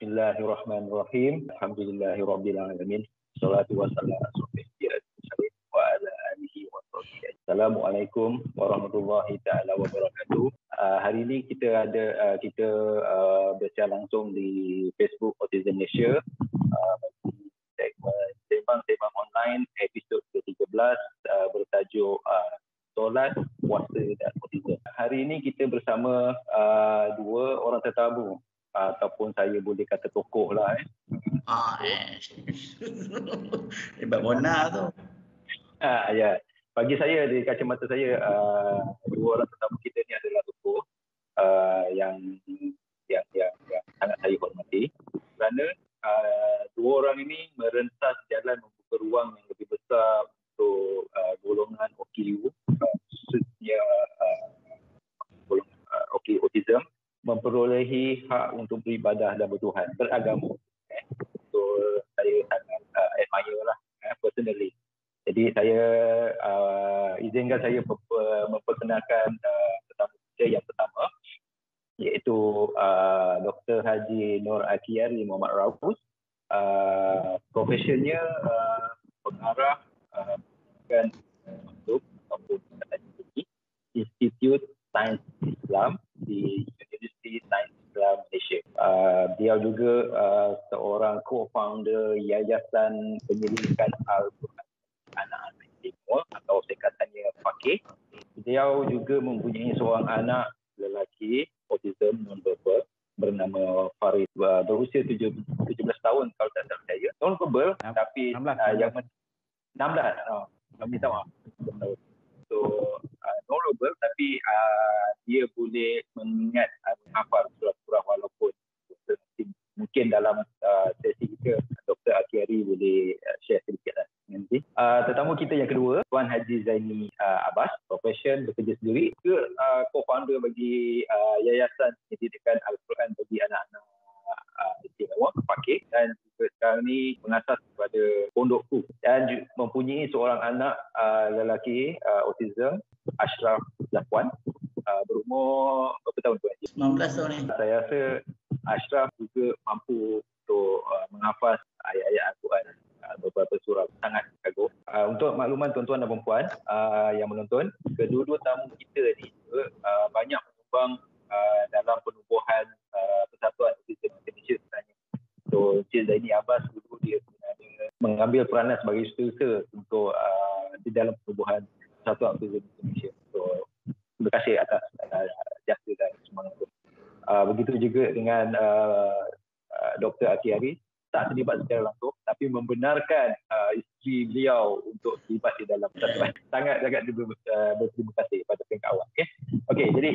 Bismillahirrahmanirrahim. Alhamdulillahirabbil alamin. Wassalatu wassalamu ala rasulillah wa ala alihi wa sahbihi. Assalamualaikum warahmatullahi taala wabarakatuh. Hari ini kita bersiaran langsung di Facebook Autism Malaysia. Segmen Sembang Online episod ke-13 bertajuk solat, puasa dan autism. Hari ini kita bersama dua orang tetamu, ataupun saya boleh kata tokoh lah. Hebat Mona tu. Ya. Bagi saya, di kacamata saya, dua orang tetamu kita ni adalah tokoh yang sangat saya hormati, kerana dua orang ini merentas jalan membuka ruang yang lebih besar untuk golongan OKU, khususnya golongan OKU autism, memperolehi hak untuk beribadah dan bertuhan, beragama. So saya sangat admire lah personally. Jadi saya izinkan saya memperkenalkan tetamu kita yang pertama, iaitu Dr. Haji Nur Akiari Muhammad Raus. Profesionnya pengarah dan untuk Institut Sains Islam di Universiti Sains Islam Malaysia. Dia juga seorang co-founder Yayasan Penyelidikan Al-Quran Anak-anak Istimewa atau singkatannya FAKIH. Beliau juga mempunyai seorang anak lelaki autism non-verbal bernama Farid, berusia 17 tahun kalau tak salah saya. Non-verbal tapi 16 yang 16. Minta maaf. So non-verbal tapi dia boleh mengingat, menghafal surah-surah walaupun mungkin dalam sesi kita Dr. Akiari boleh share sedikit lah nanti. Tetamu kita yang kedua, Tuan Haji Zaini Abbas, profession bekerja sendiri, ke co-founder bagi Yayasan Pendidikan Al-Quran bagi Anak-anak Istimewa FAKIH, dan juga sekarang ni mengasas kepada Pondokku, dan mempunyai seorang anak lelaki autism, Ashraf Zafwan, berumur berapa tahun tuan? 19 tahun ni. Saya rasa Ashraf juga mampu untuk menghafaz ayat-ayat Al-Quran, beberapa surah. Sangat kagum. Untuk makluman tuan-tuan dan puan yang menonton, kedua-dua tamu kita ni banyak menyumbang dalam penubuhan Persatuan Autism Indonesia sebenarnya. So Encik Zaini Abbas dulu dia sebenarnya mengambil peranan sebagai sutera untuk di dalam penubuhan Persatuan Autism Indonesia. So terima kasih atas jasa dan semangat itu. Begitu juga dengan Dr. Akiari, tak terlibat secara langsung tapi membenarkan isteri beliau untuk terlibat di dalam persatuan. Sangat berterima kasih kepada pihak awak. Okey, jadi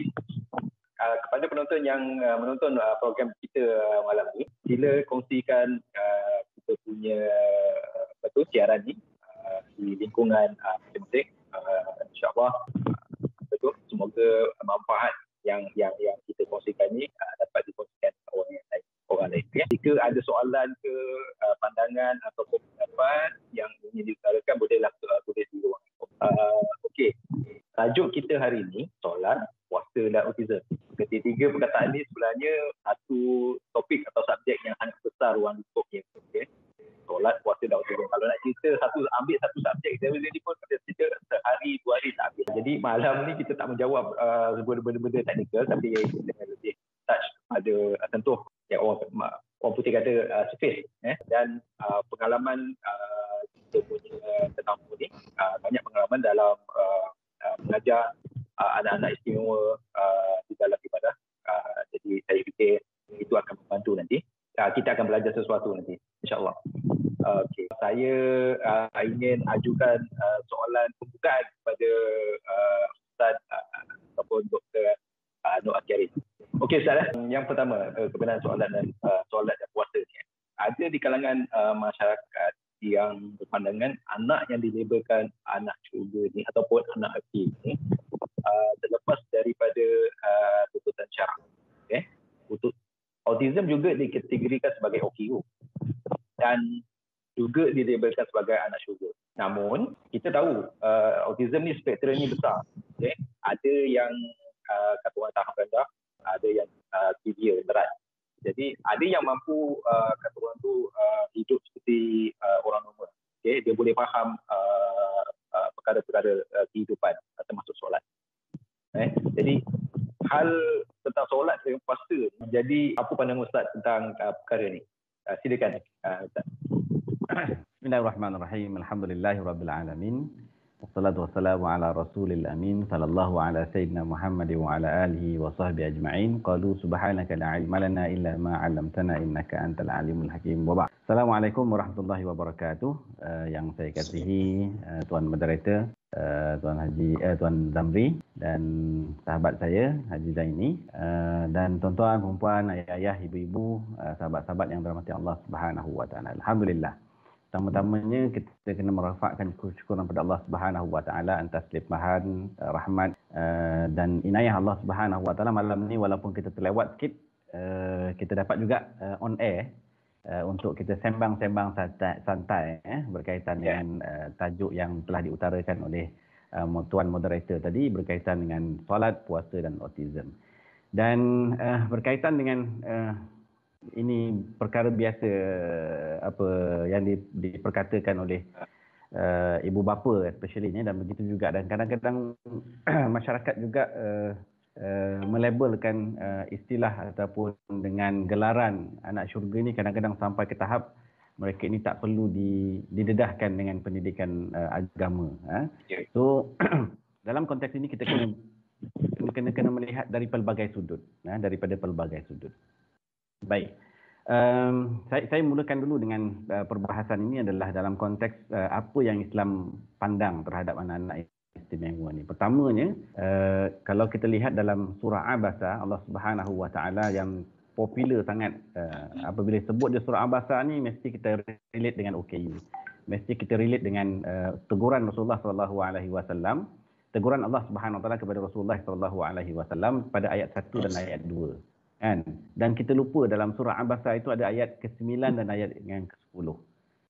kepada penonton yang menonton program kita malam ni, sila kongsikan kita punya siaran ni di lingkungan masing-masing. InsyaAllah betul, semoga manfaat yang kita kongsikan ni dapat dikongsikan orang lain. Jika ada soalan ke pandangan ataupun pendapat yang ingin diutarakan, bolehlah tulis di ruang. Okey, tajuk kita hari ini solat, puasa dan autism. Ketiga perkataan ini sebenarnya satu topik atau subjek yang sangat besar ruang lingkupnya. Solat, puasa dan autism. Kalau nak cerita ambil satu subjek, saya boleh pun cerita sehari, 2 hari tak habis. Jadi malam ni kita tak menjawab benda-benda teknikal, tapi kita lebih touch pada sentuh yang orang putih kata surface, dan pengalaman kita punya tetamu ni banyak pengalaman dalam mengajar anak-anak istimewa di dalam ibadah. Jadi saya fikir itu akan membantu nanti. Kita akan belajar sesuatu nanti, insyaAllah. Okey, saya ingin ajukan soalan pembukaan kepada Ustaz ataupun Dr. Nur Akiari. Okey Ustaz, yang pertama kebenaran solat dan puasa ni. Ada di kalangan masyarakat yang berpandangan anak yang dilabelkan anak syurga ni ataupun anak api ni terlepas daripada tuntutan syarak. Untuk autism juga dikategorikan sebagai OKU dan juga dilabelkan sebagai anak syurga. Namun kita tahu autism ni spektrumnya besar. Ada yang kata orang tahap rendah, ada yang severe, berat. Jadi ada Kecuali yang mampu kata orang tu hidup seperti orang normal. Okay? Dia boleh faham perkara-perkara kehidupan termasuk solat. Jadi hal tentang solat yang puasa. Jadi apa pandangan Ustaz tentang perkara ni? Silakan Ustaz. Bismillahirrahmanirrahim. Alhamdulillahirabbil alamin. Wassalatu wassalamu ala rasulil amin sallallahu ala sayyidina Muhammad wa ala alihi wa sahbihi ajma'in. Qalu subhanaka la ilma lana illa ma 'allamtana innaka antal alimul hakim. Wa ba'd. Assalamualaikum warahmatullahi wabarakatuh. Yang saya kasihi Tuan Moderator, Tuan Zamri dan sahabat saya Haji Zaini, dan tuan-tuan, perempuan, ayah-ayah, ibu-ibu, sahabat-sahabat yang dirahmati Allah Subhanahu wa taala. Alhamdulillah. Pertama-tamanya kita kena merafakkan syukuran kepada Allah Subhanahu wa taala atas limpahan rahmat dan inayah Allah Subhanahu wa taala. Malam ni walaupun kita terlewat sikit, kita dapat juga on air untuk kita sembang-sembang santai berkaitan dengan tajuk yang telah diutarakan oleh Tuan Moderator tadi berkaitan dengan solat, puasa dan autism. Dan berkaitan dengan ini perkara biasa apa yang diperkatakan oleh ibu bapa especially ni, dan begitu juga, dan kadang-kadang masyarakat juga melabelkan istilah ataupun dengan gelaran anak syurga ni kadang-kadang sampai ke tahap mereka ini tak perlu didedahkan dengan pendidikan agama. So dalam konteks ini kita kena melihat dari pelbagai sudut, daripada pelbagai sudut. Baik, saya mulakan dulu dengan perbahasan ini adalah dalam konteks apa yang Islam pandang terhadap anak-anak istimewa ni. Pertamanya, kalau kita lihat dalam surah Abasa, Allah Subhanahu wa taala yang popular sangat, apabila sebut dia surah Abasa ni mesti kita relate dengan OKU. Mesti kita relate dengan teguran Rasulullah sallallahu alaihi wasallam, teguran Allah Subhanahu wa taala kepada Rasulullah sallallahu alaihi wasallam pada ayat 1 dan ayat 2. Kan? Dan kita lupa dalam surah Abasa itu ada ayat ke-9 dan ayat yang ke-10,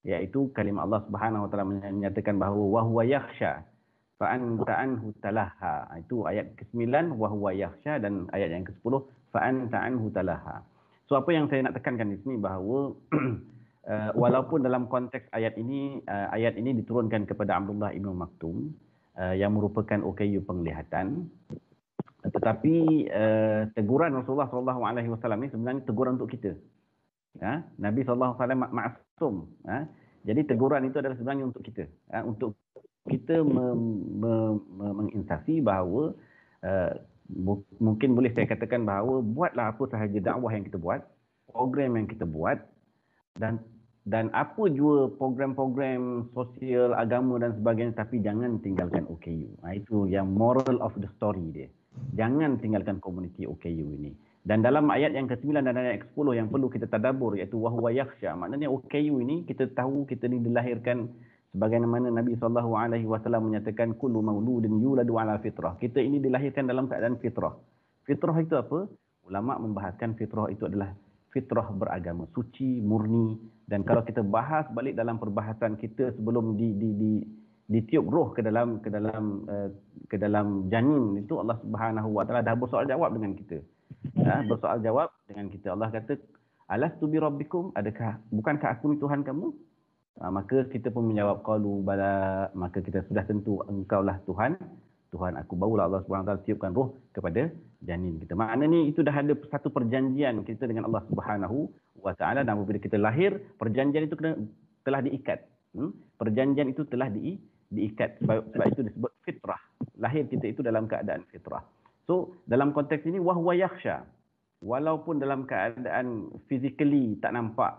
iaitu kalimah Allah Subhanahu wa taala menyatakan bahawa wa huwa yakhsha fa anta anhu talaha. Itu ayat ke-9 wa huwa yakhsha, dan ayat yang ke-10 fa anta anhu talaha. So apa yang saya nak tekankan di sini bahawa walaupun dalam konteks ayat ini diturunkan kepada Abdullah Ibn Maktum yang merupakan OKU penglihatan, tetapi teguran Rasulullah SAW ni sebenarnya teguran untuk kita. Nabi SAW maksum. Jadi teguran itu adalah sebenarnya untuk kita. Untuk kita menginsafsi bahawa mungkin boleh saya katakan bahawa buatlah apa sahaja dakwah yang kita buat, program yang kita buat, dan apa jua program-program sosial, agama dan sebagainya, tapi jangan tinggalkan OKU. Itu yang moral of the story dia. Jangan tinggalkan komuniti OKU ini. Dan dalam ayat yang ke-9 dan ayat ke-10 yang perlu kita tadabbur, iaitu wa huwa yakhsha. Maknanya OKU ini kita tahu kita ni dilahirkan sebagaimana Nabi SAW menyatakan kullu mauludin yuladu ala fitrah. Kita ini dilahirkan dalam keadaan fitrah. Fitrah itu apa? Ulama membahaskan fitrah itu adalah fitrah beragama, suci, murni. Dan kalau kita bahas balik dalam perbahasan kita sebelum ditiup roh ke dalam janin itu, Allah Subhanahu wa taala dah bersoal jawab dengan kita. Bersoal jawab dengan kita. Allah kata, alastu bi rabbikum, bukankah aku ni Tuhan kamu? Maka kita pun menjawab qalu bala, maka kita sudah tentu engkaulah Tuhan aku. Barulah Allah Subhanahu wa taala tiupkan roh kepada janin kita. Maknanya itu dah ada satu perjanjian kita dengan Allah Subhanahu wa taala, dan apabila kita lahir, perjanjian itu telah diikat. Perjanjian itu telah diikat. Sebab itu disebut fitrah. Lahir kita itu dalam keadaan fitrah. So dalam konteks ini wahwa yakhsha, walaupun dalam keadaan physically tak nampak,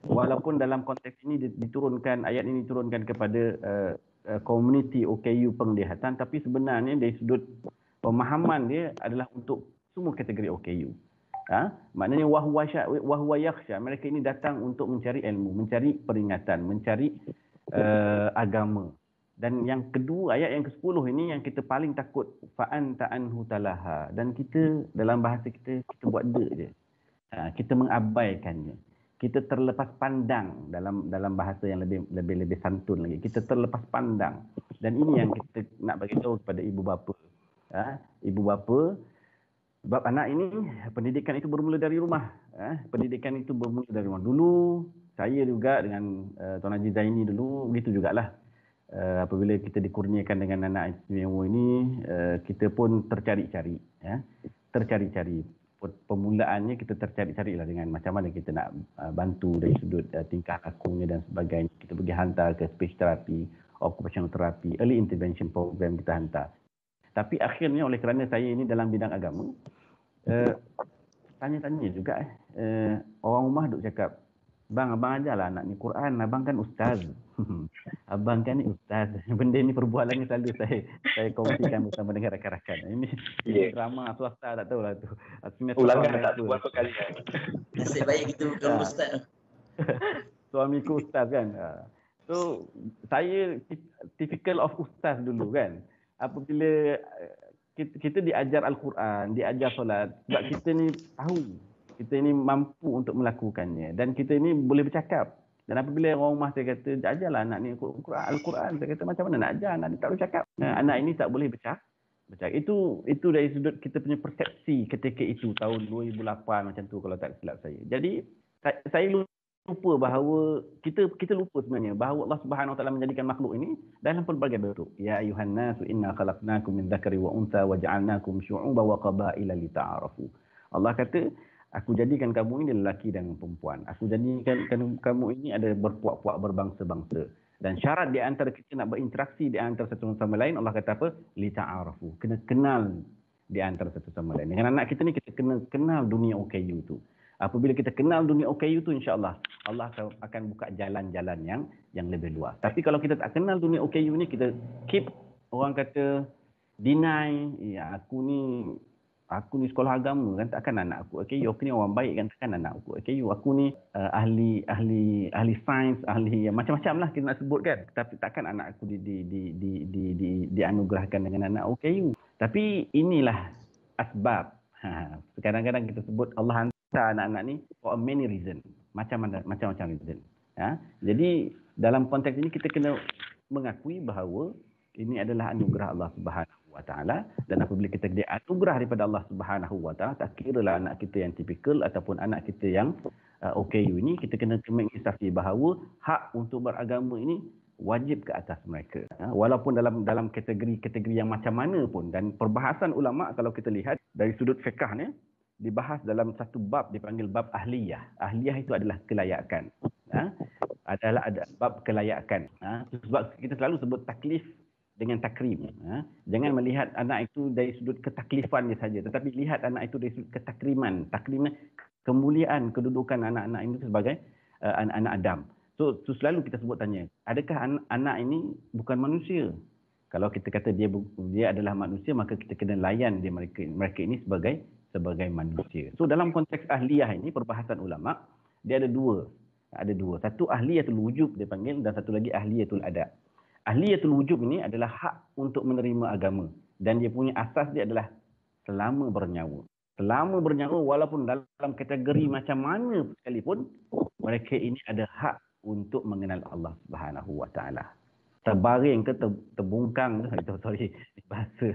walaupun dalam konteks ini diturunkan, ayat ini diturunkan kepada komuniti OKU penglihatan, tapi sebenarnya dari sudut pemahaman dia adalah untuk semua kategori OKU. Maknanya wahwa yakhsha, mereka ini datang untuk mencari ilmu, mencari peringatan, mencari agama. Dan yang kedua, ayat yang ke-10 ini yang kita paling takut, fa anta anhu talaha. Dan kita dalam bahasa kita buat je. Kita mengabaikannya. Kita terlepas pandang dalam bahasa yang lebih santun lagi. Kita terlepas pandang. Dan ini yang kita nak bagi tahu kepada ibu bapa. Ibu bapa, Sebab anak ini, pendidikan itu bermula dari rumah. Pendidikan itu bermula dari rumah. Dulu, saya juga dengan Tuan Haji Zaini dulu, begitu jugalah. Apabila kita dikurniakan dengan anak istimewa ini, kita pun tercari-cari. Tercari-cari. Permulaannya kita tercari-cari lah dengan macam mana kita nak bantu dari sudut tingkah lakunya dan sebagainya. Kita pergi hantar ke speech therapy, occupational therapy, early intervention program kita hantar. Tapi akhirnya oleh kerana saya ini dalam bidang agama, tanya-tanya juga orang rumah duk cakap, "Bang, abang ajarlah anak ni Quran, abang kan ustaz." Abang kan ni ustaz. Benda ni perbualannya selalu saya kongsikan bersama dengan rakan-rakan. Ini drama swasta tak tahulah tu. Ulangan tak berapa kali. Nasib baik kita bukan ustaz. Suamiku ustaz kan. So saya typical of ustaz dulu kan. Apabila kita diajar Al-Quran, diajar solat, sebab kita ni tahu, kita ni mampu untuk melakukannya dan kita ni boleh bercakap. Dan apabila orang rumah saya kata, ajarlah anak ni Al-Quran, saya kata macam mana nak ajar, anak ni tak boleh cakap. Anak ini tak boleh bercakap. Itu dari sudut kita punya persepsi ketika itu, tahun 2008 macam tu kalau tak silap saya. Jadi saya lupa bahawa kita lupa sebenarnya bahawa Allah Subhanahu Wa Taala menjadikan makhluk ini dalam pelbagai bentuk. Ya ayuhan nasu inna khalaqnakum min dzakari wa untha wa ja'alnakum syu'uban wa qabaila lita'arafu. Allah kata, aku jadikan kamu ini lelaki dan perempuan. Aku jadikan kamu ini ada berpuak-puak berbangsa-bangsa. Dan syarat di antara kita nak berinteraksi di antara satu sama lain, Allah kata apa? Lita'arafu. Kena kenal di antara satu sama lain. Dengan anak kita ni kita kena kenal dunia OKU tu. Apabila kita kenal dunia OKU tu, insya-Allah Allah akan buka jalan-jalan yang lebih luas. Tapi kalau kita tak kenal dunia OKU ni, kita keep, orang kata, deny, ya aku ni sekolah agama kan, takkan anak aku OKU, aku ni orang baik kan, takkan anak aku OKU, aku ni ahli sains, ahli macam-macam lah kita nak sebut kan, tapi takkan anak aku dianugerahkan dengan anak OKU. Tapi inilah asbab. Kadang-kadang kita sebut Allah hantar anak-anak ni for many reason, macam-macam reason. Jadi dalam konteks ini kita kena mengakui bahawa ini adalah anugerah Allah Subhanahu Wa Taala, dan apabila kita dianugerah daripada Allah Subhanahu Wa Taala, tak kiralah anak kita yang tipikal ataupun anak kita yang OKU ini, kita kena menginsafkan bahawa hak untuk beragama ini wajib ke atas mereka. Walaupun dalam kategori yang macam mana pun, dan perbahasan ulama kalau kita lihat dari sudut fiqh ni dibahas dalam satu bab dipanggil bab ahliyah. Ahliyah itu adalah kelayakan. Ada bab kelayakan. Sebab kita selalu sebut taklif dengan takrim. Jangan melihat anak itu dari sudut ketaklifannya saja, tetapi lihat anak itu dari sudut ketakriman. Takrimnya kemuliaan kedudukan anak-anak itu sebagai anak-anak Adam. So selalu kita sebut tanya, adakah anak ini bukan manusia? Kalau kita kata dia adalah manusia, maka kita kena layan mereka ini sebagai manusia. So dalam konteks ahliyah ini, perbahasan ulama, dia ada dua. Satu ahliyatul wujub dia panggil, dan satu lagi ahliyatul adab. Ahliyatul wujub ini adalah hak untuk menerima agama, dan dia punya asas dia adalah selama bernyawa. Selama bernyawa, walaupun dalam kategori macam mana sekalipun, mereka ini ada hak untuk mengenal Allah Subhanahu Wa Taala. Terbaring ke terbungkang ke, sorry, bahasa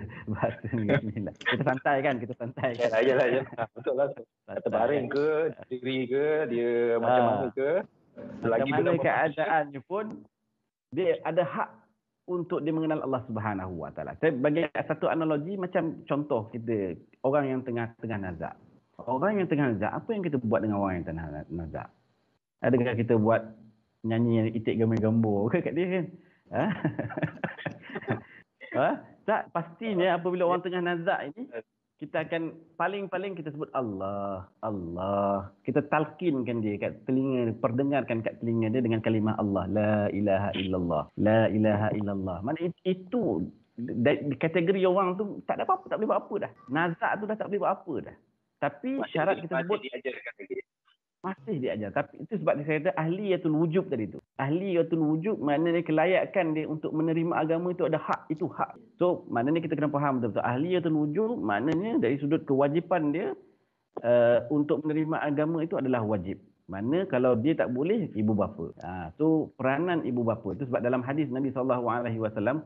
ni lah. Kita santai kan. Yalah. Betul lah. Terbaring ke, diri ke, dia macam mana ke, macam mana keadaannya pun, dia ada hak untuk dia mengenal Allah Subhanahu Wa Taala. Saya bagi satu analogi, macam contoh kita, orang yang tengah nazak. Orang yang tengah nazak, apa yang kita buat dengan orang yang tengah nazak? Adakah kita buat nyanyi itik gambar-gambar ke kat dia kan? Tak, pastinya apabila orang tengah nazak ini, kita akan paling kita sebut Allah. Kita talqinkan dia kat telinga, perdengarkan kat telinga dia dengan kalimah Allah, la ilaha illallah, la ilaha illallah. Mana itu di kategori orang tu tak ada apa-apa, tak boleh buat apa dah. Nazak tu dah tak boleh buat apa dah. Tapi syarat kita sebut masih diajar. Tapi itu sebab saya kata ahliyatul wujub tadi tu. Ahliyatul wujub maknanya kelayakan dia untuk menerima agama itu ada hak, itu hak. So maknanya kita kena faham betul-betul. Ahliyatul wujub maknanya dari sudut kewajipan dia untuk menerima agama itu adalah wajib. Mana kalau dia tak boleh, ibu bapa. So peranan ibu bapa itu sebab dalam hadis Nabi SAW,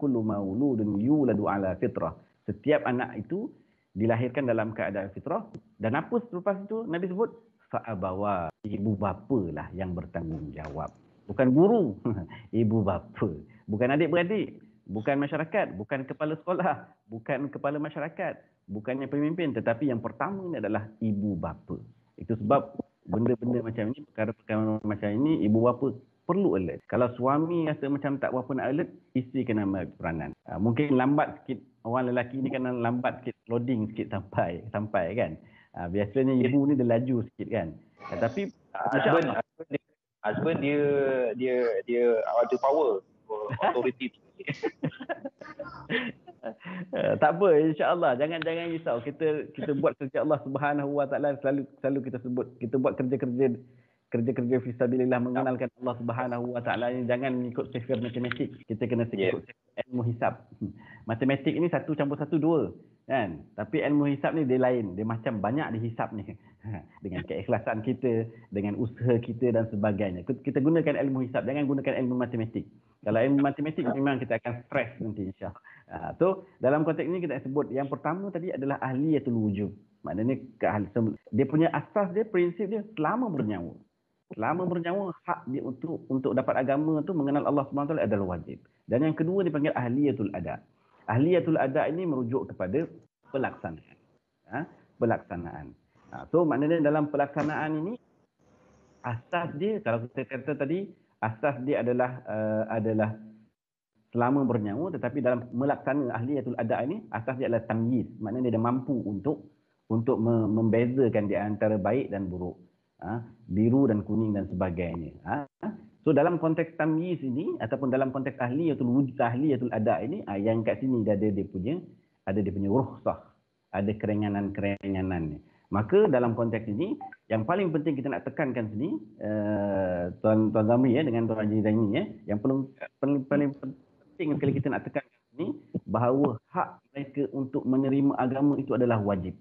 kullu mauludun yuladu ala fitrah. Setiap anak itu dilahirkan dalam keadaan fitrah. Dan apa selepas itu Nabi sebut? Fa'abawa, ibu bapa lah yang bertanggungjawab. Bukan guru, ibu bapa. Bukan adik-beradik, bukan masyarakat, bukan kepala sekolah, bukan kepala masyarakat, bukannya pemimpin, tetapi yang pertama ini adalah ibu bapa. Itu sebab benda-benda macam ini, perkara-perkara macam ini, ibu bapa perlu alert. Kalau suami rasa macam tak berapa nak alert, isteri kena ambil peranan. Mungkin lambat sikit, orang lelaki ni kena lambat sikit, loading sikit sampai kan. Biasanya ibu ni dia laju sikit kan. Tapi husband dia ada power, authority. Tak apa, insya-Allah, jangan risau. Kita buat kerja Allah Subhanahu Wa Taala, selalu kita sebut, kita buat kerja-kerja fisabilillah, mengenalkan Allah Subhanahu Wa Taala ni, jangan ikut sifir matematik. Kita kena ikut ilmu hisab. Matematik ni 1 + 1 2 kan. Tapi ilmu hisab ni dia lain, dia macam banyak dihisap ni. Dengan keikhlasan kita, dengan usaha kita dan sebagainya. Kita gunakan ilmu hisab, jangan gunakan ilmu matematik. Kalau ilmu matematik memang kita akan stres nanti insya-Allah. So dalam konteks ini kita sebut yang pertama tadi adalah ahliyatul wujub. Maknanya dia punya asas dia, prinsip dia selama bernyawa. Selama bernyawa, hak dia untuk dapat agama tu mengenal Allah SWT adalah wajib. Dan yang kedua dipanggil ahliyatul ada. Ahliyatul ada ini merujuk kepada pelaksanaan. Pelaksanaan. So maknanya dalam pelaksanaan ini, asas dia, kalau kita kata tadi, asas dia adalah selama bernyawa, tetapi dalam melaksanakan ahliyatul ada ini, asas dia adalah tamyiz. Maknanya dia mampu untuk membezakan di antara baik dan buruk. Biru dan kuning dan sebagainya. So dalam konteks tamyiz ini ataupun dalam konteks ahliyatul wujud, ahliyatul ada ini, yang kat sini ada dia punya rukhsah, ada keringanan-keringanan. Maka dalam konteks ini yang paling penting kita nak tekankan sini, Tuan Zamri dengan Tuan Haji Zaini, yang paling penting sekali kita nak tekankan sini, bahawa hak mereka untuk menerima agama itu adalah wajib.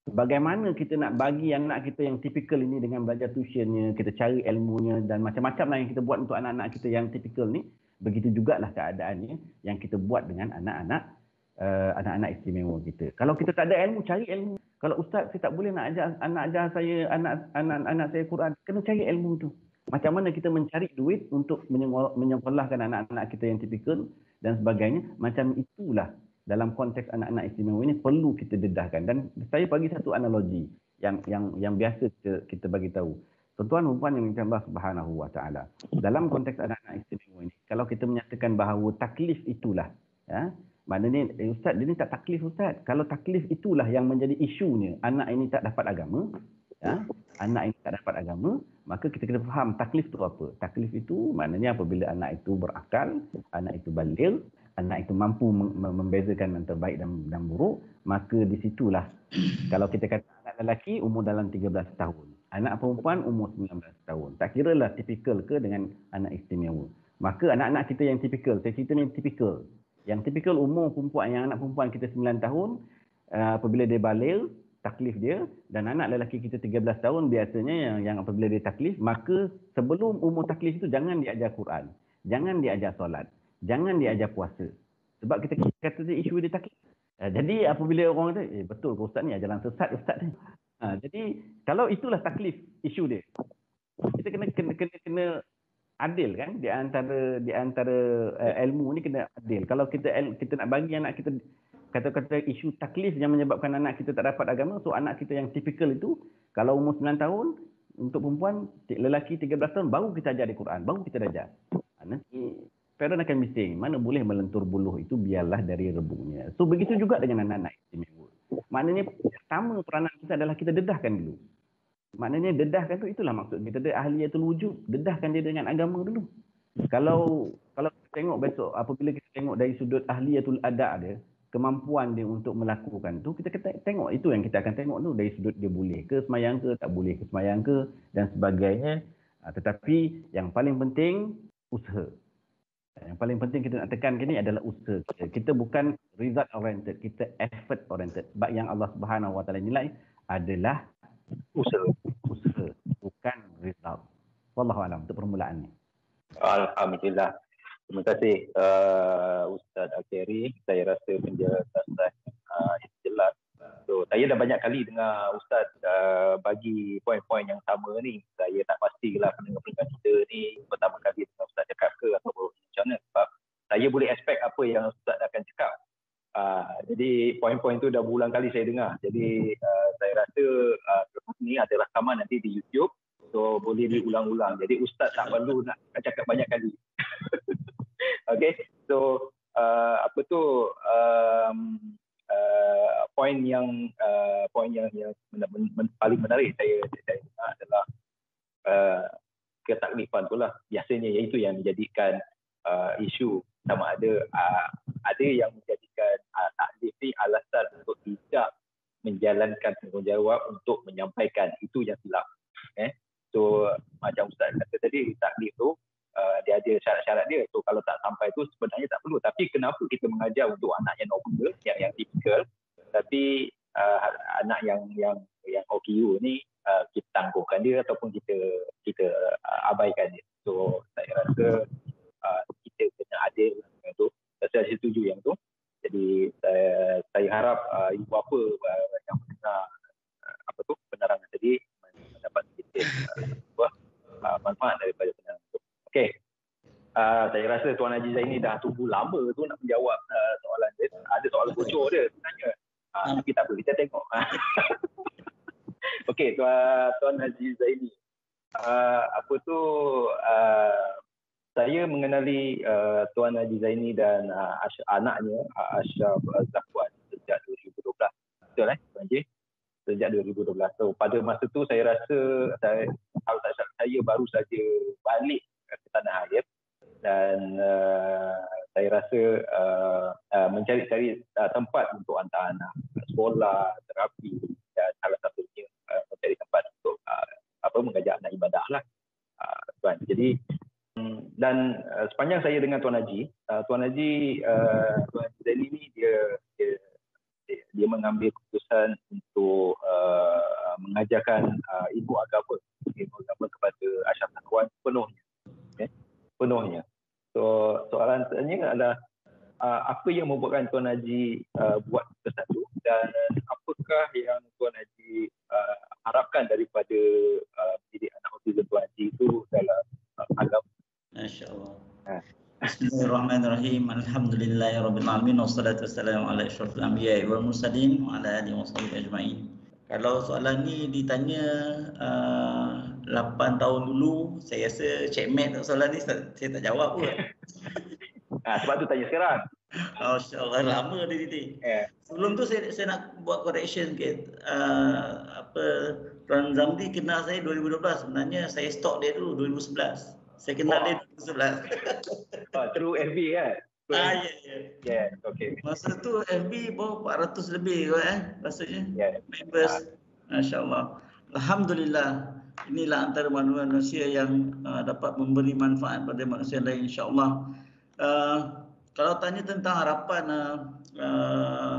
Bagaimana kita nak bagi anak kita yang tipikal ini dengan belajar tuitionnya, kita cari ilmunya dan macam-macam lah yang kita buat untuk anak-anak kita yang tipikal ni, begitu jugalah keadaannya yang kita buat dengan anak-anak istimewa kita. Kalau kita tak ada ilmu, cari ilmu. Kalau ustaz saya tak boleh nak ajar saya anak saya Quran, kena cari ilmu tu. Macam mana kita mencari duit untuk menyekolahkan anak-anak kita yang tipikal dan sebagainya, macam itulah dalam konteks anak-anak istimewa ini perlu kita dedahkan. Dan saya bagi satu analogi yang biasa kita bagi tahu. Tuan-tuan dan puan yang dimuliakan Allah Subhanahu Wa Taala. Dalam konteks anak-anak istimewa ini, kalau kita menyatakan bahawa taklif itulah, maknanya ustaz dia ni tak taklif ustaz. Kalau taklif itulah yang menjadi isunya, anak ini tak dapat agama, anak ini tak dapat agama, maka kita kena faham taklif itu apa. Taklif itu maknanya apabila anak itu berakal, anak itu baligh, anak itu mampu membezakan antara baik dan buruk, maka di situlah kalau kita kata anak lelaki umur dalam 13 tahun, anak perempuan umur 19 tahun. Tak kiralah tipikal ke dengan anak istimewa. Maka anak-anak kita yang tipikal, saya cerita ni tipikal. Yang tipikal umur perempuan, yang anak perempuan kita 9 tahun, apabila dia baligh, taklif dia, dan anak lelaki kita 13 tahun biasanya yang apabila dia taklif, maka sebelum umur taklif itu jangan diajar Quran, jangan diajar solat, jangan diajar puasa. Sebab kita kata isu dia taklif. Jadi apabila orang kata, betul ke ustaz ni ajaran sesat ustaz ni. Jadi kalau itulah taklif isu dia, kita kena adil kan di antara ilmu ni, kena adil. Kalau kita nak bagi anak kita kata-kata isu taklif yang menyebabkan anak kita tak dapat agama, so anak kita yang tipikal itu kalau umur 9 tahun, untuk perempuan, lelaki 13 tahun baru kita ajar di Quran, baru kita ajar. Nanti parent akan bising, mana boleh melentur buluh itu, biarlah dari rebungnya. So begitu juga dengan anak-anak istimewa. Maknanya pertama peranan kita adalah kita dedahkan dulu. Maknanya dedahkan tu, itulah maksud kita ada ahliyatul wujud, dedahkan dia dengan agama dulu. Kalau kita tengok besok, apabila kita tengok dari sudut ahliyatul ada dia, kemampuan dia untuk melakukan tu, kita tengok itu yang kita akan tengok tu, dari sudut dia boleh ke semayang ke, tak boleh ke semayang ke dan sebagainya. Tetapi yang paling penting usaha. Yang paling penting kita nak tekankan ni adalah usaha kita. Kita bukan result oriented, kita effort oriented. Sebab yang Allah Subhanahu Wa Taala nilai adalah usaha, bukan result. Wallahu a'lam untuk permulaannya. Alhamdulillah. Terima kasih Ustaz Al-Khairi. Saya rasa penjelasan yang jelas So saya dah banyak kali dengar Ustaz bagi poin-poin yang sama ni. Saya tak pastilah pendengar-pendengar kita ni pertama kali dengar Ustaz cakap ke atau macam mana. Sebab saya boleh expect apa yang Ustaz akan cakap. Jadi poin-poin tu dah berulang kali saya dengar. Jadi saya rasa lepas ni ada rakaman nanti di YouTube. So boleh diulang-ulang. Jadi Ustaz tak perlu nak cakap banyak kali. Okay. So poin yang paling menarik saya dengar adalah ketaklifan tu lah. Biasanya iaitu yang menjadikan isu, sama ada yang menjadikan taklif ni alasan untuk tidak menjalankan tanggungjawab untuk menyampaikan. Itu yang silap. So macam Ustaz kata tadi, taklif tu dia ada syarat-syarat dia. So kalau tak sampai tu sebenarnya tak perlu. Tapi kenapa kita mengajar untuk anak yang normal, yang tipikal, tapi anak yang OKU ni kita tangguhkan dia ataupun kita abaikan dia. So saya rasa kita kena adil yang tu. Saya setuju yang tu. Jadi saya harap ibu bapa yang mendengar penerangan tadi mendapat sedikit manfaat daripada penerangan itu. Okey. Saya rasa Tuan Haji Zaini dah tunggu lama tu nak menjawab soalan dia. Ada soalan bocor dia sebenarnya. Tapi tak apa, kita tengok. Okey, Tuan Haji Zaini. Saya mengenali Tuan Haji Zaini dan anaknya Ashraf Zakwan sejak 2012. Betul Tuan Haji? Sejak 2012. So pada masa tu saya rasa saya baru saja balik ke tanah air dan saya rasa mencari-cari tempat untuk hantar anak sekolah, terapi dan salah satunya mencari tempat untuk mengajak anak ibadah lah. Tuan. Jadi dan sepanjang saya dengan Tuan Haji Zaini ni dia mengambil keputusan untuk mengajarkan ilmu agama kepada Ashraf Zakwan penuhnya. So soalan saya adalah apa yang membuatkan Tuan Haji buat keputusan itu dan apakah yang Tuan Haji harapkan daripada didik anak autism Tuan Haji itu dalam agama? Masya-Allah. Bismillahirrahmanirrahim. Alhamdulillahirabbil alamin wassalatu wassalamu ala asyrafil anbiya'i wal mursalin wa ala alihi washabihi ajma'in. Kalau soalan ni ditanya 8 tahun dulu, saya rasa checkmate soalan ni saya tak jawab pun. Sebab tu tanya sekarang. Masya-Allah, lama dia titik. Sebelum tu saya nak buat correction sikit. Tuan Zamri kenal saya 2012. Sebenarnya saya stalk dia dulu 2011. Saya kenal dia 2011. Through FB kan? Ya. Okay. Masa tu FB baru 400 lebih rasanya. Members. Masya-Allah. Alhamdulillah. Inilah antara manusia yang dapat memberi manfaat pada manusia lain, insya-Allah. Kalau tanya tentang harapan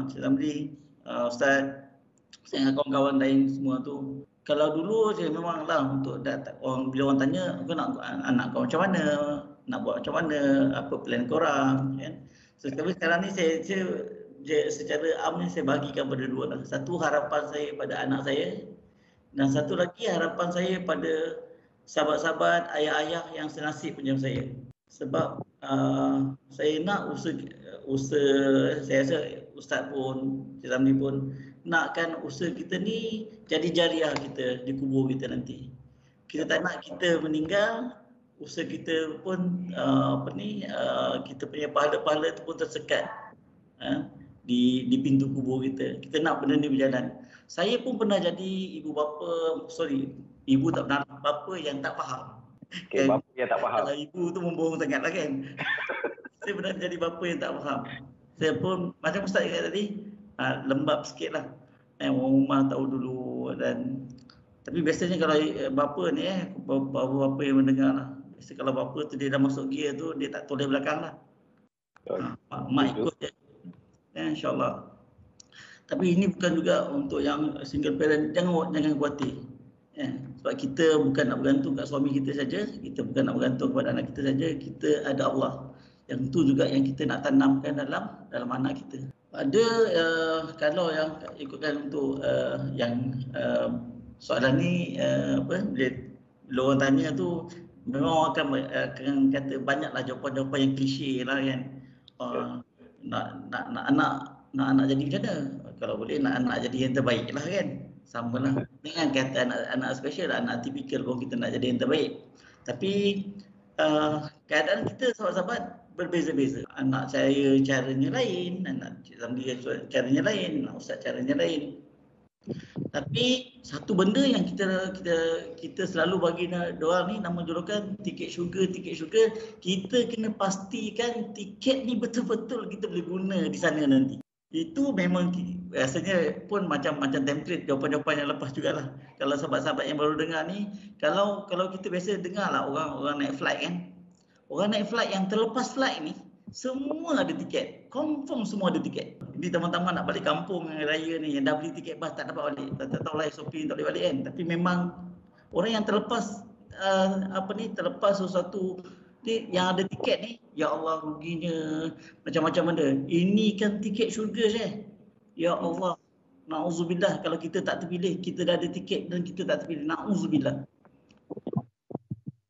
Cik Zamri, Ustaz, saya dengan kawan-kawan lain semua tu, kalau dulu saya memanglah untuk bila orang tanya, kau nak anak kau macam mana, nak buat macam mana, apa plan korang, kan? So, tapi sekarang ni saya secara amnya saya bagikan pada dua lah. Satu, harapan saya pada anak saya, dan satu lagi harapan saya pada sahabat-sahabat, ayah-ayah yang senasib macam saya. Sebab saya nak usaha saya rasa Ustaz pun, Cik Zamri pun nakkan usaha kita ni jadi jariah kita di kubur kita nanti. Kita tak nak kita meninggal, usaha kita pun kita punya pahala-pahala tu pun tersekat di pintu kubur kita. Kita nak benda ni berjalan. Saya pun pernah jadi ibu tak pernah, bapa yang tak faham. Okay, bapa yang tak faham. Kalau ibu tu membohong sangat lah kan. Saya pernah jadi bapa yang tak faham. Saya pun macam Ustaz kata tadi, lembab sikit lah. Orang rumah tahu dulu tapi biasanya kalau bapa ni bapa yang mendengar lah. Biasa kalau bapa tu dia dah masuk gear tu, dia tak toleh belakang lah. Mak ikut je. InsyaAllah. Tapi ini bukan juga untuk yang single parent, jangan khawatir. Sebab kita bukan nak bergantung kat suami kita saja, kita bukan nak bergantung kepada anak kita saja, kita ada Allah. Yang itu juga yang kita nak tanamkan dalam anak kita. Ada kalau yang ikutkan untuk yang soalan ni bila orang tanya tu memang akan kata banyaklah jawapan-jawapan yang klise lah kan. Nak anak jadi macam mana? Kalau boleh nak anak jadi yang terbaik lah kan. Sama lah dengan kata anak special, anak tipikal pun kita nak jadi yang terbaik. Tapi keadaan kita sahabat-sahabat berbeza-beza. Anak saya caranya lain, anak Zamri caranya lain, anak Ustaz caranya lain. Tapi satu benda yang kita selalu bagi doa ni, nama julukan tiket syurga. Kita kena pastikan tiket ni betul-betul kita boleh guna di sana nanti. Itu memang rasanya pun macam template jawapan-jawapan yang lepas jugalah. Kalau sahabat-sahabat yang baru dengar ni, kalau kita biasa dengar lah orang naik flight kan. Orang naik flight yang terlepas flight ni, semua ada tiket. Confirm semua ada tiket. Jadi teman-teman nak balik kampung raya ni, yang dah beli tiket bas tak dapat balik. Tak tahu lah SOP tak boleh balik kan. Tapi memang orang yang terlepas terlepas sesuatu ni, yang ada tiket ni, ya Allah ruginya macam-macam benda. Ini kan tiket syurga saya. Ya Allah, na'udzubillah kalau kita tak terpilih, kita dah ada tiket dan kita tak terpilih. Na'udzubillah.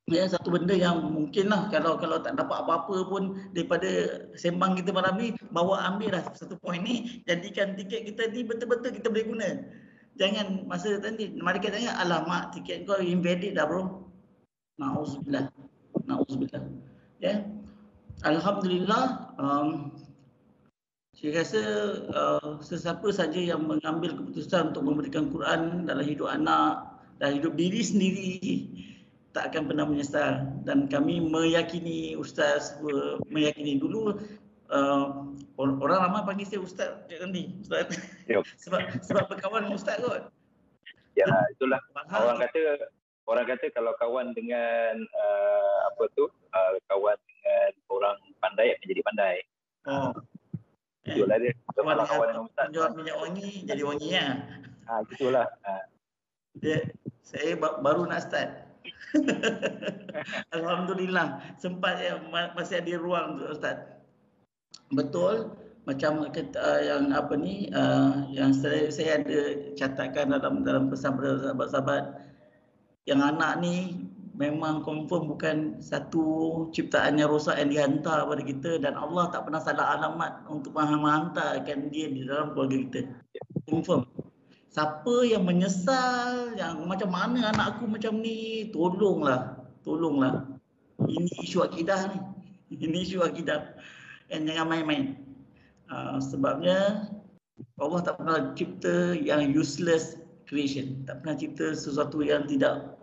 Ya, satu benda yang mungkinlah kalau tak dapat apa-apa pun daripada sembang kita malam ni, ambil lah satu poin ni, jadikan tiket kita ni betul-betul kita boleh guna. Jangan masa tadi mereka tanya, alamak tiket kau invalid dah bro. Na'udzubillah. Ya. Alhamdulillah, saya rasa sesiapa saja yang mengambil keputusan untuk memberikan Quran dalam hidup anak, dalam hidup diri sendiri, tak akan pernah menyesal. Dan kami meyakini, Ustaz meyakini dulu, orang ramai panggil saya Ustaz Cik Randi. Ustaz. Sebab berkawan dengan Ustaz kot. Ya, itulah. Orang kata kalau kawan dengan kawan dengan orang pandai akan jadi pandai. Itulah dia. Kalau kawan dengan Ustaz, jual minyak wangi jadi wangi ya. Itulah. Saya baru nak start. Alhamdulillah sempat masih ada ruang untuk Ustaz. Betul macam yang yang saya ada catatkan dalam pesan pada sahabat-sahabat, yang anak ni memang confirm bukan satu ciptaan yang rosak yang dihantar kepada kita, dan Allah tak pernah salah alamat untuk menghantarkan dia di dalam keluarga kita. Confirm. Siapa yang menyesal, yang macam mana anak aku macam ni, tolonglah. Ini isu akidah ni. Ini isu akidah. Dan jangan main-main. Sebabnya Allah tak pernah cipta yang useless creation. Tak pernah cipta sesuatu yang tidak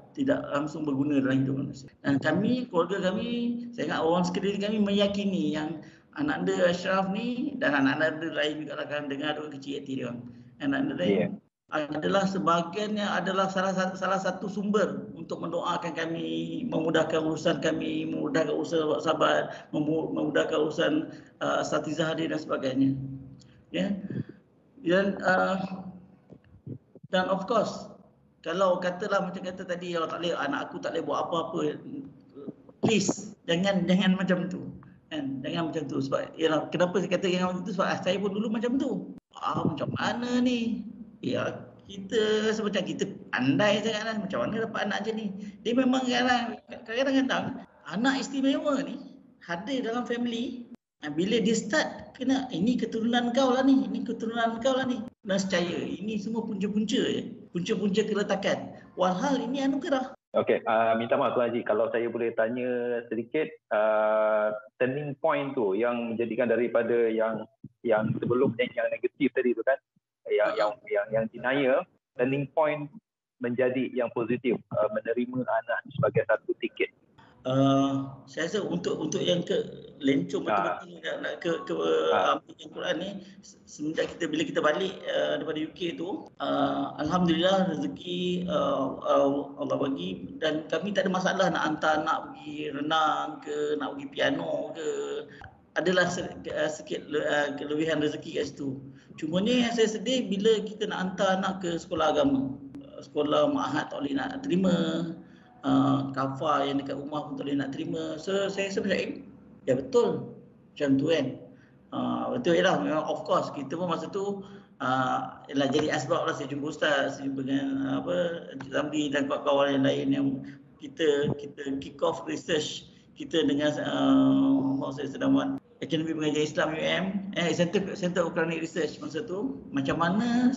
langsung berguna dalam hidup manusia. Dan kami, keluarga kami, saya ingat orang sekeliling kami meyakini yang anak anda Ashraf ni dan anak anda lain juga lah, kan dengar orang kecil hati dia. Anak anda lain adalah sebahagiannya adalah salah satu sumber untuk mendoakan kami, memudahkan urusan kami, memudahkan urusan sahabat, memudahkan urusan asatizah hadir dan sebagainya. Ya. Dan of course, kalau katalah macam kata tadi, anak aku tak boleh buat apa-apa, please jangan macam tu. Jangan macam tu. Sebab kenapa saya kata jangan macam tu? Sebab saya pun dulu macam tu. Macam mana ni? Ya, kita rasa macam kita pandai sangat lah. Macam mana dapat anak macam ni? Dia memang kadang-kadang anak istimewa ni hadir dalam family. Bila dia start, kena ini keturunan kau lah ni. Ini keturunan kau lah ni. Dan secaya, ini semua punca-punca je. Punca-punca keletakan. Walhal ini anugerah. Okey, minta maaf Tuan Haji, kalau saya boleh tanya sedikit, turning point tu yang menjadikan daripada yang sebelum yang negatif tadi tu kan, yang denial, turning point menjadi yang positif, menerima anak sebagai satu tiket. Saya rasa untuk yang lencong betul-betul nak ke ambil Quran ni, semenjak bila kita balik daripada UK tu, alhamdulillah rezeki Allah bagi, dan kami tak ada masalah nak hantar anak pergi renang ke, nak pergi piano ke. Adalah sikit kelebihan rezeki kat situ. Cumanya yang saya sedih bila kita nak hantar anak ke sekolah agama, sekolah ma'had tak boleh nak terima, kafar yang dekat rumah pun tak boleh nak terima. So saya rasa macam ya betul macam tu kan. Betul lah, memang of course kita pun masa tu jadi asbab lah, saya jumpa ustaz, saya jumpa dengan Zamri dan kawan-kawan yang lain yang kita kick off research kita dengan Muhammad Sedawan Akademi Pengajian Islam UM, Center of Quranic Research masa tu, macam mana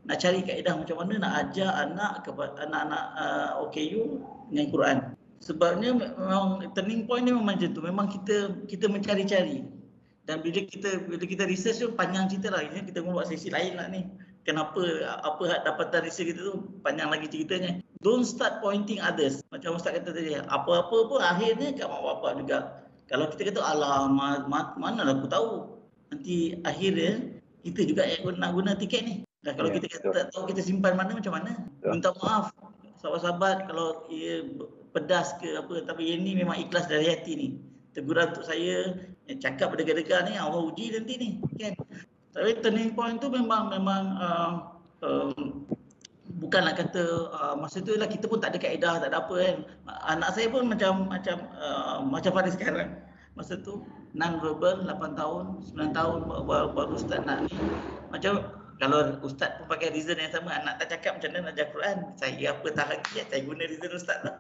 nak cari kaedah macam mana nak ajar anak-anak OKU dengan Quran. Sebabnya memang turning point ni memang macam tu, memang kita mencari-cari. Dan bila kita research tu panjang cerita lah. Ini kita buat sesi lain lah ni. Kenapa, apa dapatan research kita tu, panjang lagi ceritanya. Don't start pointing others. Macam Ustaz kata tadi, apa-apa pun akhirnya kat mak bapak juga. Kalau kita kata, alah mana lah aku tahu. Nanti akhirnya kita juga yang nak guna tiket ni. Dan kalau kita tak tahu kita simpan mana, macam mana. Minta maaf sahabat-sahabat kalau ia pedas ke apa. Tapi ini memang ikhlas dari hati ni. Teguran untuk saya, cakap berdega-dega ni, Allah uji nanti ni, kan. Tapi turning point tu memang bukanlah kata masa tu lah kita pun tak ada kaedah, tak ada apa kan. Anak saya pun macam Faris sekarang. Masa tu non-verbal 8 tahun, 9 tahun baru ustaz nak ni. Macam kalau ustaz pun pakai reason yang sama, anak tak cakap macam mana nak ajar Quran. Saya apa tak lagi, saya guna reason ustaz lah.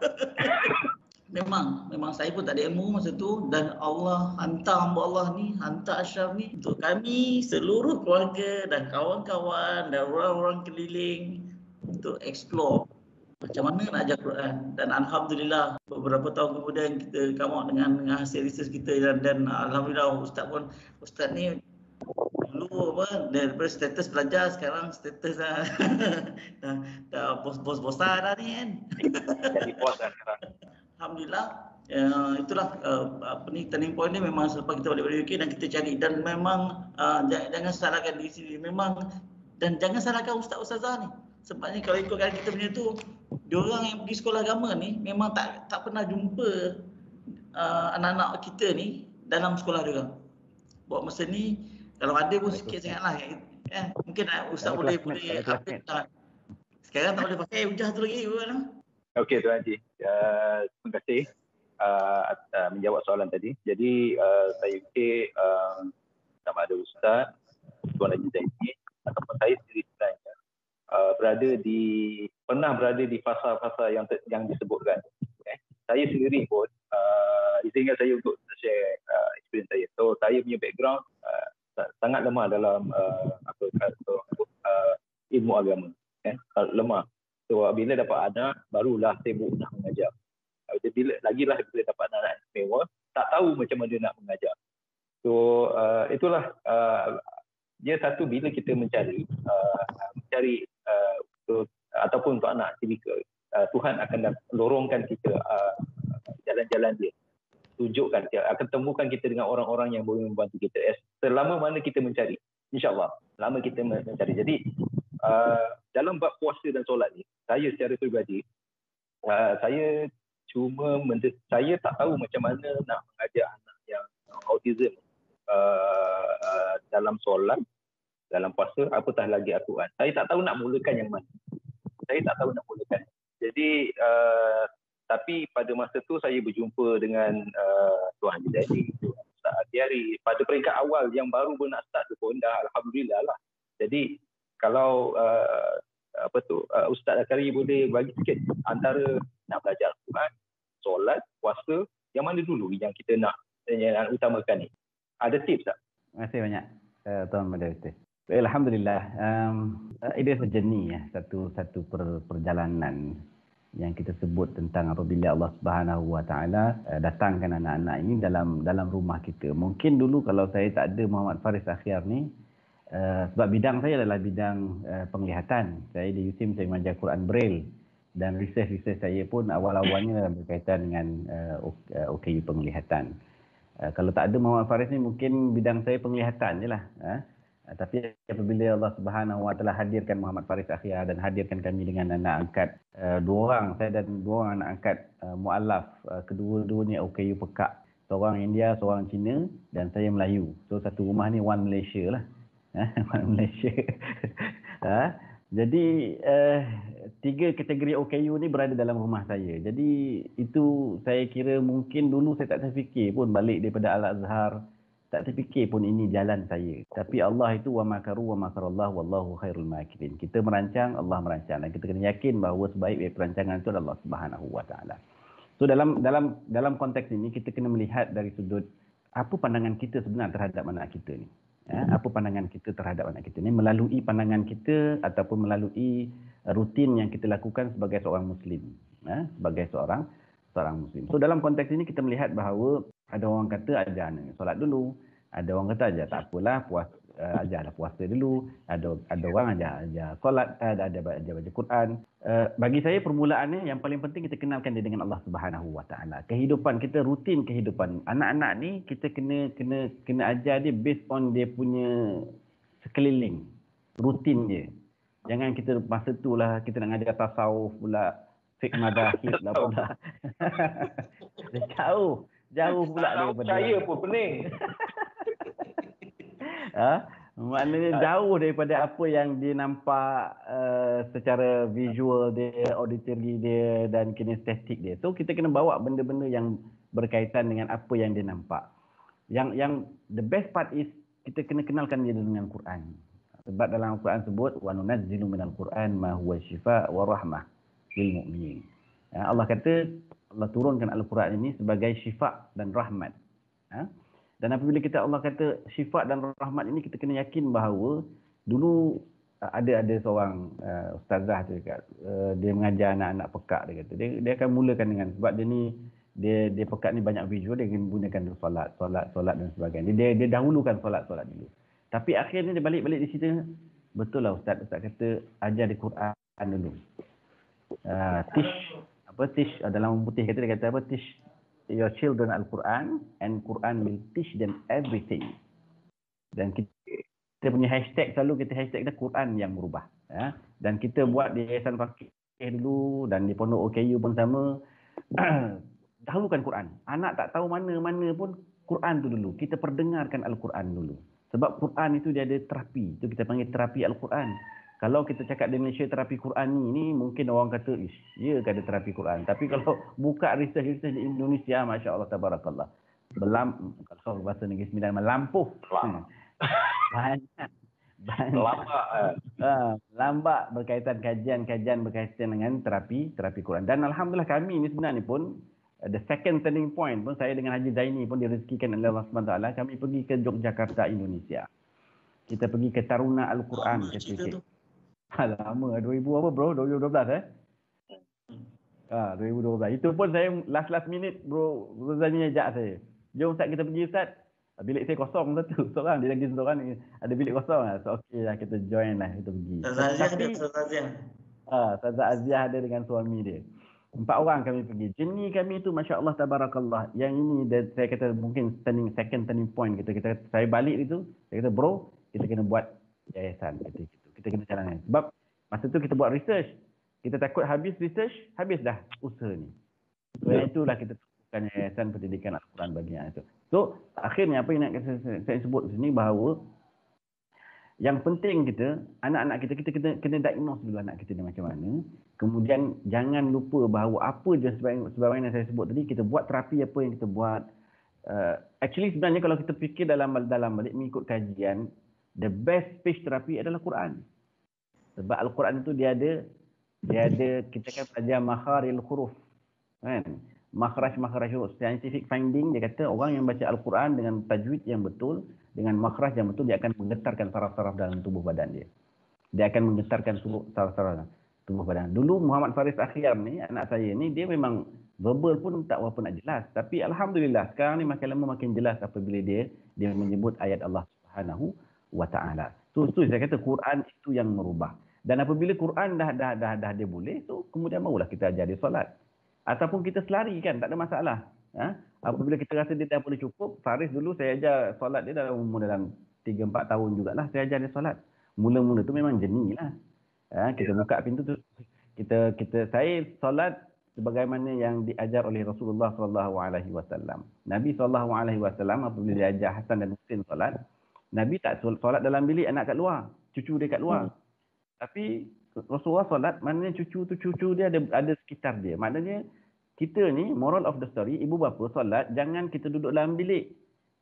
Memang saya pun tak ada ilmu masa tu, dan Allah hantar hamba Allah ni, hantar Ashraf ni untuk kami seluruh keluarga dan kawan-kawan dan orang-orang keliling untuk explore macam mana nak ajar Quran. Dan alhamdulillah beberapa tahun kemudian kita come out dengan hasil research kita, dan alhamdulillah ustaz ni dulu daripada status pelajar sekarang status dah bos-bosan dah ni kan. Jadi bos dah sekarang. Alhamdulillah, itulah turning point ni memang selepas kita balik dari UK dan kita cari, dan memang jangan salahkan diri sendiri memang, dan jangan salahkan ustaz-ustazah ni. Sebabnya kalau ikutkan kita punya tu, diorang yang pergi sekolah agama ni memang tak pernah jumpa anak-anak kita ni dalam sekolah diorang. Buat masa ni kalau ada pun sikit sangatlah kan. Mungkin ustaz boleh update. Sekarang tak boleh pakai hujah tu lagi kan. Okey Tuan Haji, terima kasih menjawab soalan tadi. Jadi saya fikir sama ada Ustaz, Tuan Haji Zaini ataupun saya sendiri sebenarnya pernah berada di fasa-fasa yang disebutkan. Saya sendiri pun izinkan saya untuk share experience saya. So saya punya background sangat lemah dalam ilmu agama. Lemah. So bila dapat anak, barulah sibuk nak mengajar. Bila dapat anak istimewa, tak tahu macam mana nak mengajar. So itulah dia satu, bila kita mencari ataupun untuk anak tipikal, Tuhan akan lorongkan kita jalan-jalan dia. Tunjukkan, dia akan temukan kita dengan orang-orang yang boleh membantu kita selama mana kita mencari. InsyaAllah, selama kita mencari. Jadi dalam bab puasa dan solat ni, saya secara peribadi, saya tak tahu macam mana nak mengajar anak yang autism dalam solat, dalam puasa, apatah lagi Al-Quran. Saya tak tahu nak mulakan yang mana. Jadi tapi pada masa tu saya berjumpa dengan Tuan Haji Zaini, Ustaz Atiari pada peringkat awal yang baru pun nak start tu pun dah alhamdulillah lah. Jadi kalau Ustaz Atiari boleh bagi sikit antara nak belajar Al-Quran, solat, puasa, yang mana dulu yang kita nak utamakan ni? Ada tips tak? Terima kasih banyak Tuan Moderator. Alhamdulillah, it is a journey, satu perjalanan yang kita sebut tentang apabila Allah Subhanahu Wa Taala datangkan anak-anak ini dalam rumah kita. Mungkin dulu kalau saya tak ada Muhammad Faris Akhyar ni, sebab bidang saya adalah bidang penglihatan. Saya di UTM saya mengajar Quran Braille, dan research saya pun awal-awalnya berkaitan dengan OKU penglihatan. Kalau tak ada Muhammad Faris ni, mungkin bidang saya penglihatan je lah. Tapi apabila Allah Subhanahu Wa Taala hadirkan Muhammad Faris Akhyar dan hadirkan kami dengan anak angkat dua orang, saya dan dua orang anak angkat mualaf, kedua-duanya OKU Pekak, seorang India, seorang Cina, dan saya Melayu. So satu rumah ni one Malaysia lah. One Malaysia. Jadi tiga kategori OKU ni berada dalam rumah saya. Jadi itu saya kira mungkin dulu saya tak terfikir pun balik daripada Al-Azhar, tak terfikir pun ini jalan saya. Tapi Allah itu wa makaru wa makarallahu wallahu khairul makirin. Kita merancang, Allah merancang, dan kita kena yakin bahawa sebaik perancangan itu adalah Allah Subhanahu wa taala. So dalam konteks ini kita kena melihat dari sudut apa pandangan kita sebenarnya terhadap anak kita ni. Apa pandangan kita terhadap anak kita ni melalui pandangan kita ataupun melalui rutin yang kita lakukan sebagai seorang muslim. Sebagai seorang muslim. So dalam konteks ini kita melihat bahawa ada orang kata ajar anak solat dulu, ada orang kata ajar tak apalah, ajarlah puasa dulu, ada orang ajar solat, ada baca Quran. Bagi saya permulaannya yang paling penting kita kenalkan dia dengan Allah Subhanahu wa taala. Kehidupan kita, rutin kehidupan anak-anak ni kita kena ajar dia based on dia punya sekeliling, rutin dia. Jangan kita masa tu lah kita nak ngajar tasawuf pula, fiqh madahib lah pula. Jauh pula daripada. Percaya pun pening. Maknanya jauh daripada apa yang dia nampak secara visual dia, auditory dia dan kinestetik dia. So kita kena bawa benda-benda yang berkaitan dengan apa yang dia nampak. Yang the best part is kita kena kenalkan dia dengan Quran. Sebab dalam Al-Quran sebut wa nunazzilu minal Quran ma huwa syifaa wa rahmah lil mu'minin. Allah kata Allah turunkan Al-Quran ini sebagai syifa dan rahmat. Dan apabila Allah kata syifa dan rahmat ini, kita kena yakin bahawa dulu ada seorang ustazah tu dekat, dia mengajar anak-anak pekak, dia kata dia akan mulakan dengan, sebab dia pekak ni banyak visual, dia akan gunakan solat dan sebagainya. Dia dahulukan solat dulu. Tapi akhirnya dia balik di situ, betul lah ustaz kata ajar di Quran dulu. Teach dalam putih kata, dia kata apa, teach your children Al-Quran and Quran will teach them everything. Dan kita punya hashtag selalu kita hashtag dia Quran yang berubah. Dan kita buat di Yayasan Fakih dulu dan di Pondok OKU pun sama. Dahulukan Quran. Anak tak tahu mana-mana pun Quran tu dulu. Kita perdengarkan Al-Quran dulu. Sebab Quran itu dia ada terapi. Itu kita panggil terapi Al-Quran. Kalau kita cakap di Malaysia terapi Quran ni mungkin orang kata, ya ke ada terapi Quran. Tapi kalau buka research di Indonesia, Masya Allah, Tabarakallah. Kalau bahasa Negeri Sembilan, melampuh. Banyak. Lambat berkaitan kajian berkaitan dengan terapi Quran. Dan Alhamdulillah kami ni sebenarnya pun, the second turning point pun, saya dengan Haji Zaini pun direzekikan oleh Allah SWT. Kami pergi ke Yogyakarta, Indonesia. Kita pergi ke Taruna Al-Quran. Lama, 2000 apa bro? 2012 2012. Itu pun saya last minute bro Zani ajak saya. Jom Ustaz kita pergi Ustaz. Bilik saya kosong satu. Seorang dia lagi seorang ni ada bilik kosong lah. So okey lah kita join lah, kita pergi. Ustazah Aziah ada dengan suami dia. 4 orang kami pergi. Jenis kami tu Masya Allah Tabarakallah. Yang ini saya kata mungkin second turning point kita. Saya balik itu, saya kata bro, kita kena buat yayasan. Kita kena jalan. Sebab masa tu kita buat research. Kita takut habis research, habis dah usaha ni. So itulah kita tubuhkan yayasan pendidikan Al-Quran bagi anak itu. So akhirnya apa yang nak saya sebut di sini bahawa yang penting kita, anak-anak kita kena diagnose dulu anak kita ni macam mana. Kemudian jangan lupa bahawa apa je sebagaimana saya sebut tadi, kita buat terapi apa yang kita buat. Actually sebenarnya kalau kita fikir dalam balik mengikut kajian, the best speech therapy adalah Quran. Sebab Al-Quran itu dia ada kita kan belajar makharil huruf. Kan? Makhraj huruf. Scientific finding dia kata orang yang baca Al-Quran dengan tajwid yang betul, dengan makhraj yang betul, dia akan menggetarkan saraf-saraf dalam tubuh badan dia. Dia akan menggetarkan saraf-saraf tubuh badan. Dulu Muhammad Faris Akhyar ni, anak saya ni, dia memang verbal pun tak berapa nak jelas. Tapi Alhamdulillah sekarang ni makin lama makin jelas apabila dia menyebut ayat Allah Subhanahu wa ta'ala. So saya kata Quran itu yang merubah. Dan apabila Quran dah dia boleh, so kemudian barulah kita ajar dia solat. Ataupun kita selari kan, tak ada masalah. Apabila kita rasa dia dah boleh cukup, Faris dulu saya ajar solat dia dalam umur dalam 3-4 tahun jugalah saya ajar dia solat. Mula-mula tu memang jenis lah. Kita buka pintu tu, saya solat sebagaimana yang diajar oleh Rasulullah SAW. Nabi SAW apabila dia ajar Hasan dan Husain solat, Nabi tak solat dalam bilik anak kat luar, cucu dia kat luar. Tapi Rasulullah solat, maknanya cucu dia ada sekitar dia. Maknanya kita ni, moral of the story, ibu bapa solat, jangan kita duduk dalam bilik.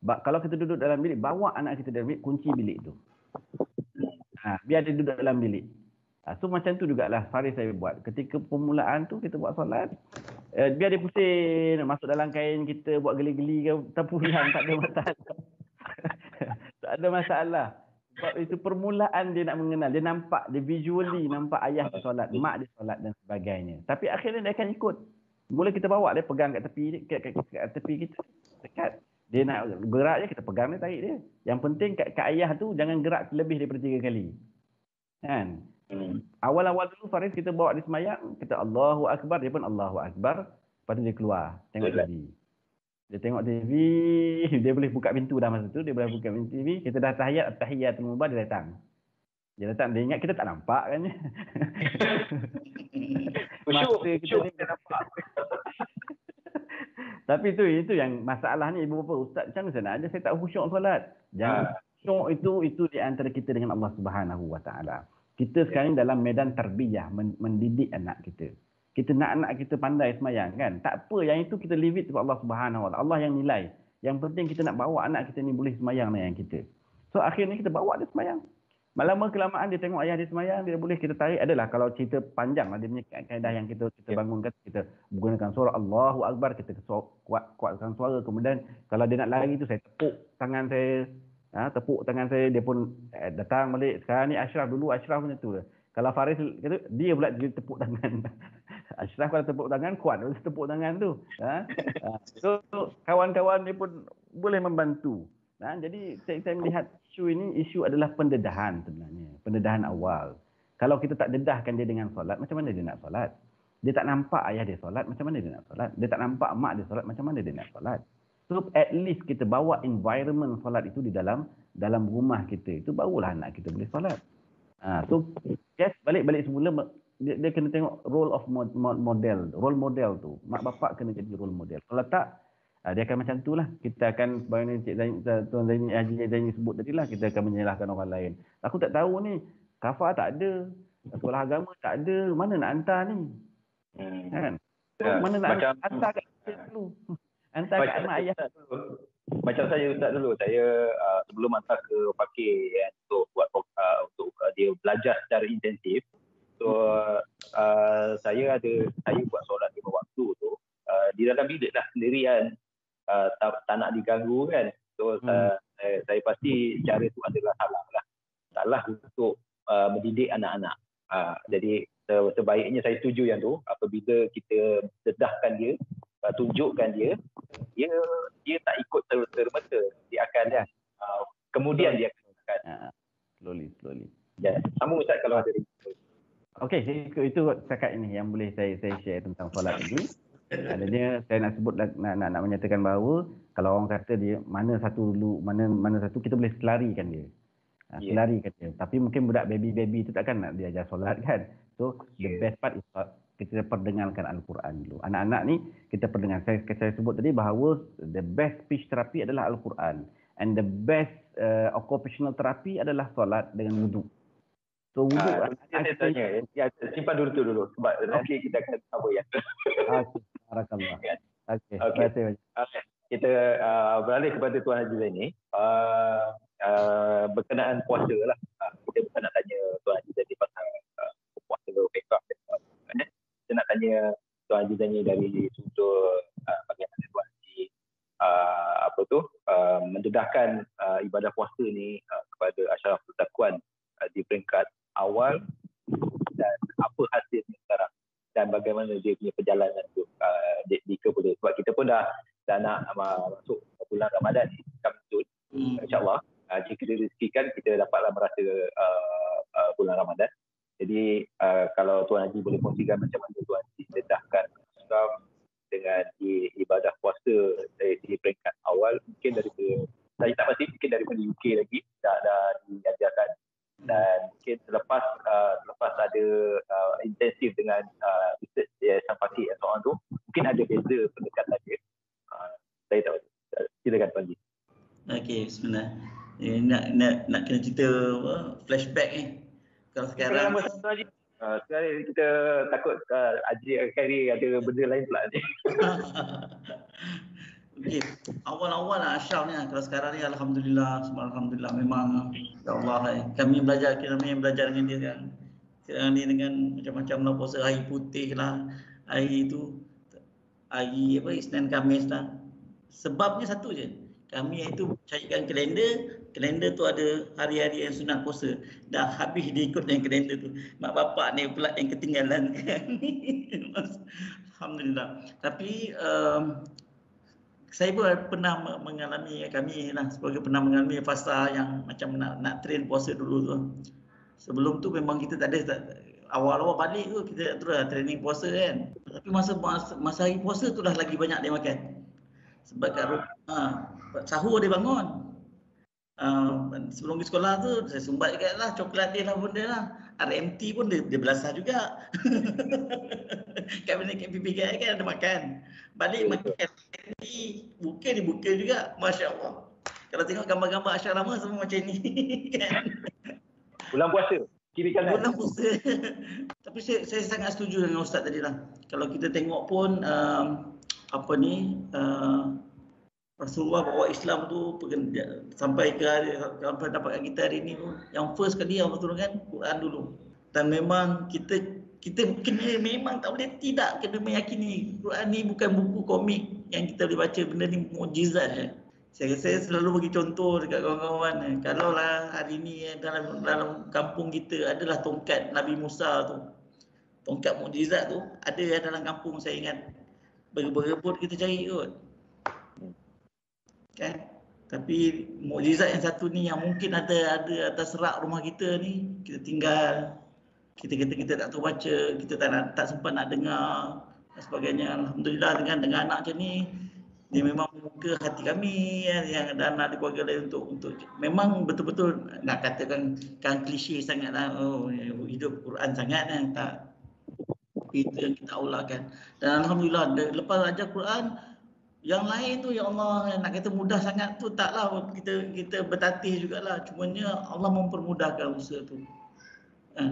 Kalau kita duduk dalam bilik, bawa anak kita dalam bilik, kunci bilik tu. Biar dia duduk dalam bilik. So macam tu jugalah Faris saya buat. Ketika permulaan tu kita buat solat, biar dia pusing, masuk dalam kain kita, buat geli-geli ke, terpulang, tak ada masalah. Tak ada masalah. Sebab itu permulaan dia nak mengenal. Dia nampak, dia visually nampak ayah dia solat, mak dia solat dan sebagainya. Tapi akhirnya dia akan ikut. Mula kita bawa dia pegang kat tepi, kat tepi kita, dekat. Dia nak gerak je, kita pegang dia, tarik dia. Yang penting kat ayah tu jangan gerak lebih daripada 3 kali. Kan? Awal-awal dulu Faris kita bawa dia semayang, kita Allahu Akbar, dia pun Allahu Akbar. Lepas tu dia keluar, tengok TV. Dia tengok TV, dia boleh buka pintu dah masa tu, dia boleh buka pintu TV, kita dah tahiyatul mubah, dia datang. Dia ingat kita tak nampak kan. Masa kita nampak. Tapi itu yang masalah ni ibu bapa, ustaz macam mana saya nak ajar saya tak khusyuk solat. Jangan khusyuk itu di antara kita dengan Allah Subhanahu Wa Taala. Kita sekarang dalam medan tarbiyah, mendidik anak kita. Kita nak anak kita pandai semayang kan. Tak apa, yang itu kita leave it to Allah Subhanahu Wa Taala. Allah yang nilai. Yang penting kita nak bawa anak kita ni boleh semayang dengan kita. So akhirnya kita bawa dia semayang. Lama kelamaan dia tengok ayah dia semayang, dia boleh kita tarik. Adalah kalau cerita panjang lah, dia punya kaedah yang kita bangunkan, kita gunakan surah Allahu Akbar, kita kuatkan suara. Kemudian kalau dia nak lari tu, saya tepuk tangan saya, dia pun datang balik. Sekarang ni Ashraf macam tu. Kalau Faris kata, dia pula dia tepuk tangan. Ashraf kalau tepuk tangan, kuat tepuk tangan tu. So kawan-kawan dia pun boleh membantu. Jadi saya melihat isu adalah pendedahan sebenarnya. Pendedahan awal. Kalau kita tak dedahkan dia dengan solat, macam mana dia nak solat? Dia tak nampak ayah dia solat, macam mana dia nak solat? Dia tak nampak mak dia solat, macam mana dia nak solat? So at least kita bawa environment solat itu di dalam rumah kita. Itu barulah anak kita boleh solat. So yes, balik semula dia kena tengok role of model. Role model tu. Mak bapak kena jadi role model. Kalau tak, dia akan macam tu lah. Kita akan, sebagaimana Tuan Haji Zaini sebut tadi lah, kita akan menyalahkan orang lain. Aku tak tahu ni, kafar tak ada, sekolah agama tak ada, mana nak hantar ni? Kan? Mana nak hantar kat kita dulu? Hantar kat mak ayah. Macam saya Ustaz dulu, saya sebelum hantar ke fakir untuk buat untuk dia belajar secara intensif. So saya buat solat 5 waktu tu di dalam bilik lah sendirian. Tak nak diganggu kan. So saya pasti cara tu adalah salah untuk mendidik anak-anak. Jadi sebaiknya saya setuju yang tu, apabila kita dedahkan dia, tunjukkan dia tak ikut serta-merta, dia akan kemudian dia akan slowly. Ya, sambung Ustaz kalau ada. Okey, itu cakap ini yang boleh saya share tentang solat ini. Adanya saya nak sebut nak menyatakan bahawa kalau orang kata dia mana satu kita boleh selarikan dia. Selarikan dia. Tapi mungkin budak baby tu takkan nak diajar solat kan. So the best part is kita perdengarkan Al-Quran dulu. Anak-anak ni kita perdengar. Saya sebut tadi bahawa the best speech therapy adalah Al-Quran, and the best occupational therapy adalah solat dengan wuduk. So wuduk saya tanya, simpan dulu sebab nanti kita akan cover yang tu. Barakallah. Okey. Kita beralih kepada Tuan Haji Zaini. Berkenaan puasa lah. Kita bukan nak tanya Tuan Haji Zaini pasal puasa fiqh. Kita nak tanya Tuan Haji Zaini dari sudut bagaimana Tuan Haji mendedahkan ibadah puasa ni kepada Ashraful Taqwan di peringkat awal, dan apa hasilnya sekarang dan bagaimana dia punya perjalanan tu di kemudian. Sebab kita pun dah nak masuk bulan Ramadan ni, insyaAllah jika direzekikan kita dapatlah merasa bulan Ramadan. Jadi kalau Tuan Haji boleh kongsikan macam mana Tuan Haji dedahkan dengan ibadah puasa di peringkat awal, mungkin daripada saya tak pasti, mungkin daripada UK lagi dah diajarkan, dan mungkin selepas ada intensif dengan research Yayasan Fakih dan soalan tu, mungkin ada beza pendekatan dia. Saya tak tahu. Silakan Tuan Haji. Okey, bismillah. Nak kena cerita flashback ni. Kalau sekarang sekarang kita takut Haji Khairi ada benda lain pula ni. Okay. Awal-awal lah Ashraf ni, kalau sekarang ni alhamdulillah memang ya Allah, kami yang belajar dengan dia kan. Sekarang ni dengan macam-macam lah, puasa hari putih lah, hari Isnin Khamis lah. Sebabnya satu je, kami itu carikan kalender tu ada hari-hari yang sunat puasa. Dah habis dia ikut dengan kalender tu. Mak bapak ni pula yang ketinggalan kan. Alhamdulillah. Tapi saya pun pernah mengalami, kami lah sebagai pernah mengalami fasa yang macam nak train puasa dulu tu. Sebelum tu memang kita tak ada, awal-awal balik tu kita terus training puasa kan. Tapi masa hari puasa tu dah lagi banyak dia makan. Sebab kat rumah sahur dia bangun. Sebelum pergi sekolah tu saya sumbat juga lah coklat dia lah, benda lah. RMT pun dia belasah juga. Kat benda KPPK kan ada makan. Balik makan RMT, buka juga. Masya Allah. Kalau tengok gambar-gambar Ashraf lama semua macam ni kan. Bulan puasa. Kiri kanan. Bulan puasa. Tapi saya sangat setuju dengan Ustaz tadi lah. Kalau kita tengok pun Rasulullah bawa Islam tu sampai ke sampai dapatkan kita hari ni pun, yang first kali Allah turunkan Quran dulu. Dan memang kita kena, memang tak boleh tidak kena meyakini Quran ni bukan buku komik yang kita boleh baca, benda ni mukjizat. Saya selalu bagi contoh dekat kawan-kawan, kalau lah hari ni dalam kampung kita adalah tongkat Nabi Musa tu, tongkat mukjizat tu ada dalam kampung, saya ingat berebut kita cari kot kan. Tapi mukjizat yang satu ni yang mungkin ada atas rak rumah kita ni, kita tinggal, kita tak tahu baca, kita tak sempat nak dengar dan sebagainya. Alhamdulillah dengan anak macam ni, dia memang membuka hati kami yang dan ada keluarga lain untuk memang betul-betul nak katakan kan klise sangatlah, hidup Quran sangat kan, tak, itu yang kita aulakan. Dan alhamdulillah lepas ajar Quran yang lain tu, ya Allah, nak kata mudah sangat tu taklah, kita bertatih jugalah, cumanya Allah mempermudahkan usaha tu.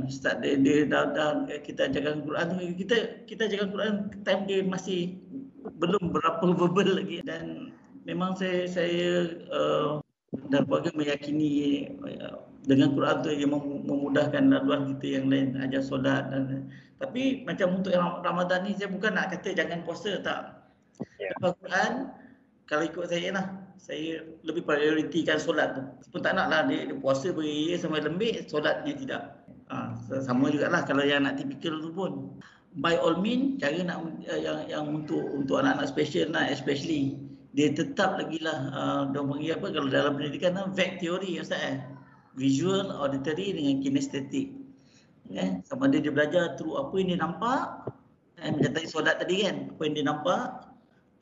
Start dia dah kita ajarkan Quran tu, kita ajarkan Quran time dia masih belum berapa verbal lagi, dan memang saya dan keluarga meyakini dengan Quran tu yang memudahkan laluan kita yang lain, ajar solat tapi macam untuk Ramadan ni saya bukan nak kata jangan puasa, tak. Lepas Quran, kalau ikut saya lah, saya lebih prioritikan solat tu. Pun tak nak lah dia puasa beria sampai lembik, solatnya tidak. Sama jugalah kalau yang nak tipikal tu pun. By all means, cara nak yang untuk anak-anak special lah, especially dia tetap lagi lah, dia panggil apa kalau dalam pendidikan VAC teori, Ustaz, visual, auditory dengan kinestetik. Sama dia belajar through apa yang dia nampak, macam tadi solat tadi kan, apa yang dia nampak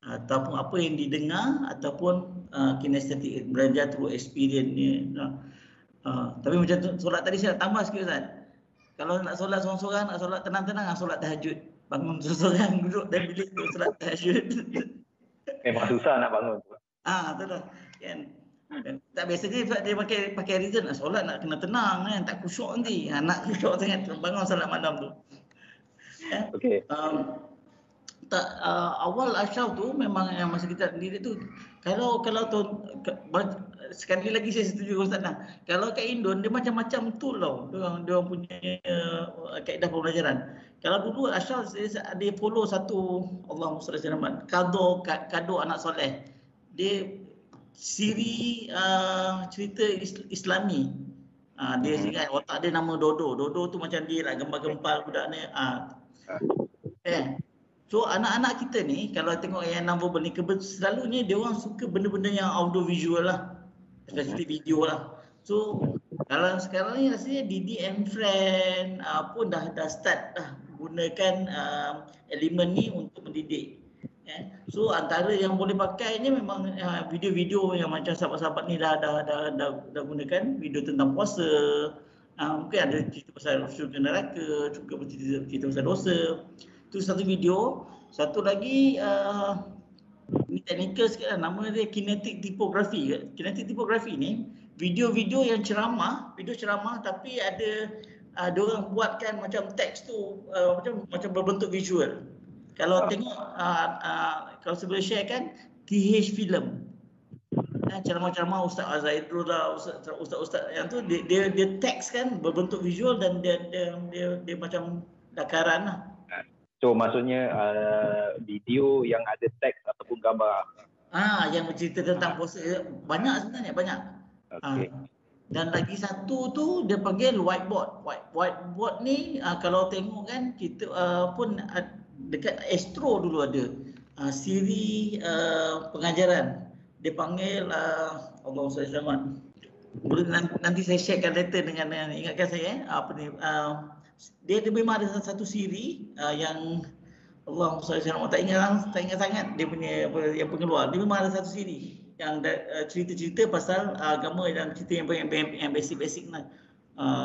ataupun apa yang didengar, ataupun kinestetik, belajar through experience dia. Tapi macam solat tadi saya nak tambah sikit, Ustaz. Kalau nak solat seorang-seorang, nak solat tenang-tenang, solat tahajud. Bangun seorang-seorang, duduk dalam bilik tu solat tahajud. Memang susah nak bangun tu. Betul lah kan. Tak, biasanya dia pakai reason, solat nak kena tenang kan, tak khusyuk nanti. Nak khusyuk sangat bangun solat malam tu. Okey. Awal Ashraf tu memang yang masa kita sendiri tu, kalau sekali lagi saya setuju Ustaz lah. Kalau kat Indon dia macam-macam tool tau. Dia punya kaedah pembelajaran. Kalau dulu Ashraf dia follow satu, Allahumma salli alaihi wasallam, kado anak soleh. Dia siri cerita Islami. Dia ingat otak dia nama Dodo. Dodo tu macam dia lah, gempal-gempal budak ni. So anak-anak kita ni kalau tengok yang non-verbal ni, selalunya dia orang suka benda-benda yang audio visual lah, especially video lah. So kalau sekarang ni rasanya Didi and Friend pun dah start dah gunakan elemen ni untuk mendidik. So antara yang boleh pakainya memang video-video yang macam sahabat-sahabat ni dah gunakan video tentang puasa. Mungkin ada cerita pasal syurga neraka, juga cerita pasal dosa. Itu satu video. Satu lagi ini teknikal sikit lah, nama dia kinetic typography. Kinetic typography ni video-video yang ceramah, tapi ada diorang buatkan macam teks tu macam berbentuk visual. Kalau tengok kalau saya boleh share kan, TH Film. Ceramah-ceramah Ustaz Azaidul lah, Ustaz yang tu dia teks kan berbentuk visual dan dia macam dakaran lah. So maksudnya video yang ada teks ataupun gambar. Yang bercerita tentang puasa banyak sebenarnya, banyak. Okay. Dan lagi satu tu dia panggil whiteboard. Whiteboard ni kalau tengok kan kita pun dekat Astro dulu ada siri pengajaran. Dia panggil Allah selamat. Nanti saya sharekan later dengan ingatkan saya apa ni dia memang ada satu siri yang Allah selamat tak ingat sangat dia punya yang pengeluar. Dia memang ada satu siri yang cerita-cerita pasal agama dan cerita yang basic-basic lah.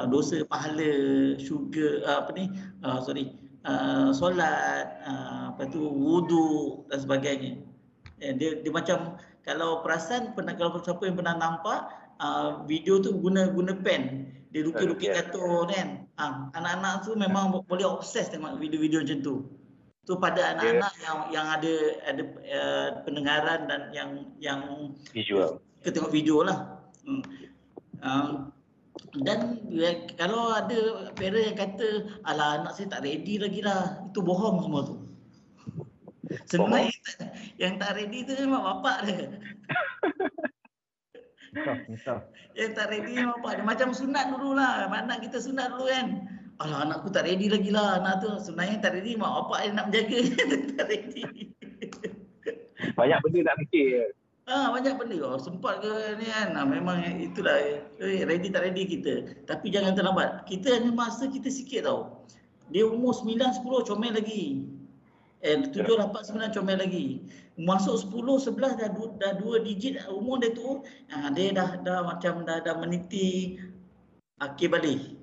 Dosa, pahala, syurga, solat, lepas tu wudu dan sebagainya. Dia macam kalau perasan kalau siapa yang pernah nampak video tu guna pen, dia lukis-lukis kartun kan. Anak-anak tu memang boleh obses tengok video-video macam tu. Tu pada anak-anak yang ada pendengaran dan yang visual. Kita tengok video lah. Dan kalau ada parent yang kata alah anak saya tak ready lagi lah, itu bohong semua tu. Sebenarnya yang tak ready tu mak bapak dia. Yang tak ready mak bapak dia. Macam sunat dulu lah, anak kita sunat dulu kan. Alah anakku tak ready lagi lah, anak tu sebenarnya tak ready, mak bapak dia nak menjaga. Tak ready. Banyak benda nak fikir. Banyak benda. Sempat ke ni kan. Memang itulah ready tak ready kita. Tapi jangan terlambat. Kita hanya masa kita sikit tau. Dia umur 9, 10 comel lagi. 7, 8, 9 comel lagi. Masuk 10, 11 dah 2 digit umur dia tu. Dia dah macam dah meniti akhir balik.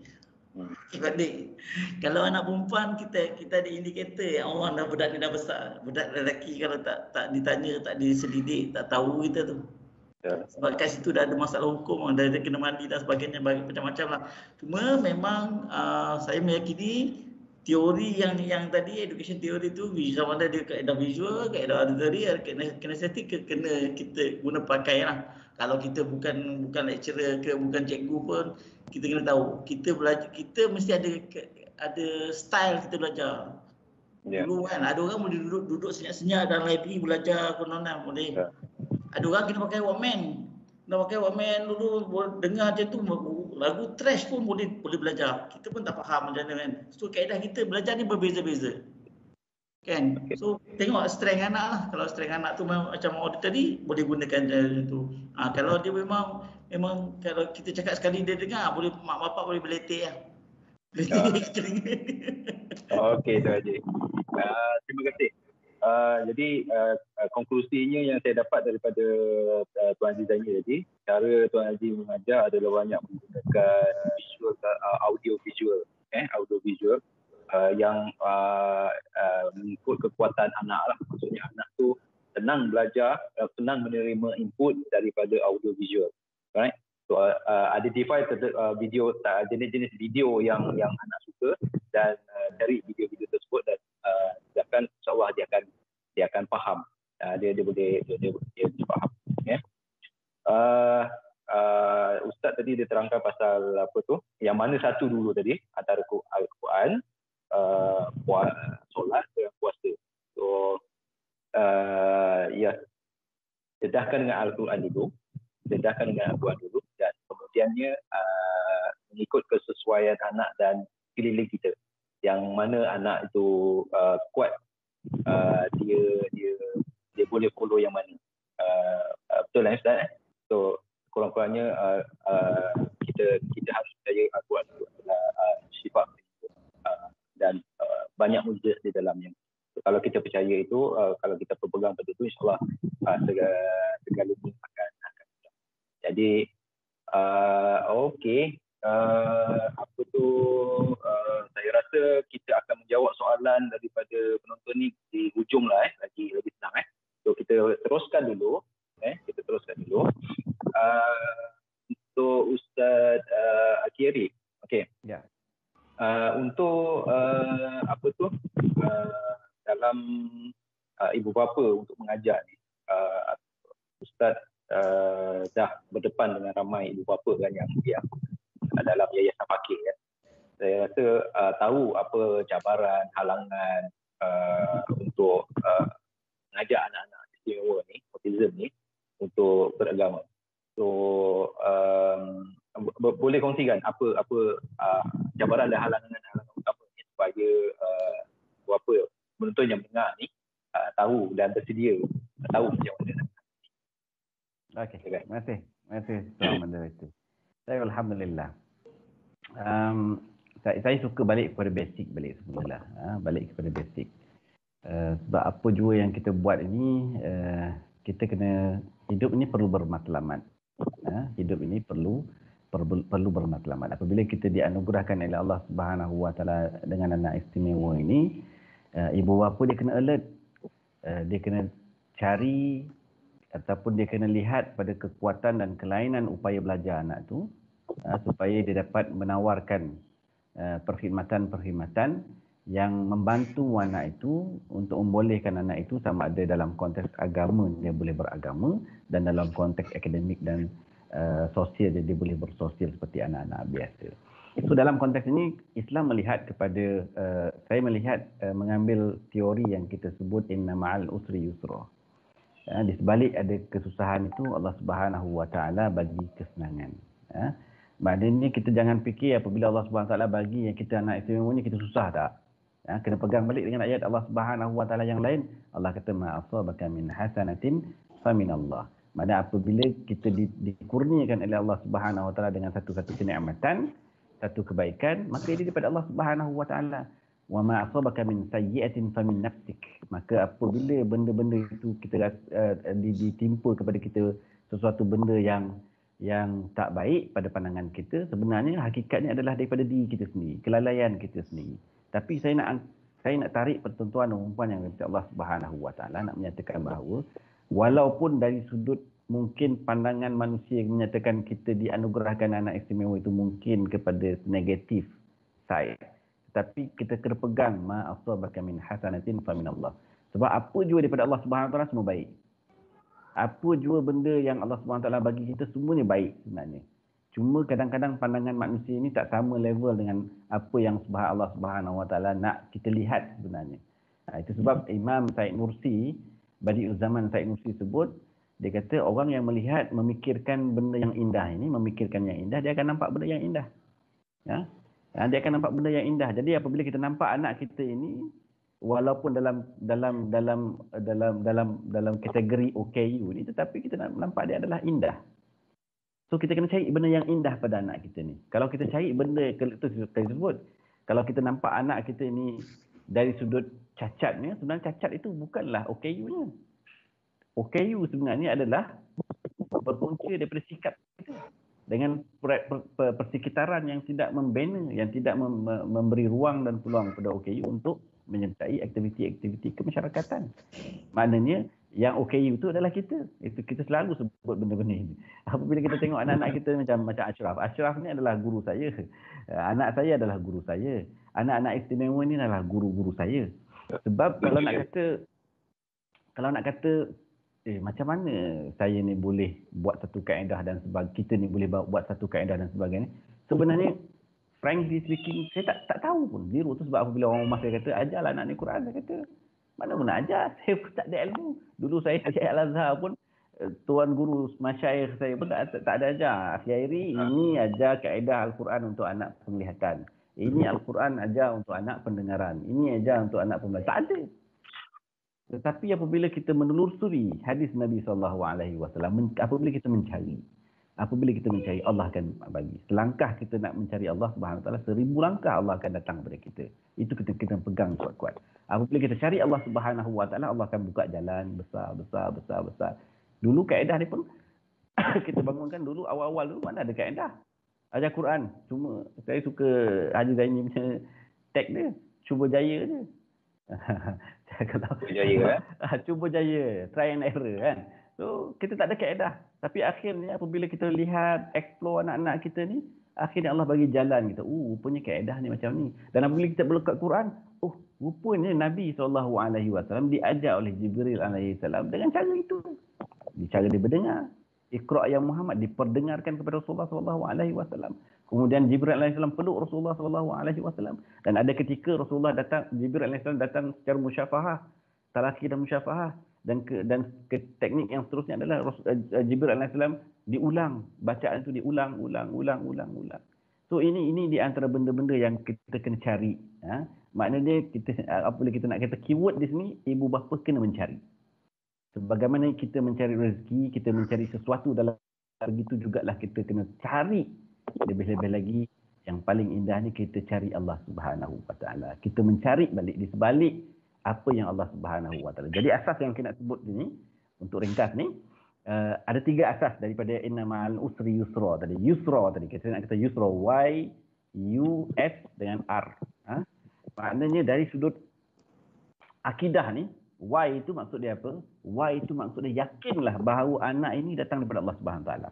Kalau anak perempuan kita ada indikator yang Allah budak ni dah besar. Budak lelaki kalau tak ditanya, tak diselidik, tak tahu kita tu. Sebab kat situ dah ada masalah hukum, dah ada kena mandi dan sebagainya, macam-macam lah. Cuma memang saya meyakini teori yang tadi education teori tu sama ada dia kaedah visual, kaedah auditory, kinestetik kena kita guna pakai lah. Kalau kita bukan lecturer ke bukan cikgu pun kita kena tahu. Kita belajar, kita mesti ada style kita belajar. Dulu kan ada orang boleh duduk senyap-senyap dalam library belajar kononan boleh. Ada orang kena pakai Walkman. Dah pakai Walkman dulu dengar macam tu lagu trash pun boleh belajar. Kita pun tak faham macam mana kan. So kaedah kita belajar ni berbeza-beza. Kan? So tengok strength anak lah. Kalau strength anak tu macam auditory boleh gunakan macam tu. Kalau dia memang kalau kita cakap sekali dia dengar, boleh mak bapak boleh beletik lah. Okey tu Haji. Terima kasih. Jadi konklusinya yang saya dapat daripada Tuan Haji Zaini tadi, cara Tuan Haji mengajar adalah banyak menggunakan visual, audio visual yang mengikut kekuatan anak lah. Maksudnya anak tu senang belajar, senang menerima input daripada audio visual. Right? So identify video, jenis-jenis video yang anak suka dan cari video-video tersebut dan akan insya-Allah dia akan faham. Dia boleh faham. Ya. Ustaz tadi dia terangkan pasal apa tu? Yang mana satu dulu tadi antara Al-Quran, solat dan puasa. So dedahkan dengan Al-Quran dulu. Dan kemudiannya mengikut kesesuaian anak dan keliling kita. Yang mana anak itu kuat, dia boleh follow yang mana. Betul lah Ustaz. So kurang-kurangnya kita harus percaya Al-Quran itu adalah sifat dan banyak mujizat di dalamnya. So, kalau kita percaya itu, kalau kita berpegang pada itu, insyaAllah segalanya akan mudah. Jadi okey. Saya rasa kita akan menjawab soalan daripada penonton ni di hujung lah lagi senang So kita teruskan dulu untuk Ustaz Akhiri. Okey. Ya. Untuk dalam ibu bapa untuk mengajar ni berdepan dengan ramai ibu bapa kan yang dalam yayasan fakir kan. Saya rasa tahu apa cabaran, halangan untuk mengajak anak-anak istimewa ni, autism ni untuk beragama. So boleh kongsikan apa cabaran dan halangan utama ni supaya apa penonton yang mendengar ni tahu dan bersedia tahu macam mana. Okey, terima kasih Tuan Moderator. Saya alhamdulillah. Saya suka balik kepada basic semula. Balik kepada basic. Sebab apa jua yang kita buat ini, kita kena, hidup ini perlu bermatlamat. Hidup ini perlu bermatlamat. Apabila kita dianugerahkan oleh Allah Subhanahu Wa Taala dengan anak istimewa ini, ibu bapa dia kena alert. Dia kena cari ataupun dia kena lihat pada kekuatan dan kelainan upaya belajar anak tu, supaya dia dapat menawarkan perkhidmatan yang membantu anak itu untuk membolehkan anak itu sama ada dalam konteks agama dia boleh beragama, dan dalam konteks akademik dan sosial dia boleh bersosial seperti anak-anak biasa. So dalam konteks ini Islam melihat kepada, saya melihat mengambil teori yang kita sebut inna ma'al usri yusra. Di sebalik ada kesusahan itu Allah Subhanahu Wa Taala bagi kesenangan. Maknanya kita jangan fikir apabila Allah Subhanahu Wa Taala bagi yang kita anak istimewa ni kita susah tak. Kena pegang balik dengan ayat Allah Subhanahu Wa Taala yang lain. Allah kata ma asabaka min hasanatin faminallah. Maknanya apabila kita dikurniakan oleh Allah Subhanahu Wa Taala dengan satu kenikmatan, satu kebaikan, maka ini daripada Allah Subhanahu Wa Taala. Wa ma asabaka min sayyi'atin famin nafsik. Maka apabila benda-benda itu kita ditimpa kepada kita sesuatu benda yang tak baik pada pandangan kita, sebenarnya hakikatnya adalah daripada diri kita sendiri, kelalaian kita sendiri. Tapi saya nak tarik pertentuan umpan yang daripada Allah Subhanahu Wa Taala, nak menyatakan bahawa walaupun dari sudut mungkin pandangan manusia yang menyatakan kita dianugerahkan anak istimewa itu mungkin kepada negatif side, tapi kita kena pegang ma asabaka min hasanatin faminallah. Sebab apa jua daripada Allah Subhanahu Wa Taala semua baik. Apa jua benda yang Allah Subhanahu Wa Taala bagi kita semuanya baik sebenarnya. Cuma kadang-kadang pandangan manusia ini tak sama level dengan apa yang Allah Subhanahu Wa Taala nak kita lihat sebenarnya. Itu sebab Imam Said Nursi, Badi'uz Zaman Said Nursi sebut, dia kata orang yang melihat, memikirkan benda yang indah ini, memikirkan yang indah, dia akan nampak benda yang indah. Dia akan nampak benda yang indah. Jadi apabila kita nampak anak kita ini, walaupun dalam kategori OKU ni, tetapi kita nampak dia adalah indah. So kita kena cari benda yang indah pada anak kita ni. Kalau kita cari benda itu tersebut, kalau kita nampak anak kita ini dari sudut cacatnya, sebenarnya cacat itu bukanlah OKU-nya. OKU sebenarnya adalah berpunca daripada sikap kita. Dengan persekitaran yang tidak membina, yang tidak memberi ruang dan peluang kepada OKU untuk menyertai aktiviti-aktiviti kemasyarakatan. Maknanya yang OKU itu adalah kita. Itu kita selalu sebut benda-benda ini. Apabila kita tengok anak-anak kita macam Ashraf. Ashraf ni adalah guru saya. Anak saya adalah guru saya. Anak-anak istimewa ni adalah guru-guru saya. Sebab kalau nak kata macam mana saya ni boleh buat satu kaedah dan sebagainya, kita ni boleh buat satu kaedah dan sebagainya. Sebenarnya frankly speaking, saya tak tahu pun. Zero tu sebab apabila orang rumah saya kata, ajarlah anak ni Quran, saya kata, mana pun nak ajar, saya pun tak ada ilmu. Dulu saya di Al-Azhar pun, tuan guru masyaikh saya pun tak ada ajar. Khairi, ini ajar kaedah Al-Quran untuk anak penglihatan. Ini Al-Quran ajar untuk anak pendengaran. Ini ajar untuk anak pembelajaran. Tak ada. Tetapi apabila kita menelusuri hadis Nabi SAW, apabila kita mencari, Allah akan bagi. Selangkah kita nak mencari Allah Subhanahu Wa Taala, 1000 langkah Allah akan datang kepada kita. Itu kita pegang kuat-kuat. Apabila kita cari Allah Subhanahu Wa Taala, Allah akan buka jalan besar. Dulu kaedah ni pun kita bangunkan dulu awal-awal dulu mana ada kaedah. Ajar Quran. Cuma saya suka Haji Zaini punya tag dia, cuba jaya je. Cuba jaya, try and error kan. So kita tak ada kaedah. Tapi akhirnya apabila kita lihat, explore anak-anak kita ni, akhirnya Allah bagi jalan kita. Rupanya kaedah ni macam ni. Dan apabila kita berlekat Quran, rupanya Nabi SAW diajar oleh Jibril AS dengan cara itu. Cara dia berdengar, Iqra ya Muhammad, diperdengarkan kepada Rasulullah SAW. Kemudian Jibril alaihissalam peluk Rasulullah SAW. Dan ada ketika Rasulullah datang, Jibril alaihissalam datang secara musyafahah, talaqi dan musyafahah. Dan teknik yang seterusnya adalah Jibril alaihissalam diulang, bacaan itu diulang. So ini di antara benda-benda yang kita kena cari. Maknanya apabila kita nak kata keyword di sini, ibu bapa kena mencari. Sebagaimana kita mencari rezeki, kita mencari sesuatu dalam begitu jugalah kita kena cari lebih-lebih lagi. Yang paling indahnya kita cari Allah Subhanahu Wa Taala. Kita mencari balik di sebalik apa yang Allah Subhanahu Wa Taala. Jadi asas yang kita nak sebut ni untuk ringkas ni ada 3 asas daripada inna ma'al usri yusra tadi. Yusra tadi kita nak kata yusra, Y U S dengan R. Maknanya dari sudut akidah ni, Y itu maksud dia apa? Y itu maksud dia yakinlah bahawa anak ini datang daripada Allah Subhanahu Taala.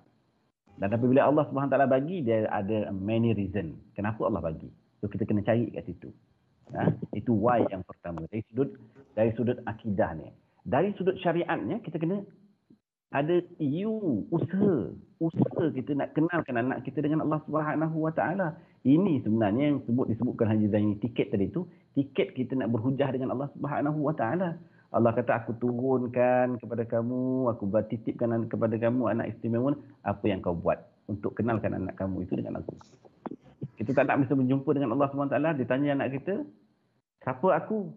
Dan apabila Allah Subhanahu Taala bagi, dia ada many reason kenapa Allah bagi. So kita kena cari kat situ. Itu Y yang pertama dari sudut akidah ni. Dari sudut syariatnya kita kena ada usaha kita nak kenalkan anak kita dengan Allah Subhanahu Wa Taala. Ini sebenarnya yang disebutkan Haji Zaini tiket tadi tu, tiket kita nak berhujah dengan Allah Subhanahu Wa Taala. Allah kata aku turunkan kepada kamu, aku titipkan kepada kamu anak istimewa, apa yang kau buat untuk kenalkan anak kamu itu dengan aku. Kita tak nak bisa berjumpa dengan Allah SWT, ditanya anak kita, siapa aku?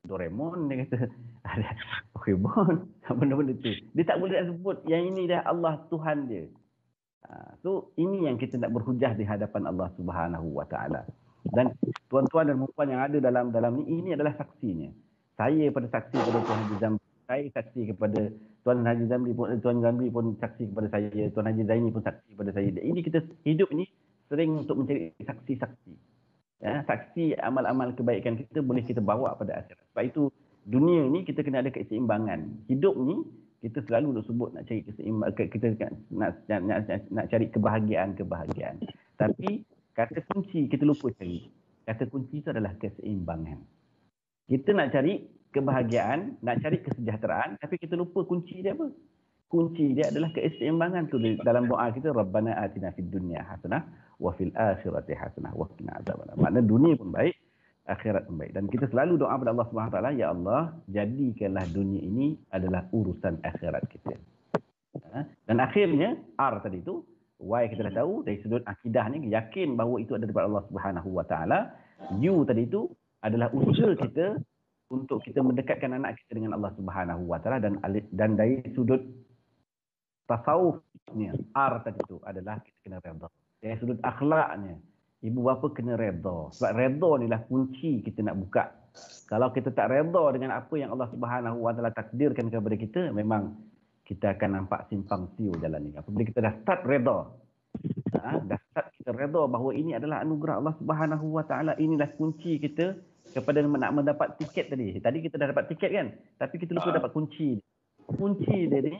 Doraemon, dia kata. Ada Pokemon, benda-benda tu. Dia tak boleh nak sebut, yang ini dah Allah Tuhan dia. So ini yang kita nak berhujah di hadapan Allah Subhanahu Wa Taala. Dan tuan-tuan dan puan yang ada dalam ini adalah saksinya. Saya pada saksi kepada Tuan Haji Zamri, saya saksi kepada Tuan Haji Zamri pun, Tuan Zamri pun saksi kepada saya, Tuan Haji Zaini pun saksi kepada saya. Ini kita hidup ni sering untuk mencari saksi-saksi. Saksi amal-amal kebaikan kita boleh kita bawa pada akhirat. Sebab itu dunia ni kita kena ada keseimbangan. Hidup ni kita selalu nak sebut nak cari keseimbangan, kita nak cari kebahagiaan. Tapi kata kunci kita lupa cari. Kata kunci itu adalah keseimbangan. Kita nak cari kebahagiaan, nak cari kesejahteraan, tapi kita lupa kunci dia apa? Kunci dia adalah keseimbangan tu dalam doa kita, Rabbana atina fid dunya hasanah wa fil akhirati hasanah wa qina adzabannar. Makna dunia pun baik, akhirat pun baik. Dan kita selalu doa kepada Allah Subhanahu Taala, ya Allah, jadikanlah dunia ini adalah urusan akhirat kita. Dan akhirnya R tadi tu, Y kita dah tahu dari sudut akidah ni, yakin bahawa itu ada daripada Allah Subhanahu Wa Taala. U tadi tu adalah usaha kita untuk kita mendekatkan anak kita dengan Allah Subhanahu Wa Taala, dan dari sudut tasawufnya R tadi tu adalah kita kena redha. Dari sudut akhlaknya ibu bapa kena redha. Sebab redha ni lah kunci kita nak buka. Kalau kita tak redha dengan apa yang Allah Subhanahu Wa Taala takdirkan kepada kita, memang kita akan nampak simpang siur jalan ni. Apabila kita dah start redha, dah start kita redha bahawa ini adalah anugerah Allah Subhanahu Wa Taala, inilah kunci kita kepada nak mendapat tiket tadi. Tadi kita dah dapat tiket kan? Tapi kita lupa dapat kunci. Kunci dia ni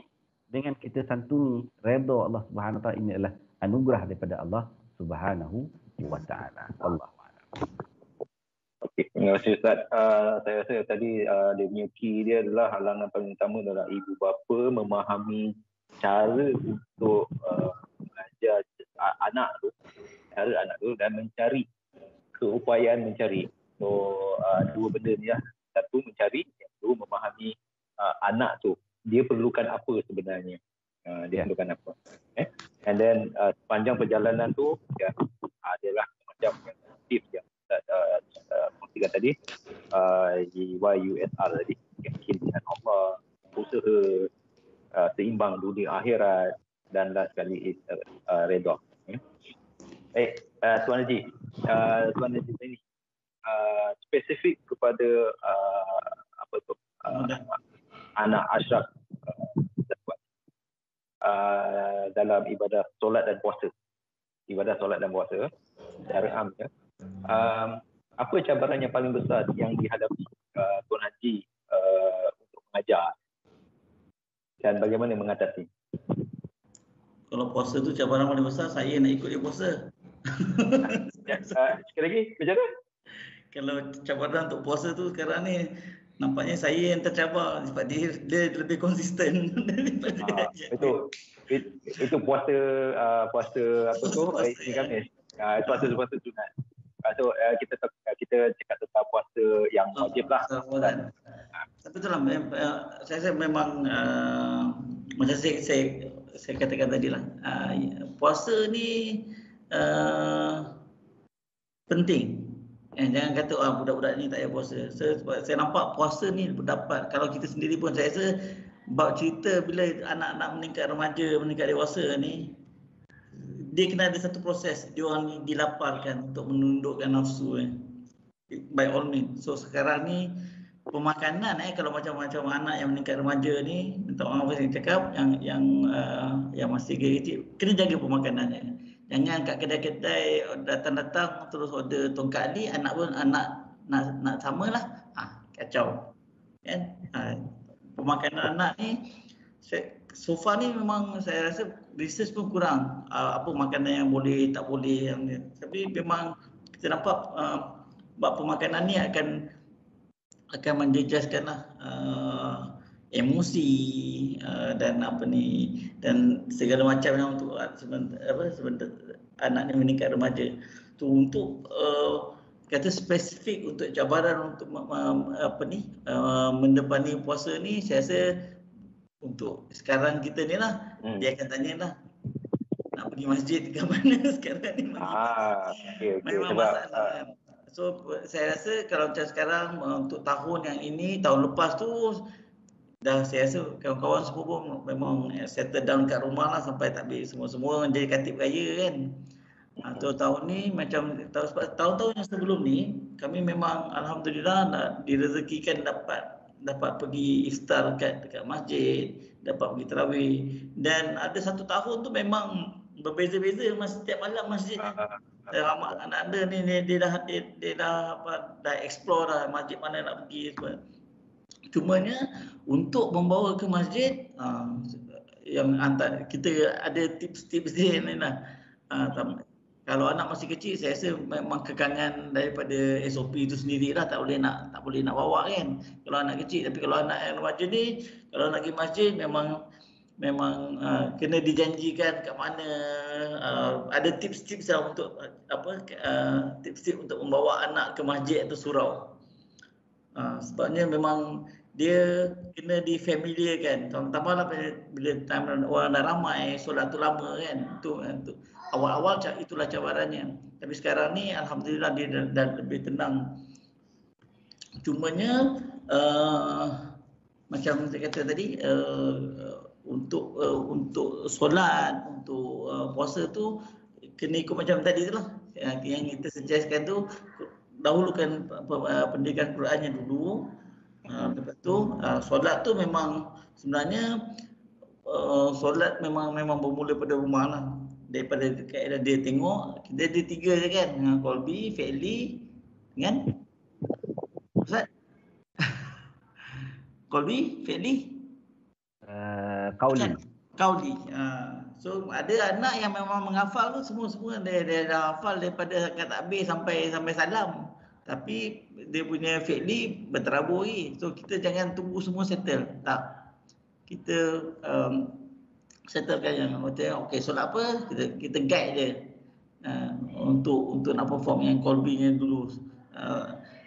dengan kita santuni redha Allah Subhanahu Wa Taala, ini adalah anugerah daripada Allah Subhanahu Wa Taala. Allahu a'lam. Okey, terima kasih Ustaz. Saya rasa tadi dia punya key dia adalah halangan paling utama adalah ibu bapa memahami cara untuk mengajar anak tu dan mencari keupayaan mencari. So dua benda ni lah. Satu mencari, yang kedua memahami anak tu dia perlukan apa sebenarnya. Dia perlukan apa. And then sepanjang perjalanan tu ya adalah macam tips yang kongsikan tadi, YUSR tadi, yakin dengan Allah, usaha, seimbang dunia akhirat, dan last sekali redha. Tuan Haji ini spesifik kepada anak Ashraf dalam ibadah solat dan puasa. Secara amnya, apa cabaran yang paling besar yang dihadapi Tuan Haji untuk mengajar, dan bagaimana mengatasi? Kalau puasa tu cabaran paling besar, saya nak ikut dia puasa. Sekali lagi, macam mana? Kalau cabaran untuk puasa tu sekarang ni, nampaknya saya yang tercabar sebab dia lebih konsisten daripada Betul. Itu puasa apa tu? Ini Khamis. Puasa sunat. So kita cakap tentang puasa yang wajib lah. Tapi itulah saya memang macam saya katakan tadi lah, puasa ni penting. Jangan kata budak-budak ni tak payah puasa. Saya nampak puasa ni dapat, kalau kita sendiri pun saya rasa bab cerita bila anak-anak meningkat remaja, meningkat dewasa ni, dia kena ada satu proses, dia orang ni dilaparkan untuk menundukkan nafsu by all means. So sekarang ni pemakanan kalau macam-macam anak yang meningkat remaja ni, minta maaf saya cakap, yang masih kecil, kena jaga pemakanannya. Jangan kat kedai-kedai datang-datang terus order tongkat ali, anak pun nak samalah, kacau kan. Pemakanan anak ni so far ni memang saya rasa research pun kurang apa makanan yang boleh tak boleh tapi memang kita nampak bab pemakanan ni akan menjejaskanlah emosi dan dan segala macam yang untuk sebentar anak ni meningkat remaja tu, untuk kata spesifik untuk cabaran untuk mendepani puasa ni, saya rasa untuk sekarang kita ni lah, dia akan tanya lah nak pergi masjid ke mana sekarang ni. Memang masalah. So saya rasa kalau macam sekarang untuk tahun yang ini, tahun lepas tu dah saya rasa kawan-kawan semua pun memang settle down kat rumah lah sampai tak habis, semua jadi katib raya kan. Tahun ni macam tahun-tahun yang sebelum ni, kami memang alhamdulillah direzekikan dapat pergi iftar dekat masjid, dapat pergi tarawih, dan ada satu tahun tu memang berbeza-beza setiap malam masjid. Anak anda ni dia dah explore dah masjid mana nak pergi semua. Cumanya untuk membawa ke masjid, yang kita ada tips-tips dia ni lah. Kalau anak masih kecil, saya rasa memang kekangan daripada SOP itu sendirilah, tak boleh nak bawa kan kalau anak kecil. Tapi kalau anak yang remaja ni, kalau nak pergi masjid memang kena dijanjikan kat mana, ada tips-tips lah untuk tips-tips untuk membawa anak ke masjid atau surau. Sebabnya memang dia kena difamiliarkan. Tambah-tambahlah bila time orang dah ramai, solat tu lama kan. Itu awal-awal itulah cabarannya. Tapi sekarang ni alhamdulillah dia dah lebih tenang. Cumanya macam saya kata tadi, untuk solat, untuk puasa tu kena ikut macam tadi tu lah. Yang kita suggestkan tu, dahulukan pendidikan Qurannya dulu. Lepas tu solat tu memang sebenarnya solat memang bermula pada rumah lah. Daripada kaedah dia tengok, kita ada 3 je kan, qalbi, fi'li kan Ustaz? Qalbi, fi'li, qauli. So ada anak yang memang menghafal tu semua dia dah hafal daripada kat takbir sampai salam. Tapi dia punya fi'li berterabur lagi. So kita jangan tunggu semua settle. Tak. Kita settlekan yang okey, solat apa, kita guide dia untuk nak perform yang qalbinya dulu.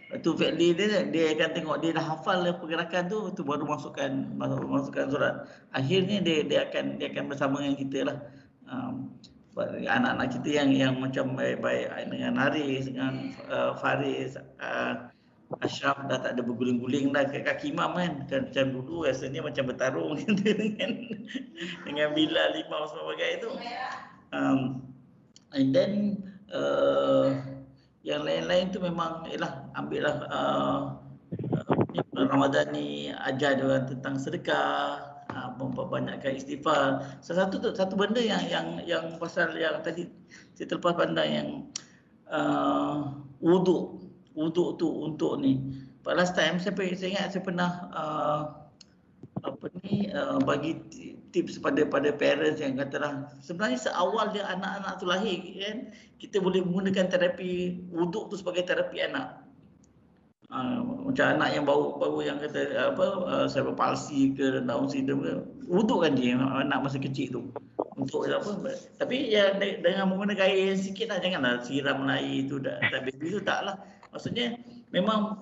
Itu fi'li dia akan tengok dia dah hafal pergerakan tu baru masukkan solat. Akhirnya dia akan bersama dengan kita lah. Anak-anak kita yang macam baik-baik dengan Haris, dengan Faris, Ashraf dah tak ada berguling-guling dah ke kaki imam kan. Macam dulu rasanya macam bertarung dengan Bilal, Imam sebagainya tu. And then yang lain-lain tu memang ambillah Ramadan ni ajar dia orang tentang sedekah, memperbanyakkan istighfar. Satu benda yang pasal yang tadi saya terlepas pandang, yang wuduk tu untuk ni. But last time saya ingat saya pernah bagi tips pada parents yang katalah sebenarnya seawal dia anak-anak tu lahir kan, kita boleh menggunakan terapi wuduk tu sebagai terapi anak. Macam anak yang baru yang kata cerebral palsy ke Down syndrome ke, wudukkan dia anak masa kecil tu untuk apa. Tapi ya dengan menggunakan air sikit lah, janganlah siram air tu tak habis tu, taklah. Maksudnya memang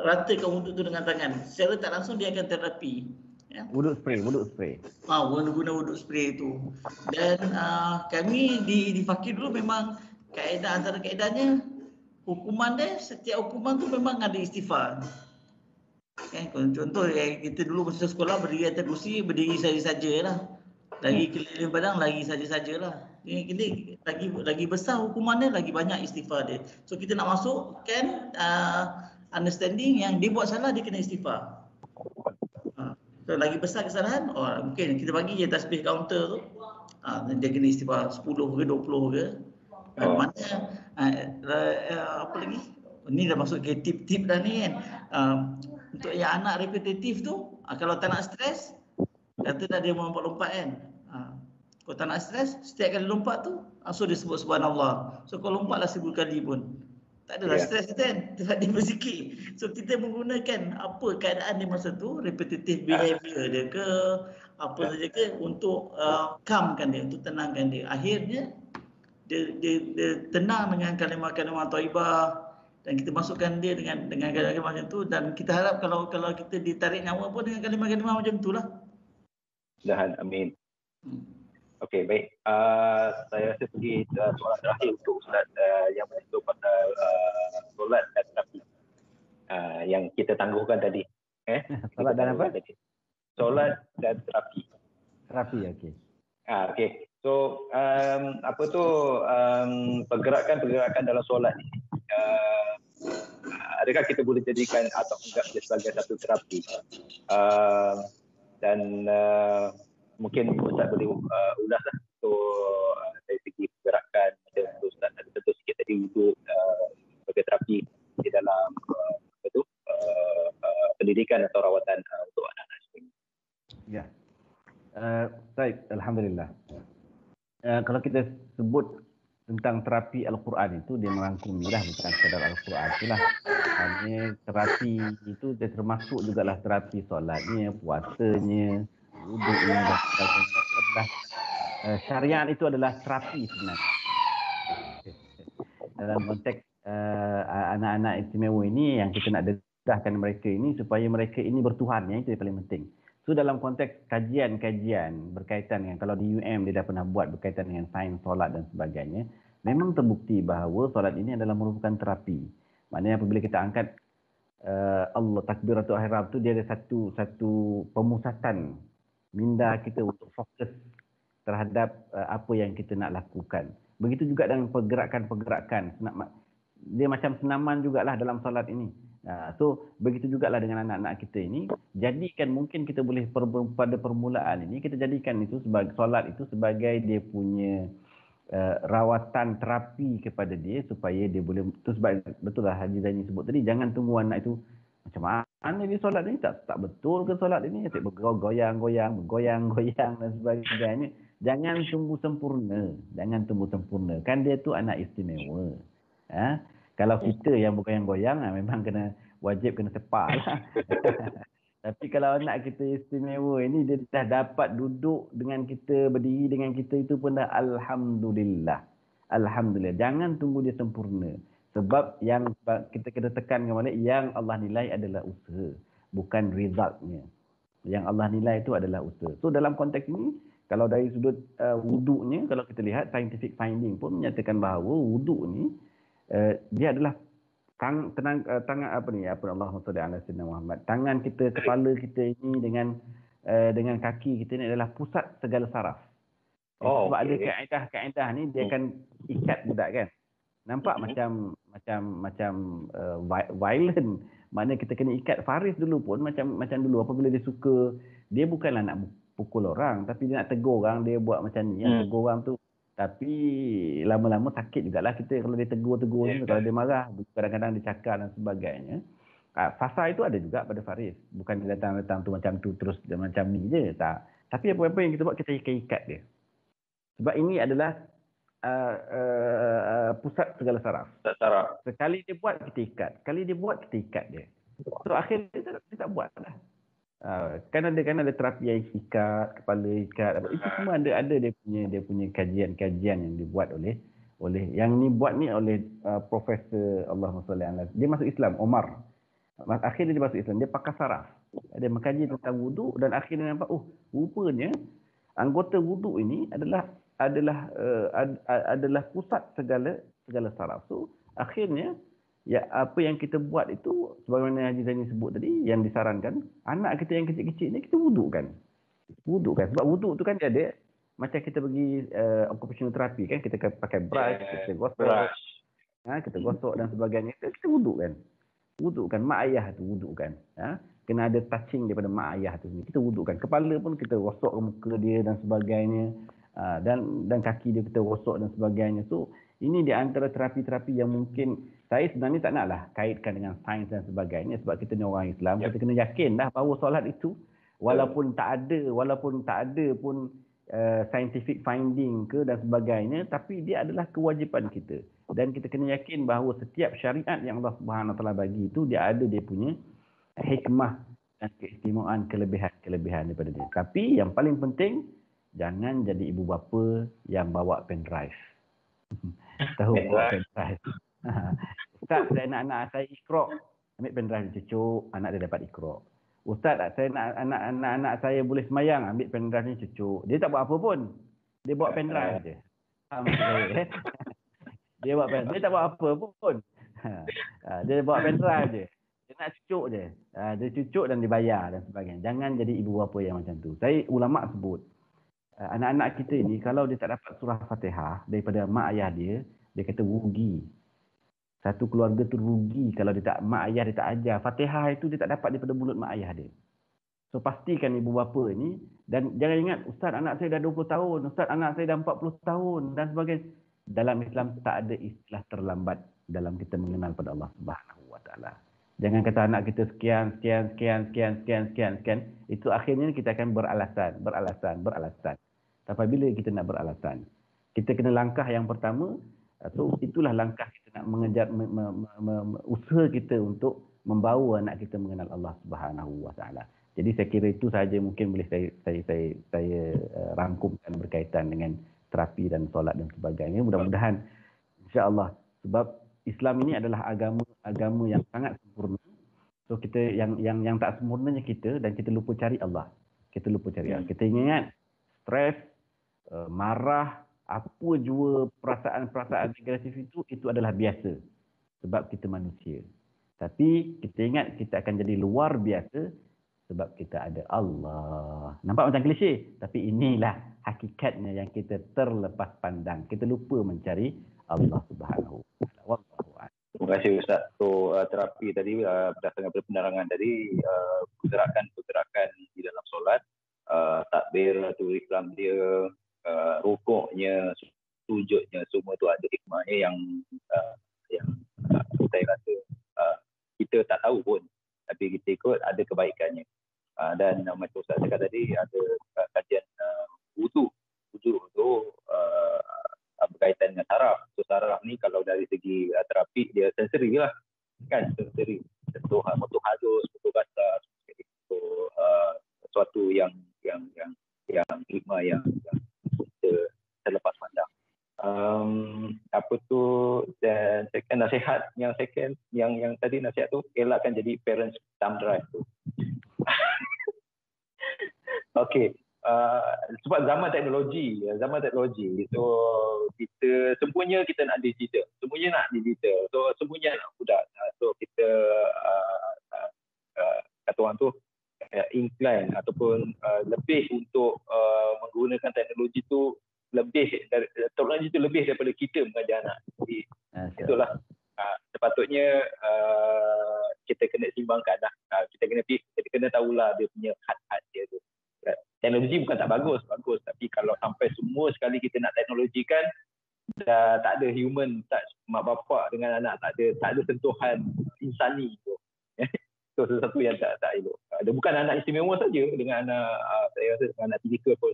ratakan wuduk tu dengan tangan. Secara tak langsung dia akan terapi. Ya. Wuduk spray. Guna wuduk spray tu. Dan kami di fakir dulu memang antara kaedahnya, hukuman dia, setiap hukuman tu memang ada istighfar. Contoh kita dulu masa sekolah berdiri atas kursi, berdiri saja-sajalah. Lagi keliling padang, lagi saja-sajalah. Ini lagi besar hukumannya, lagi banyak istighfar dia. So kita nak masuk kan understanding yang dia buat salah, dia kena istighfar. So lagi besar kesalahan, mungkin kita bagi je tasbih counter tu, dia kena istighfar 10 ke 20 ke. Mana apa lagi? Ini dah masuk ke tip-tip dah ni kan. Untuk yang anak repetitif tu, kalau tak nak stres, kata dah dia lompat-lompat kan. Kalau tak nak stres, setiap kali lompat tu, so dia sebut subhanallah. So kalau lompatlah 1000 kali pun, tak adalah stres kan. Sebab dia berzikir. So kita menggunakan apa keadaan dia masa tu, repetitive behavior dia ke, apa saja ke, untuk calmkan dia, untuk tenangkan dia. Akhirnya dia tenang dengan kalimah-kalimah thayyibah, dan kita masukkan dia dengan kalimah macam tu, dan kita harap kalau kita ditarik nyawa pun dengan kalimah-kalimah macam itulah. Amin. Okey, baik. Saya rasa pergi soalan terakhir untuk Ustaz yang menyentuh pasal solat dan terapi yang kita tangguhkan tadi. Solat dan apa? Solat dan terapi. Terapi, okey. Okey. So pergerakan dalam solat ni, adakah kita boleh jadikan atau enggak sebagai satu terapi? Dan mungkin Ustaz boleh ulaslah untuk dari segi pergerakan, macam Ustaz ada tentu sikit tadi wuduk sebagai terapi di dalam pendidikan atau rawatan untuk anak-anak sekolah. Ya. Baik, alhamdulillah. Kalau kita sebut tentang terapi Al-Quran itu, dia merangkumilah, bukan sekadar Al-Quran itulah. Hanya terapi itu dia termasuk jugalah terapi solatnya, puasanya, wuduknya dan sebagainya. Syariat itu adalah terapi sebenarnya. Dalam konteks anak-anak istimewa ini, yang kita nak dedahkan mereka ini supaya mereka ini bertuhan, yang itu yang paling penting. So dalam konteks kajian-kajian berkaitan dengan, kalau di UM dia dah pernah buat berkaitan dengan sains solat dan sebagainya, memang terbukti bahawa solat ini adalah merupakan terapi. Maknanya apabila kita angkat Allah takbiratul ihram tu, dia ada satu pemusatan minda kita untuk fokus terhadap apa yang kita nak lakukan. Begitu juga dengan pergerakan-pergerakan. Dia macam senaman jugalah dalam solat ini. So begitu jugalah dengan anak-anak kita ini. Jadikan, mungkin kita boleh pada permulaan ini kita jadikan itu sebagai solat itu sebagai dia punya rawatan terapi kepada dia, supaya dia boleh, tu sebab betul lah Haji Zaini sebut tadi, jangan tunggu anak itu macam mana dia solat ni, tak betul ke solat ini, asyik bergoyang-goyang dan sebagainya. Jangan tunggu sempurna, kan dia tu anak istimewa. Kalau kita yang bergoyang-goyang, memang wajib kena sepak lah. Tapi kalau anak kita istimewa ini, dia dah dapat duduk dengan kita, berdiri dengan kita, itu pun dah alhamdulillah. Alhamdulillah. Jangan tunggu dia sempurna. Sebab yang kita kena tekankan balik, yang Allah nilai adalah usaha, bukan resultnya. Yang Allah nilai itu adalah usaha. So dalam konteks ini, kalau dari sudut wuduknya, kalau kita lihat scientific finding pun menyatakan bahawa wuduk ni dia adalah tangan Allahumma salli ala sayyidina Muhammad. Tangan kita, kepala kita ini dengan kaki kita ini adalah pusat segala saraf. Sebab ada kaedah ni dia akan ikat budak kan. Nampak macam violent. Maknanya kita kena ikat. Faris dulu pun macam dulu, apabila dia suka, dia bukanlah nak pukul orang, tapi dia nak tegur orang, dia buat macam ni, tegur orang tu. Tapi lama-lama sakit jugalah kita kalau dia tegur kalau dia marah, kadang-kadang dia cakap dan sebagainya. Fasa itu ada juga pada Faris. Bukan dia datang tu macam tu terus dia macam ni je, tak. Tapi apa-apa yang kita buat, kita ikat dia. Sebab ini adalah pusat segala saraf. Sekali dia buat, kita ikat. Sekali dia buat, kita ikat dia. So akhirnya dia tak buat dah. Kan ada terapi yang ikat, kepala ikat, itu semua ada dia punya kajian-kajian yang dibuat oleh yang ni buat ni oleh Profesor Allahumma salli alaihi. Dia masuk Islam, Omar. Akhirnya dia masuk Islam, dia pakar saraf. Dia mengkaji tentang wuduk dan akhirnya nampak, rupanya anggota wuduk ini adalah pusat segala saraf. So akhirnya apa yang kita buat itu, sebagaimana Haji Zaini sebut tadi, yang disarankan, anak kita yang kecil-kecil ni kita wudukkan. Sebab wuduk tu kan dia ada, macam kita pergi occupational therapy kan, kita pakai brush, kita gosok dan sebagainya, kita wudukkan. Mak ayah tu wudukkan. Kena ada touching daripada mak ayah tu. Kita wudukkan. Kepala pun kita gosok muka dia dan sebagainya. Dan kaki dia kita gosok dan sebagainya. So, ini di antara terapi-terapi yang mungkin saya sebenarnya tak naklah kaitkan dengan sains dan sebagainya, sebab kita ni orang Islam, kita kena yakin dah bahawa solat itu walaupun tak ada pun scientific finding ke dan sebagainya, tapi dia adalah kewajipan kita. Dan kita kena yakin bahawa setiap syariat yang Allah Subhanahu Wa Taala bagi itu dia ada dia punya hikmah dan keistimewaan, kelebihan daripada dia. Tapi yang paling penting, jangan jadi ibu bapa yang bawa pendrive. Tahu bawa pendrive. Ustaz, saya nak anak saya Iqra, ambil pendrive cucuk, anak dia dapat Iqra. Ustaz, saya nak anak saya boleh semayang, ambil pendrive ni cucuk. Dia tak buat apa pun. Dia bawa pendrive je. Dia tak buat apa pun. Dia bawa pendrive je. Dia nak cucuk je. Dia cucuk dan dibayar dan sebagainya. Jangan jadi ibu bapa yang macam tu. Ulama sebut, anak-anak kita ni kalau dia tak dapat surah Fatihah daripada mak ayah dia kata rugi. Satu keluarga tu rugi kalau mak ayah dia tak ajar. Fatihah itu dia tak dapat daripada mulut mak ayah dia. So pastikan ibu bapa ni, dan jangan ingat, Ustaz anak saya dah 20 tahun, Ustaz anak saya dah 40 tahun dan sebagainya. Dalam Islam tak ada istilah terlambat dalam kita mengenal pada Allah Subhanahu Wa Taala. Jangan kata anak kita sekian. Itu akhirnya kita akan beralasan. Tapi bila kita nak beralasan, kita kena langkah yang pertama. So itulah langkah kita nak mengejar usaha kita untuk membawa anak kita mengenal Allah Subhanahu Wa Taala. Jadi saya kira itu sahaja mungkin boleh saya rangkumkan berkaitan dengan terapi dan solat dan sebagainya. Mudah-mudahan insya-Allah, sebab Islam ini adalah agama yang sangat sempurna. So kita yang tak sempurnanya kita, dan kita lupa cari Allah. Kita ingat stres, marah, apa jua perasaan negatif itu adalah biasa sebab kita manusia. Tapi kita ingat kita akan jadi luar biasa sebab kita ada Allah. Nampak macam klise, tapi inilah hakikatnya yang kita terlepas pandang. Kita lupa mencari Allah Subhanahu Wa Taala. Wallahu a'lam. Terima kasih Ustaz. So terapi tadi berdasarkan penerangan tadi, pergerakan di dalam solat, takbir atau ikram dia, rukuknya, sujudnya, semua tu ada hikmahnya yang saya rasa kita tak tahu pun, tapi kita ikut ada kebaikannya. Dan macam Ustaz cakap tadi, ada kajian wuduk tu berkaitan dengan saraf. So saraf ni kalau dari segi terapi, dia sensori lah kan, sensori, sentuh motor halus, motor kasar, so sesuatu yang hikmah yang kita terlepas pandang. Dan second nasihat yang tadi nasihat tu, elakkan jadi parents thumb drive tu. Okey, sebab zaman teknologi, so kita semuanya kita nak digital, so semuanya nak mudah, so kita kata orang tu incline ataupun lebih untuk menggunakan teknologi tu lebih daripada kita mengajar anak. Jadi itulah sepatutnya kita kena seimbangkan lah. Kita kena tahulah dia punya had dia tu. Teknologi bukan tak bagus, tapi kalau sampai semua sekali kita nak teknologikan, dah tak ada human touch mak bapak dengan anak, tak ada sentuhan insani tu. So sesuatu yang tak elok. Dia bukan anak istimewa saja, dengan anak saya rasa dengan anak fizikal pun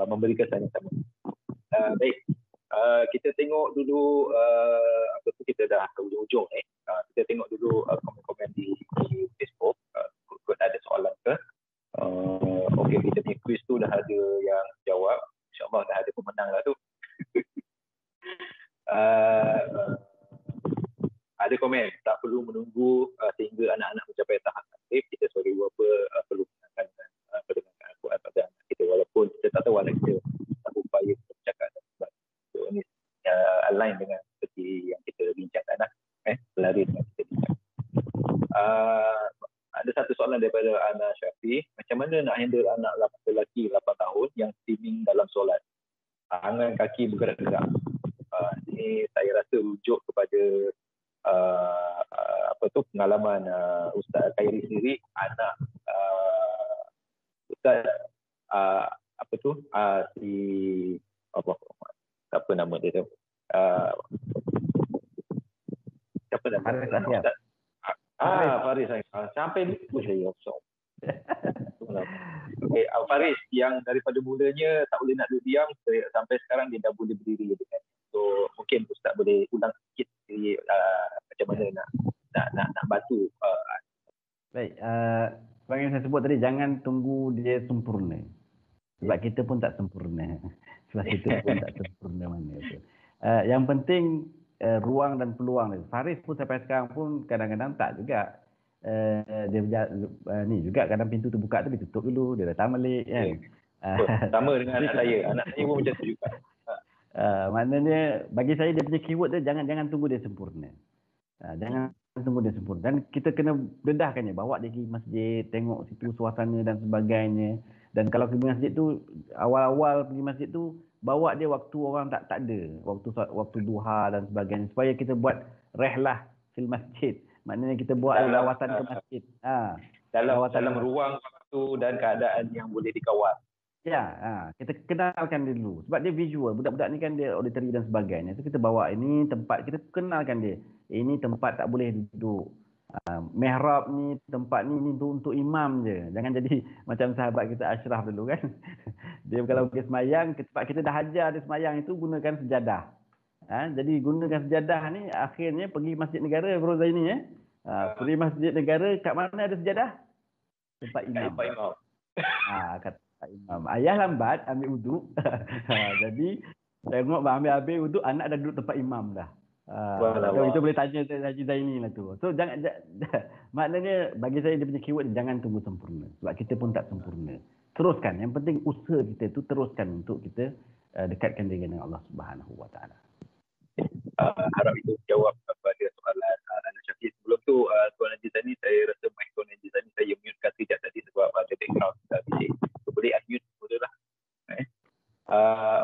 memberi kesan yang sama. Baik. Kita tengok dulu apa tu, kita dah ke ujung-ujung ni. Kita tengok dulu komen-komen di Facebook. Kot ada soalan ke? Okey, kita punya quiz tu dah ada yang jawab. InsyaAllah dah ada pemenang lah tu. Ada komen, tak perlu menunggu sehingga anak-anak mencapai tahap aktif. Kita sebagai ibu bapa perlu mengenalkan pendengaran Al-Quran pada anak kita, walaupun kita tak tahu anak kita tak upaya untuk bercakap dan sebagainya. So, ini align dengan seperti yang kita bincangkan lah. Selaras dengan kita bincang. Ada satu soalan daripada Ana Syafi. Macam mana nak handle anak lelaki 8 tahun yang streaming dalam solat? Tangan kaki bergerak-gerak. Ini saya rasa rujuk kepada pengalaman Ustaz Khairi sendiri. Anak Ustaz siapa nama dia tu? Siapa nama dia? Faris. Sampai lupa saya. Okay, Faris yang daripada mulanya tak boleh nak duduk diam sampai sekarang dia dah boleh berdiri dengan. So mungkin Ustaz boleh ulang sikit macam mana nak bantu. Baik, seperti yang saya sebut tadi, jangan tunggu dia sempurna. Sebab kita pun tak sempurna. Sebab kita pun tak sempurna mana tu. Yang penting ruang dan peluang. Faris pun sampai sekarang pun kadang-kadang tak juga. Dia ni juga kadang pintu terbuka tu ditutup dulu, dia datang balik kan. Sama dengan anak saya. Anak saya pun macam tu juga. Maknanya bagi saya dia punya keyword tu jangan tunggu dia sempurna. Jangan tunggu dia sempurna. Dan kita kena dedahkannya, bawa dia pergi masjid, tengok situ suasana dan sebagainya. Dan kalau pergi masjid tu, awal-awal pergi masjid tu, bawa dia waktu orang tak ada, waktu duha dan sebagainya, supaya kita buat rehlah fil masjid. Maknanya kita buat lawatan ke masjid. Dalam ruang waktu dan keadaan yang boleh dikawal. Ya, kita kenalkan dia dulu. Sebab dia visual. Budak-budak ni kan dia auditory dan sebagainya. So kita bawa ini tempat, kita kenalkan dia. Ini tempat tak boleh duduk. Mihrab ni, tempat ni untuk imam je. Jangan jadi macam sahabat kita Ashraf dulu kan. Dia kalau pergi semayang, sebab kita dah ajar dia semayang itu gunakan sejadah. Jadi gunakan sejadah ni akhirnya pergi Masjid Negara Rozaini pergi Masjid Negara, kat mana ada sejadah? Tempat imam. Kata imam, ayah lambat ambil wuduk. Jadi tengok ambil wuduk, anak dah duduk tempat imam dah. Itu boleh tanya Haji Zaini lah tu. So jangan maknanya bagi saya dia punya keyword jangan tunggu sempurna. Sebab kita pun tak sempurna. Teruskan. Yang penting usaha kita tu teruskan untuk kita dekatkan diri dengan Allah Subhanahu Wa Taala. Harap itu jawab kepada soalan Ana Syafiq. Sebelum tu Tuan Haji Zaini, saya rasa mic Tuan Haji Zaini saya mute sekejap tadi sebab ada background bising. Boleh unmute boleh lah.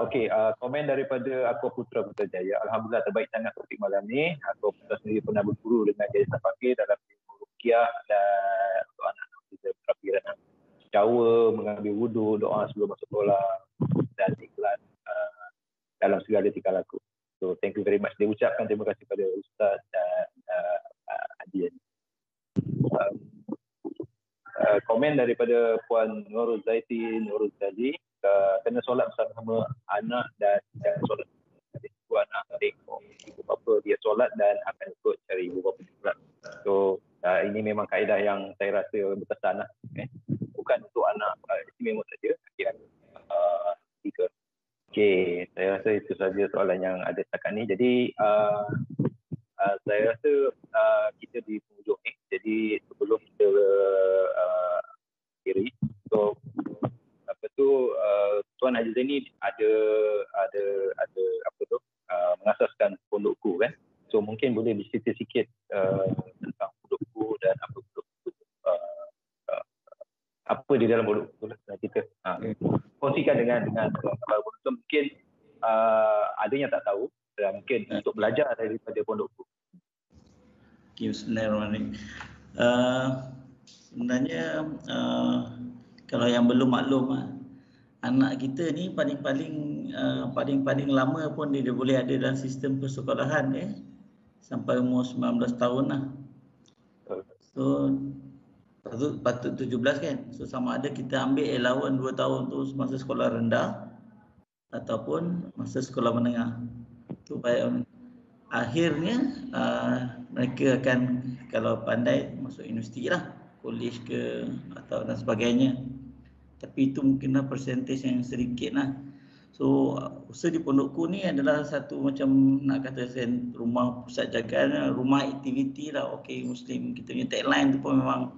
Okey, komen daripada Aqua Putra Putrajaya. Alhamdulillah terbaik sangat topik malam ni. Aqua Putra sendiri pernah berguru dengan Jaya Safakir dalam ilmu ruqyah dan untuk anak-anak kita terapiran cawa, mengambil wudu, doa sebelum masuk sekolah dan ikhlas dalam segala tingkah laku. So thank you very much. Dia ucapkan terima kasih kepada Ustaz dan Adian. Komen daripada Puan Nurul Zaidi, kena solat bersama anak dan jangan solat ibu anak tengok ibu bapa dia solat dan akan ikut cari ibu bapa solat. So ini memang kaedah yang saya rasa berkesan lah. Bukan untuk anak istimewa saja, tiga. Okey, saya rasa itu saja soalan yang ada setakat ni. Jadi saya rasa kita di penghujung ni. Jadi sebelum kita akhiri, so Tuan Haji Zaini ada mengasaskan pondokku kan. So mungkin boleh dicerita sikit tentang pondokku dan apa pondokku, apa di dalam pondokku kita. Kongsikan dengan penonton, mungkin ada yang tak tahu dan mungkin untuk belajar daripada pondokku. Bismillahirrahmanirrahim. Sebenarnya kalau yang belum maklum, anak kita ni paling lama pun dia boleh ada dalam sistem persekolahan sampai umur 19 tahun lah. So patut 17 kan. So sama ada kita ambil allowance 2 tahun tu semasa sekolah rendah ataupun masa sekolah menengah. Supaya akhirnya mereka akan, kalau pandai, masuk universiti lah, kolej ke atau dan sebagainya. Tapi itu mungkinlah persentase yang sedikit lah. So usaha di pondokku ni adalah satu macam, nak kata rumah pusat jagaan, rumah aktiviti lah OKU Muslim. Kita punya tagline tu pun memang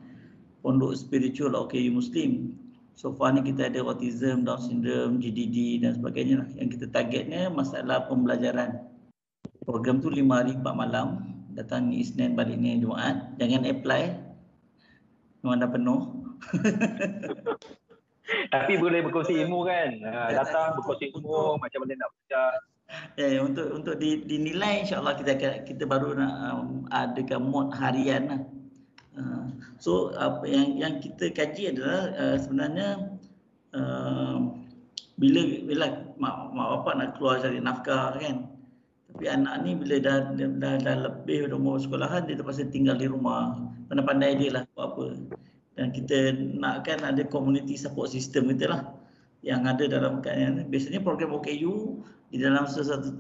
pondok spiritual OKU Muslim. So far ni kita ada autism, Down syndrome, GDD dan sebagainya lah. Yang kita targetnya masalah pembelajaran. Program tu 5 hari 4 malam. Datang ni Isnin, balik ni Jumaat. Jangan apply, memang dah penuh. Tapi boleh berkongsi ilmu kan. Datang berkongsi ilmu macam mana nak belajar. Ya, untuk dinilai, insya-Allah kita baru nak adakan mod harian lah. So apa yang kita kaji adalah sebenarnya bila mak bapak nak keluar cari nafkah kan. Tapi anak ni bila dah lebih umur sekolahan, dia terpaksa tinggal di rumah. Pandai-pandai dia lah buat apa. Dan kita nakkan ada community support system kita lah yang ada dalam keadaan. Biasanya program OKU di dalam sesuatu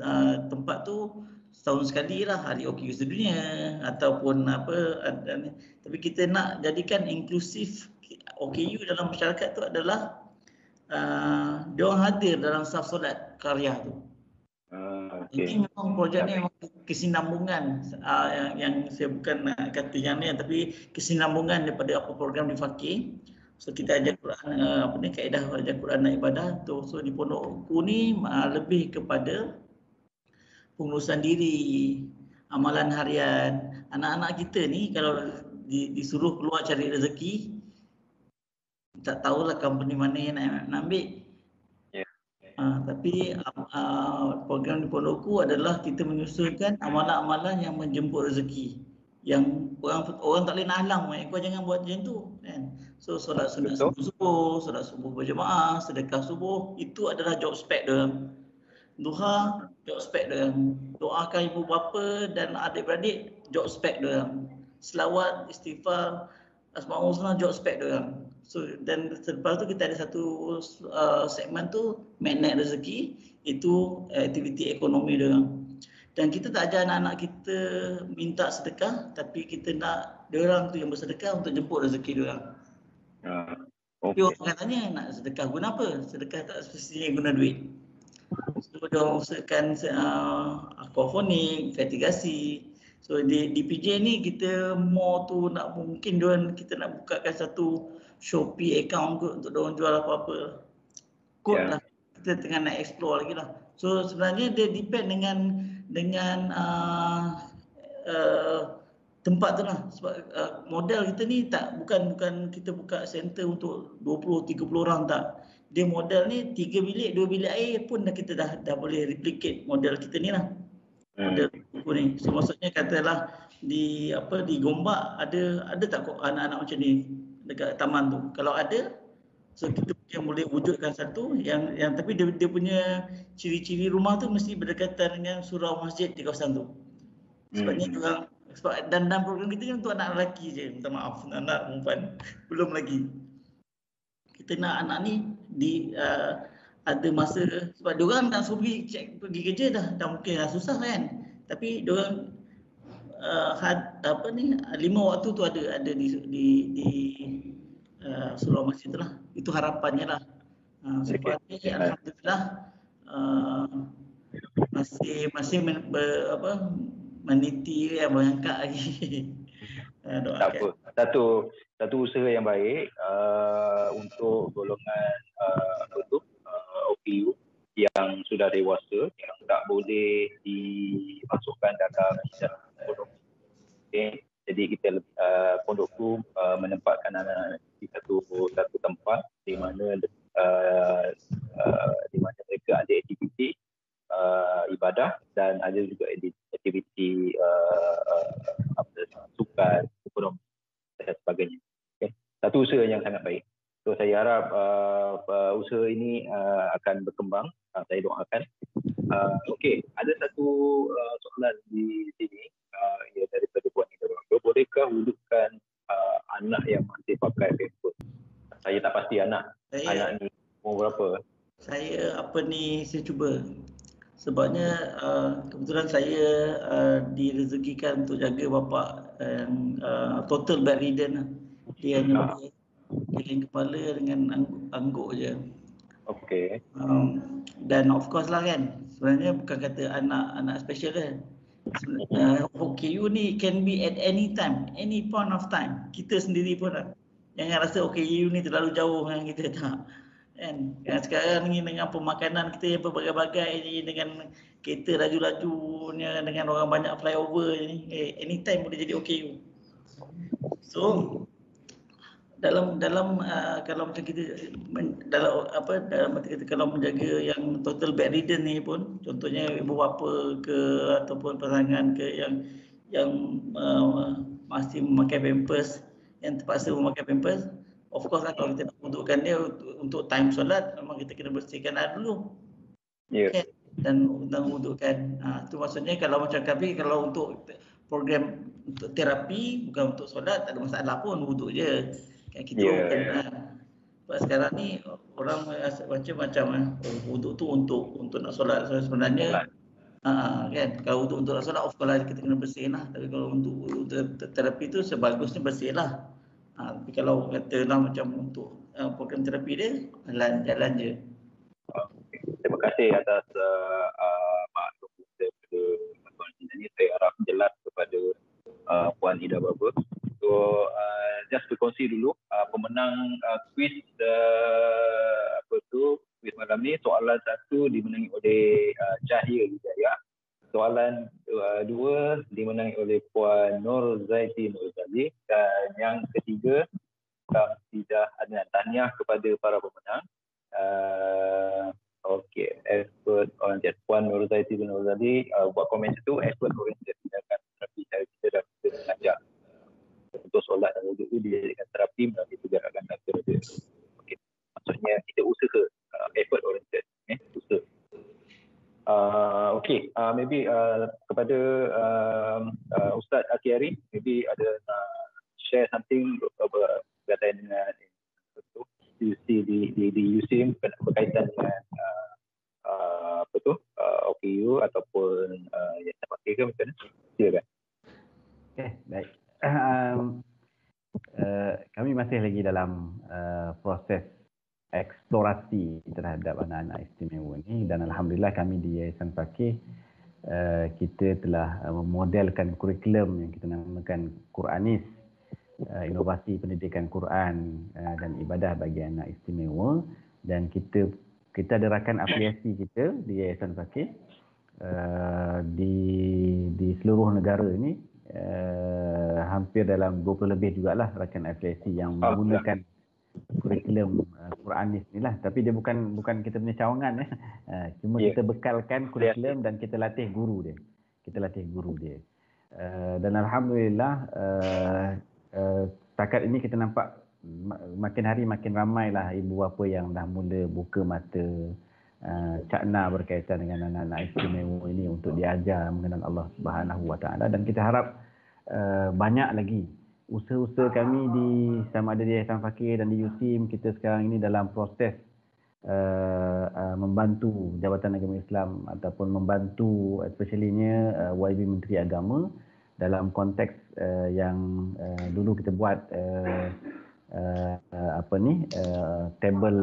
tempat tu setahun sekali lah, hari OKU sedunia ataupun apa. Tapi kita nak jadikan inklusif OKU dalam masyarakat tu adalah dia orang hadir dalam saf solat karya tu. Okay. Ini memang projek ni memang kesinambungan yang saya bukan nak kata yang ni, tapi kesinambungan daripada apa program di Fakih. So kita ajar Quran, kaedah ajar Quran dan ibadah tu. So di pondokku ni lebih kepada pengurusan diri, amalan harian. Anak-anak kita ni kalau disuruh keluar cari rezeki, tak tahulah company mana yang nak ambil. Tapi program di pondokku adalah kita menyusulkan amalan-amalan yang menjemput rezeki, yang orang tak boleh nak halang. Kau jangan buat macam tu kan. So solat sunat subuh, solat subuh berjemaah, sedekah subuh, itu adalah job spec dia. Duha, job spec dia. Doakan ibu bapa dan adik-beradik, job spec dia. Selawat, istighfar, Asmaul Husna, job spec dia. So dan selepas tu kita ada satu segmen tu magnet rezeki, itu aktiviti ekonomi dia. Dan kita tak ajar anak-anak kita minta sedekah, tapi kita nak dia orang tu yang bersedekah untuk jemput rezeki dia orang. Tapi orang akan tanya, nak sedekah guna apa? Sedekah tak semestinya guna duit. So dia orang usahakan aquaponik, fertigasi. So di PJ ni kita more tu nak, mungkin kita nak bukakan satu Shopee account kot untuk diorang jual apa-apa. Kot lah. Kita tengah nak explore lagi lah. So sebenarnya dia depend dengan tempat tu lah. Sebab model kita ni bukan kita buka center untuk 20-30 orang, tak. Dia model ni 3 bilik, 2 bilik air pun kita dah boleh replicate model kita ni lah. Model buku ni. So maksudnya katalah di Gombak ada tak kok anak-anak macam ni dekat taman tu? Kalau ada, so kita yang boleh wujudkan satu yang tapi dia punya ciri-ciri rumah tu mesti berdekatan dengan surau masjid di kawasan tu. Sebabnya dan program kita ni untuk anak lelaki je, minta maaf, anak perempuan belum lagi. Kita nak anak ni ada masa, sebab diorang nak suruh pergi kerja dah mungkin dah susah kan. Tapi diorang 5 waktu tu ada di surau masjid tu lah. Itu harapannya lah. Sebab ni alhamdulillah masih meniti yang berangkat lagi. Tak apa. Satu usaha yang baik untuk golongan OKU yang sudah dewasa, yang tak boleh dimasukkan dalam pondok. Okay. Jadi kita pondokku menempatkan anak-anak di satu tempat di mana mereka ada aktiviti ibadah dan ada juga aktiviti sukan, ekonomi dan sebagainya. Okay. Satu usaha yang sangat baik. So saya harap usaha ini akan berkembang. Saya doakan. Okey, ada satu soalan di sini daripada Puan Ida. Bolehkah wujudkan anak yang masih pakai Facebook? Saya tak pasti anak ni umur berapa. Saya saya cuba. Sebabnya kebetulan saya direzekikan untuk jaga bapa yang total bedridden. Dia hanya boleh geleng kepala dengan angguk je. Okey. Dan of course lah kan, sebenarnya bukan kata anak special dia. OKU ni can be at any time, any point of time. Kita sendiri pun jangan rasa OKU ni terlalu jauh dengan kita, tak. Kan? Sekarang ni dengan pemakanan kita yang berbagai-bagai ni, dengan kereta laju-lajunya, dengan orang banyak flyover ni, anytime boleh jadi OKU. So dalam kalau macam kita dalam kata kalau menjaga yang total bedridden ni pun, contohnya ibu bapa ke ataupun pasangan ke yang masih memakai pampers, yang terpaksa memakai pampers, of course lah kalau kita nak wudukkan dia untuk time solat, memang kita kena bersihkan dulu. Ya. Okay. Dan wudukkan. Itu maksudnya kalau macam kami, kalau untuk program untuk terapi, bukan untuk solat, tak ada masalah pun, wuduk je. Kan kita sebab sekarang ni orang macam-macam wuduk tu untuk nak solat. So, sebenarnya kan kalau untuk nak solat of course kita kena bersih lah. Tapi kalau untuk terapi tu sebagusnya bersih lah. Tapi kalau kata lah macam untuk program terapi dia, jalan je. Terima kasih atas maklum daripada Tuan Ida ni. Saya harap jelas kepada Puan Ida Baba. So just berkongsi dulu pemenang kuis kuis malam ni. Soalan 1 dimenangi oleh Cahya Hidayah. Soalan 2 dimenangi oleh Puan Nur Zaiti Nurzali, dan yang ketiga Tidak Adnan. Tahniah kepada para pemenang. Okey, expert oriented. Puan Nur Zaiti Nurzali buat komen itu, expert oriented tindakan terapi kita dah mengajar untuk solat dan wuduk itu dijadikan terapi melalui pergerakan kaki roda. Okey, maksudnya kita usaha, effort oriented, usaha. Okey, maybe kepada Ustaz Akhiri, maybe ada share something berkaitan dengan UC di UCM berkaitan dengan OKU ataupun yang tak pakai ke macam mana? Silakan. Okey, baik. Kami masih lagi dalam proses eksplorasi terhadap anak-anak istimewa ini, dan alhamdulillah kami di Yayasan Faqih kita telah memodelkan kurikulum yang kita namakan Quranis, inovasi pendidikan Quran dan ibadah bagi anak istimewa, dan kita ada rakan afiliasi kita di Yayasan Faqih di seluruh negara ini. Hampir dalam 20 lebih jugalah rakan afiliasi yang menggunakan kurikulum Quranis ni lah. Tapi dia bukan kita punya cawangan cuma kita bekalkan kurikulum dan kita latih guru dia. Dan alhamdulillah setakat ini kita nampak makin hari makin ramailah ibu bapa yang dah mula buka mata cakna berkaitan dengan anak-anak istimewa ini untuk diajar mengenal Allah Subhanahu Wa Taala, dan kita harap banyak lagi usaha-usaha kami sama ada di Yayasan Faqih dan di UCIM. Kita sekarang ini dalam proses membantu Jabatan Agama Islam ataupun membantu especially-nya YB Menteri Agama dalam konteks yang dulu kita buat table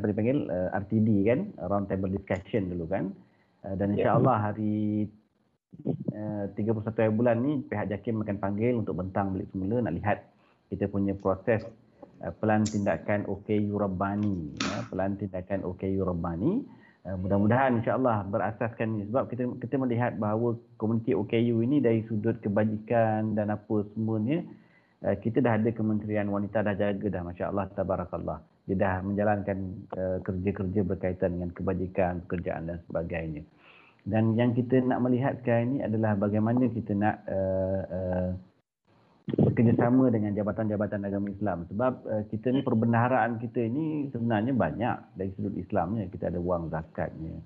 dipanggil RTD kan, round table discussion dulu kan, dan insya-Allah hari 31 bulan ni pihak JAKIM akan panggil untuk bentang balik semula, nak lihat kita punya proses pelan tindakan OKU Rabbani, mudah-mudahan insya-Allah berasaskan ini, sebab kita melihat bahawa komuniti OKU ini dari sudut kebajikan dan apa semuanya, kita dah ada Kementerian Wanita dah jaga dah, masya-Allah tabarakallah. Dia dah menjalankan kerja-kerja berkaitan dengan kebajikan, pekerjaan dan sebagainya. Dan yang kita nak melihat sekarang ini adalah bagaimana kita nak bekerjasama dengan jabatan-jabatan agama Islam, sebab kita ni perbendaharaan kita ini sebenarnya banyak dari sudut Islamnya. Kita ada wang zakatnya,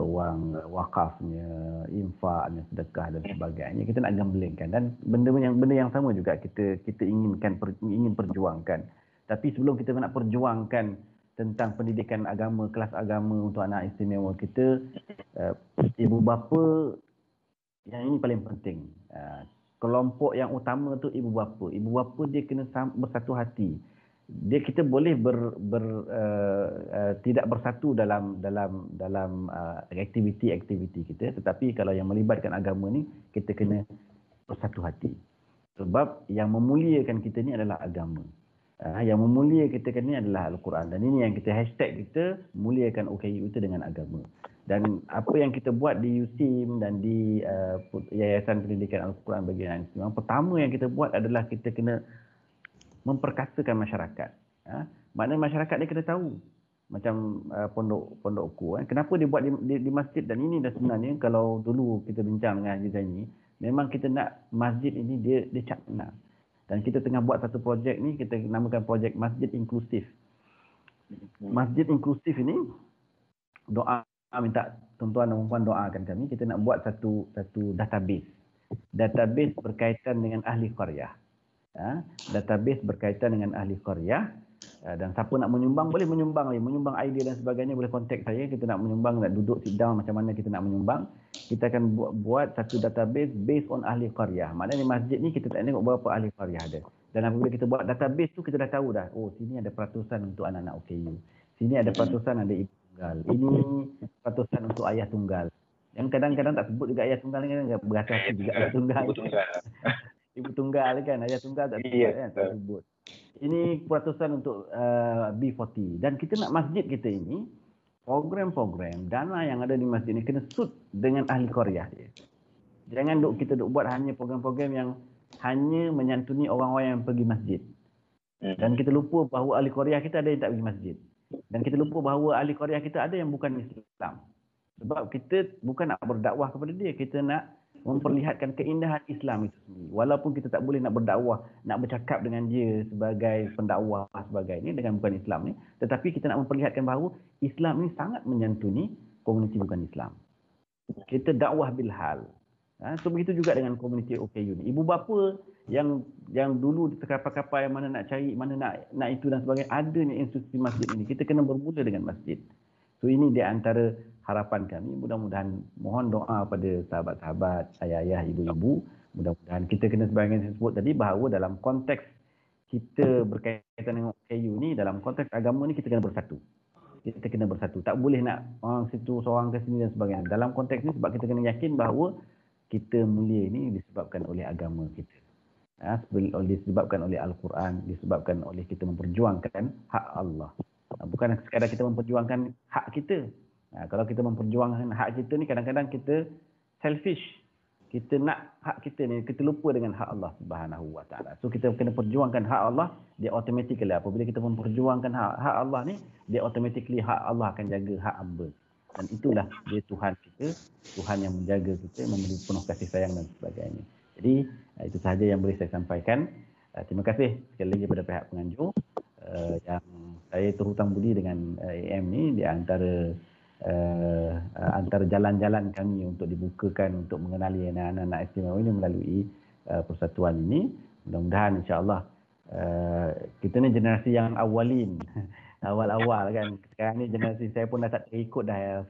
wang wakafnya, infaknya, sedekah dan sebagainya. Kita nak gambelingkan, dan benda yang sama juga kita ingin perjuangkan. Tapi sebelum kita nak perjuangkan tentang pendidikan agama, kelas agama untuk anak istimewa kita, ibu bapa yang ini paling penting. Kelompok yang utama tu ibu bapa. Ibu bapa dia kena bersatu hati. Kita boleh tidak bersatu dalam aktiviti-aktiviti kita, tetapi kalau yang melibatkan agama ni kita kena bersatu hati. Sebab yang memuliakan kita ni adalah agama. Yang memuliakan kita ni adalah Al-Quran. Dan ini yang kita hashtag kita, muliakan OKU itu dengan agama. Dan apa yang kita buat di USIM dan di Yayasan Pendidikan Al-Quran bagi anak Islam, pertama yang kita buat adalah kita kena memperkasakan masyarakat. Maknanya masyarakat dia kena tahu. Macam pondokku. Kenapa dia buat di masjid, dan ini dah sebenarnya kalau dulu kita bincang dengan Haji Zaini, memang kita nak masjid ini dia cakna. Dan kita tengah buat satu projek ni, kita namakan projek Masjid Inklusif. Masjid Inklusif ini, doa, minta tuan-tuan dan puan doakan kami, kita nak buat satu database. Database berkaitan dengan ahli qaryah. Database berkaitan dengan ahli qaryah. Dan siapa nak menyumbang, boleh menyumbang idea dan sebagainya, boleh kontak saya. Kita nak menyumbang, nak duduk sit down macam mana kita nak menyumbang. Kita akan buat satu database based on ahli qaryah. Maknanya masjid ni kita tak tengok berapa ahli qaryah ada. Dan apabila kita buat database tu, kita dah tahu dah, oh sini ada peratusan untuk anak-anak OKU. Sini ada peratusan ada ibu tunggal. Ini peratusan untuk ayah tunggal. Yang kadang-kadang tak sebut juga ayah tunggal ni, kan berhati-hati juga ayah tunggal. Ibu tunggal kan, ayah tunggal tak sebut kan, tak sebut. Ini peratusan untuk B40. Dan kita nak masjid kita ini, program-program, dana yang ada di masjid ini kena suit dengan ahli qaryah dia. Jangan kita buat hanya program-program yang hanya menyantuni orang-orang yang pergi masjid. Dan kita lupa bahawa ahli qaryah kita ada yang tak pergi masjid. Dan kita lupa bahawa ahli qaryah kita ada yang bukan Islam. Sebab kita bukan nak berdakwah kepada dia, kita nak memperlihatkan keindahan Islam itu sendiri. Walaupun kita tak boleh nak berdakwah, nak bercakap dengan dia sebagai pendakwah sebagainya dengan bukan Islam ni, tetapi kita nak memperlihatkan bahawa Islam ni sangat menyantuni komuniti bukan Islam. Kita dakwah bil hal. So begitu juga dengan komuniti OKU ni. Ibu bapa yang dulu terkapar-kapar yang mana nak cari, mana nak itu dan sebagainya, ada ni institusi masjid ini. Kita kena bermula dengan masjid. So ini di antara harapan kami. Mudah-mudahan mohon doa pada sahabat-sahabat, ayah-ayah, ibu-ibu. Mudah-mudahan kita kena sebahagian saya sebut tadi bahawa dalam konteks kita berkaitan dengan OKU ni, dalam konteks agama ni kita kena bersatu. Kita kena bersatu. Tak boleh nak orang situ seorang ke sini dan sebagainya. Dalam konteks ni sebab kita kena yakin bahawa kita mulia ini disebabkan oleh agama kita. Disebabkan oleh Al-Quran, disebabkan oleh kita memperjuangkan hak Allah. Bukan sekadar kita memperjuangkan hak kita. Kalau kita memperjuangkan hak kita ni, kadang-kadang kita selfish. Kita nak hak kita ni, kita lupa dengan hak Allah Subhanahu Wa Taala. So kita kena perjuangkan hak Allah, dia automatically apabila kita memperjuangkan hak Allah ni, dia automatically hak Allah akan jaga hak hamba. Dan itulah dia Tuhan kita, Tuhan yang menjaga kita, memberi penuh kasih sayang dan sebagainya. Jadi itu sahaja yang boleh saya sampaikan. Terima kasih sekali lagi kepada pihak penganjur yang saya terhutang budi dengan AM ni di antara jalan-jalan kami untuk dibukakan untuk mengenali anak-anak istimewa ini melalui persatuan ini. Mudah-mudahan insya-Allah kita ni generasi yang awalin. Awal-awal kan. Sekarang ni generasi saya pun dah tak terikut dah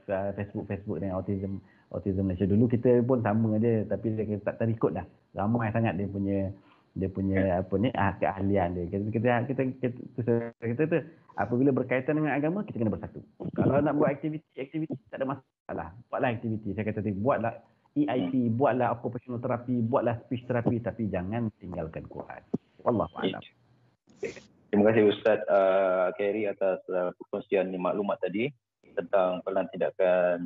Facebook dengan Autism Malaysia. Dulu kita pun sama je, tapi kita tak terikut dah. Ramai sangat dia punya apa ni keahlian dia. Kita tu apabila berkaitan dengan agama kita kena bersatu. Kalau nak buat aktiviti tak ada masalah. Buatlah aktiviti. Saya kata tadi buatlah EIP, buatlah occupational therapy, buatlah speech therapy, tapi jangan tinggalkan Quran. Wallahu a'lam. Terima kasih Ustaz Khairi atas perkongsian maklumat tadi tentang pelan tindakan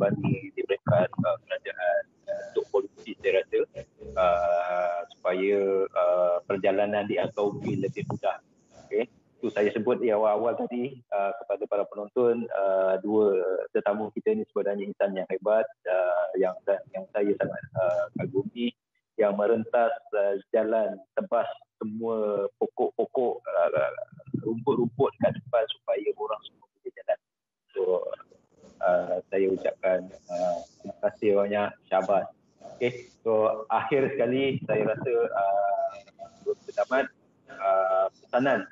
bagi diberikan kerajaan untuk polisi saya rasa supaya perjalanan di Al-Taufi lebih mudah. Okay. Itu saya sebut di awal-awal tadi kepada para penonton, dua tetamu kita ini sebenarnya insan yang hebat yang saya sangat kagumi, yang merentas jalan tebas semua pokok-pokok rumput-rumput kat depan supaya orang semua boleh jalan. So saya ucapkan terima kasih banyak, syabas. Okay, so akhir sekali saya rasa sebelum kita tamat pesanan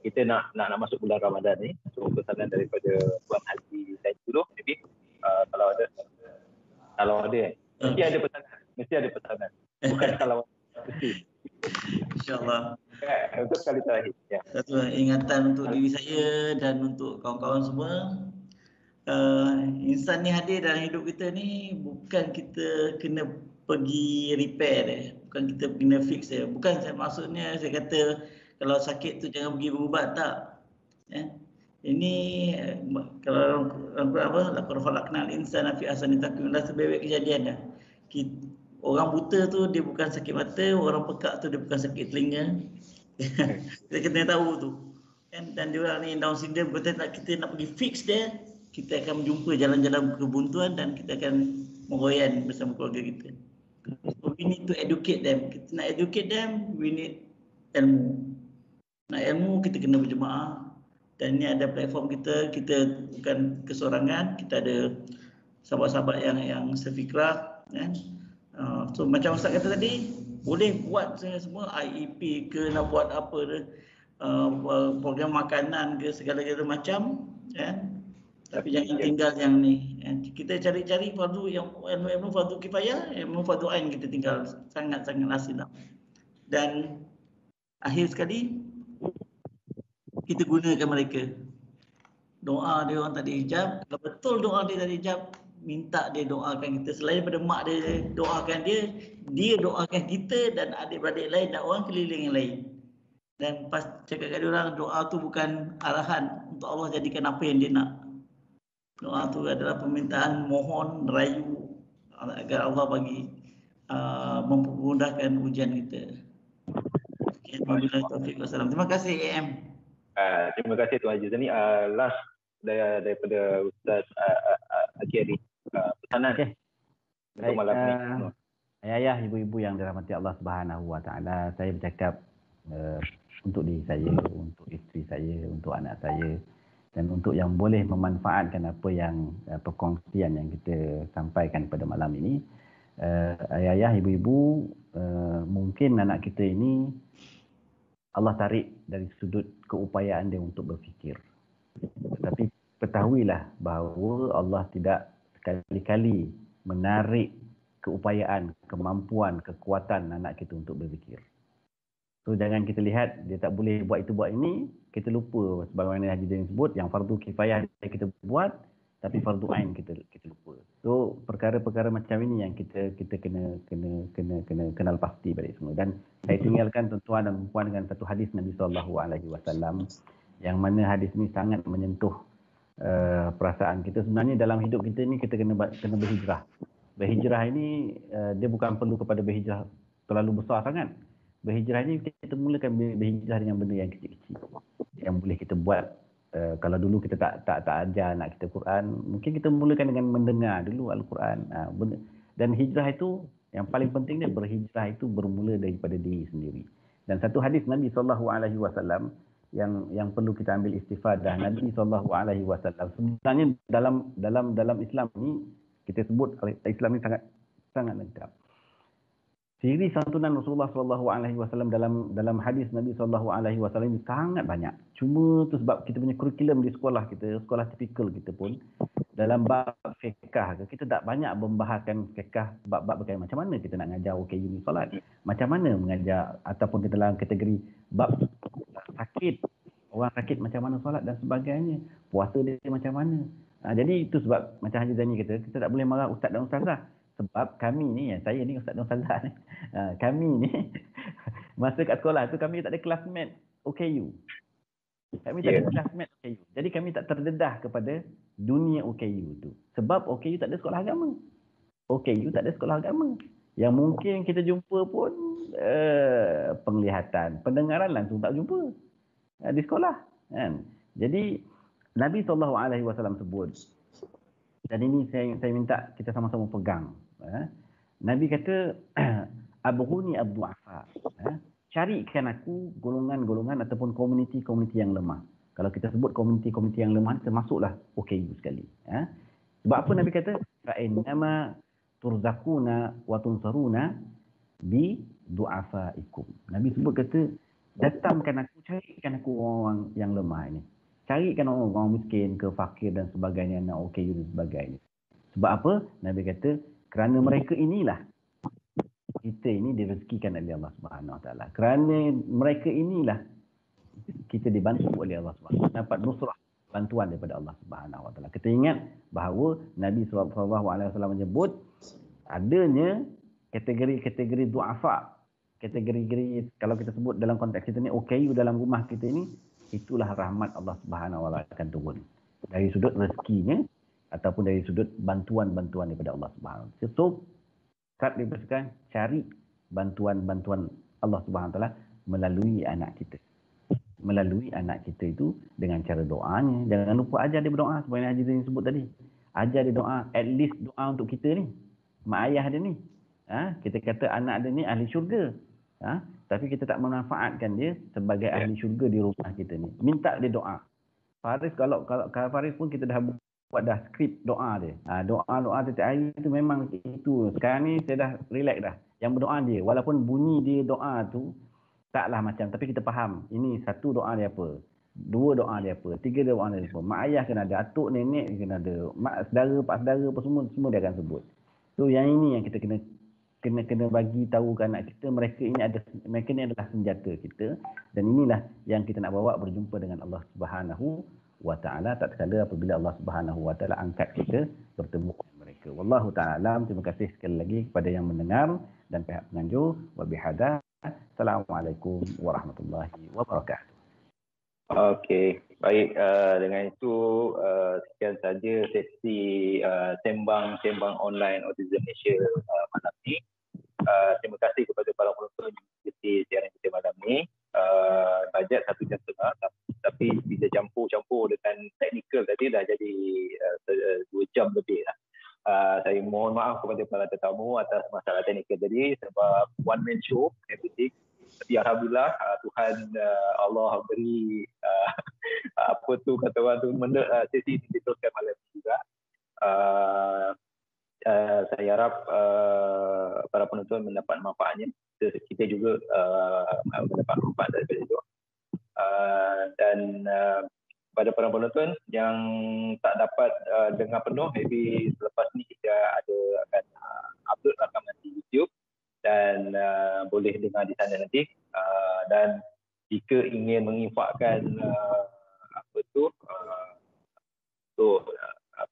kita nak masuk bulan Ramadan ni, so pesanan daripada Tuan Haji saya dulu, maybe kalau ada mesti ada pesanan. Bukan kalau mesti. InsyaAllah. Untuk kali terakhir. Ya. Satu ingatan untuk diri saya dan untuk kawan-kawan semua. Insan ni hadir dalam hidup kita ni bukan kita kena pergi repair dia, bukan kita kena fix dia. Bukan maksudnya saya kata kalau sakit tu jangan pergi berubat, tak. Ini kalau apa, laqad khalaqnal insana fi ahsani taqwim, dah sebebek kejadian dah. Orang buta tu dia bukan sakit mata, orang pekak tu dia bukan sakit telinga. Kita kena tahu tu. Kan, dan dia orang ni Down syndrome, kita nak pergi fix dia, kita akan menjumpa jalan-jalan kebuntuan dan kita akan meroyan bersama keluarga kita. So we need to educate them. Kita nak educate them, we need ilmu. Nak ilmu, kita kena berjemaah. Dan ini ada platform kita bukan kesorangan, kita ada sahabat-sahabat yang sefikrah. Kan? So macam Ustaz kata tadi, boleh buat semua IEP ke, nak buat apa, program makanan ke, segala-gala macam. Kan? Tapi jangan tinggal yang ni. Kita cari-cari fardu yang ilmu fardu kifayah, ilmu fardu ain kita tinggal sangat-sangat asin. Dan akhir sekali, kita gunakan mereka. Doa dia orang tak dijawab. Kalau betul doa dia tak dijawab, minta dia doakan kita. Selain daripada mak dia doakan dia doakan kita dan adik-beradik lain dan orang keliling yang lain. Dan pas cakap kat dia orang, doa tu bukan arahan untuk Allah jadikan apa yang dia nak. Doa tu adalah permintaan, mohon, rayu agar Allah bagi mempermudahkan ujian kita. Wabillahi taufiq wassalam. Terima kasih AM. Terima kasih Tuan Haji Zani. Last daripada Ustaz Haji pesanan untuk malam ni. Ayah, ibu-ibu yang dirahmati Allah Subhanahu Wa Taala, saya bercakap untuk diri saya, untuk isteri saya, untuk anak saya, dan untuk yang boleh memanfaatkan apa yang perkongsian yang kita sampaikan pada malam ini. Ayah, ibu-ibu, mungkin anak kita ini Allah tarik dari sudut keupayaan dia untuk berfikir. Tetapi ketahuilah bahawa Allah tidak sekali-kali menarik keupayaan, kemampuan, kekuatan anak kita untuk berfikir. So jangan kita lihat dia tak boleh buat itu, buat ini, kita lupa sebagaimana Haji Zain sebut, yang fardu kifayah kita buat, tapi fardu ain kita lupa. So perkara-perkara macam ini yang kita kena kenal pasti balik semua. Dan saya tinggalkan tuan-tuan dan puan dengan satu hadis Nabi SAW, yang mana hadis ini sangat menyentuh perasaan kita. Sebenarnya dalam hidup kita ni kita kena berhijrah. Berhijrah ini dia bukan perlu kepada berhijrah terlalu besar sangat. Berhijrah ini kita mulakan berhijrah dengan benda yang kecil-kecil yang boleh kita buat. Kalau dulu kita tak ajar anak kita Quran, mungkin kita mulakan dengan mendengar dulu Al-Quran. Dan hijrah itu yang paling penting dia, berhijrah itu bermula daripada diri sendiri. Dan satu hadis Nabi SAW yang perlu kita ambil istifadah. Nabi SAW sebenarnya dalam Islam ni, kita sebut Islam ni sangat lengkap. Ciri santunan Rasulullah SAW dalam hadis Nabi SAW ini sangat banyak. Cuma tu sebab kita punya kurikulum di sekolah kita, sekolah tipikal kita pun, dalam bab fiqah, kita tak banyak membahaskan fiqah bab-bab berkaitan macam mana kita nak mengajar OKU ni solat. Macam mana mengajar, ataupun kita dalam kategori bab sakit, orang sakit macam mana solat dan sebagainya. Puasa dia macam mana. Jadi itu sebab macam Haji Zani kata, kita tak boleh marah ustaz dan ustazah. Sebab kami ni, saya ni ustaz dan ustazah ni, kami ni masa kat sekolah tu kami tak ada classmate OKU. Kami tak ada classmate OKU. Jadi kami tak terdedah kepada dunia OKU tu. Sebab OKU tak ada sekolah agama. OKU tak ada sekolah agama. Yang mungkin kita jumpa pun penglihatan, pendengaran langsung tak jumpa di sekolah. Kan? Jadi Nabi SAW sebut, dan ini saya minta kita sama-sama pegang. Nabi kata, Abghuni ad-du'afa. Carikan aku golongan-golongan ataupun komuniti-komuniti yang lemah. Kalau kita sebut komuniti-komuniti yang lemah, termasuklah OKU sekali. Sebab apa Nabi kata? Fa'innama turzakuna wa tunsaruna bi du'afaikum. Nabi sebut kata, Datangkan aku, carikan aku orang yang lemah ini. Carikan orang miskin ke fakir dan sebagainya, nak OKU dan sebagainya. Sebab apa? Nabi kata, kerana mereka inilah kita ini direzekikan oleh Allah Subhanahu Wa Taala. Kerana mereka inilah kita dibantu oleh Allah Subhanahu Wa Taala, dapat nusrah, bantuan daripada Allah Subhanahu Wa Taala. Kita ingat bahawa Nabi SAW menyebut adanya kategori-kategori du'afa, kategori kalau kita sebut dalam konteks kita ni OKU dalam rumah kita ini, itulah rahmat Allah Subhanahu Wa Taala akan turun dari sudut rezekinya ataupun dari sudut bantuan-bantuan daripada Allah Subhanahu Wa Taala. So kat dibesarkan cari bantuan-bantuan Allah Subhanahu Wa Taala melalui anak kita. Melalui anak kita itu dengan cara doanya. Jangan lupa ajar dia berdoa seperti Haji Zain sebut tadi. Ajar dia doa, at least doa untuk kita ni. Mak ayah dia ni. Kita kata anak dia ni ahli syurga. Tapi kita tak memanfaatkan dia sebagai ahli syurga di rumah kita ni. Minta dia doa. Faris kalau Faris pun kita dah buat dah skrip doa dia. Doa-doa setiap hari itu memang itu. Sekarang ni saya dah relax dah. Yang berdoa dia, walaupun bunyi dia doa tu taklah macam, tapi kita faham. Ini satu doa dia apa, dua doa dia apa, tiga doa dia apa. Mak ayah kena ada, atuk nenek kena ada, mak saudara, pak saudara apa semua dia akan sebut. So yang ini yang kita kena bagi tahu ke anak kita, mereka ini adalah senjata kita, dan inilah yang kita nak bawa berjumpa dengan Allah Subhanahu Wa Taala tatkala apabila Allah Subhanahu Wa Taala angkat kita bertemu dengan mereka. Wallahu taala. Terima kasih sekali lagi kepada yang mendengar dan pihak penganjur. Wa bihadza. Assalamualaikum warahmatullahi wabarakatuh. Okey, baik. Dengan itu sekian saja sesi sembang online Autism Malaysia malam ini. Terima kasih kepada para penonton yang mengikuti siaran kita malam ini. Bajet 1 jam setengah, tapi bila campur dengan teknikal tadi dah jadi 2 jam lebih lah. Saya mohon maaf kepada para tetamu atas masalah teknikal tadi sebab one man show everything. Tapi alhamdulillah Tuhan Allah beri apa tu kata orang tu sesi ini diteruskan malam ini juga. Saya harap para penonton mendapat manfaatnya. Kita juga mendapat manfaat daripada itu. Dan pada para penonton yang tak dapat dengar penuh, maybe selepas ni kita akan upload rakaman di YouTube dan boleh dengar di sana nanti. Dan jika ingin menginfakkan untuk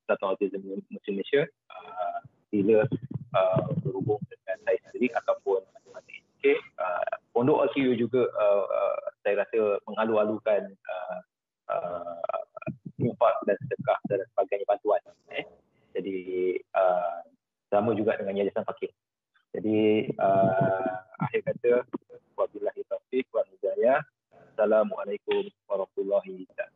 Persatuan Autism Malaysia, sila berhubung dengan saya sendiri ataupun Pondok OKU juga saya rasa mengalu-alukan infak dan sedekah dan sebagainya bantuan. Jadi sama juga dengan Yayasan Fakir. Jadi akhir kata wabillahi taufiq wal hidayah. Assalamualaikum warahmatullahi wabarakatuh.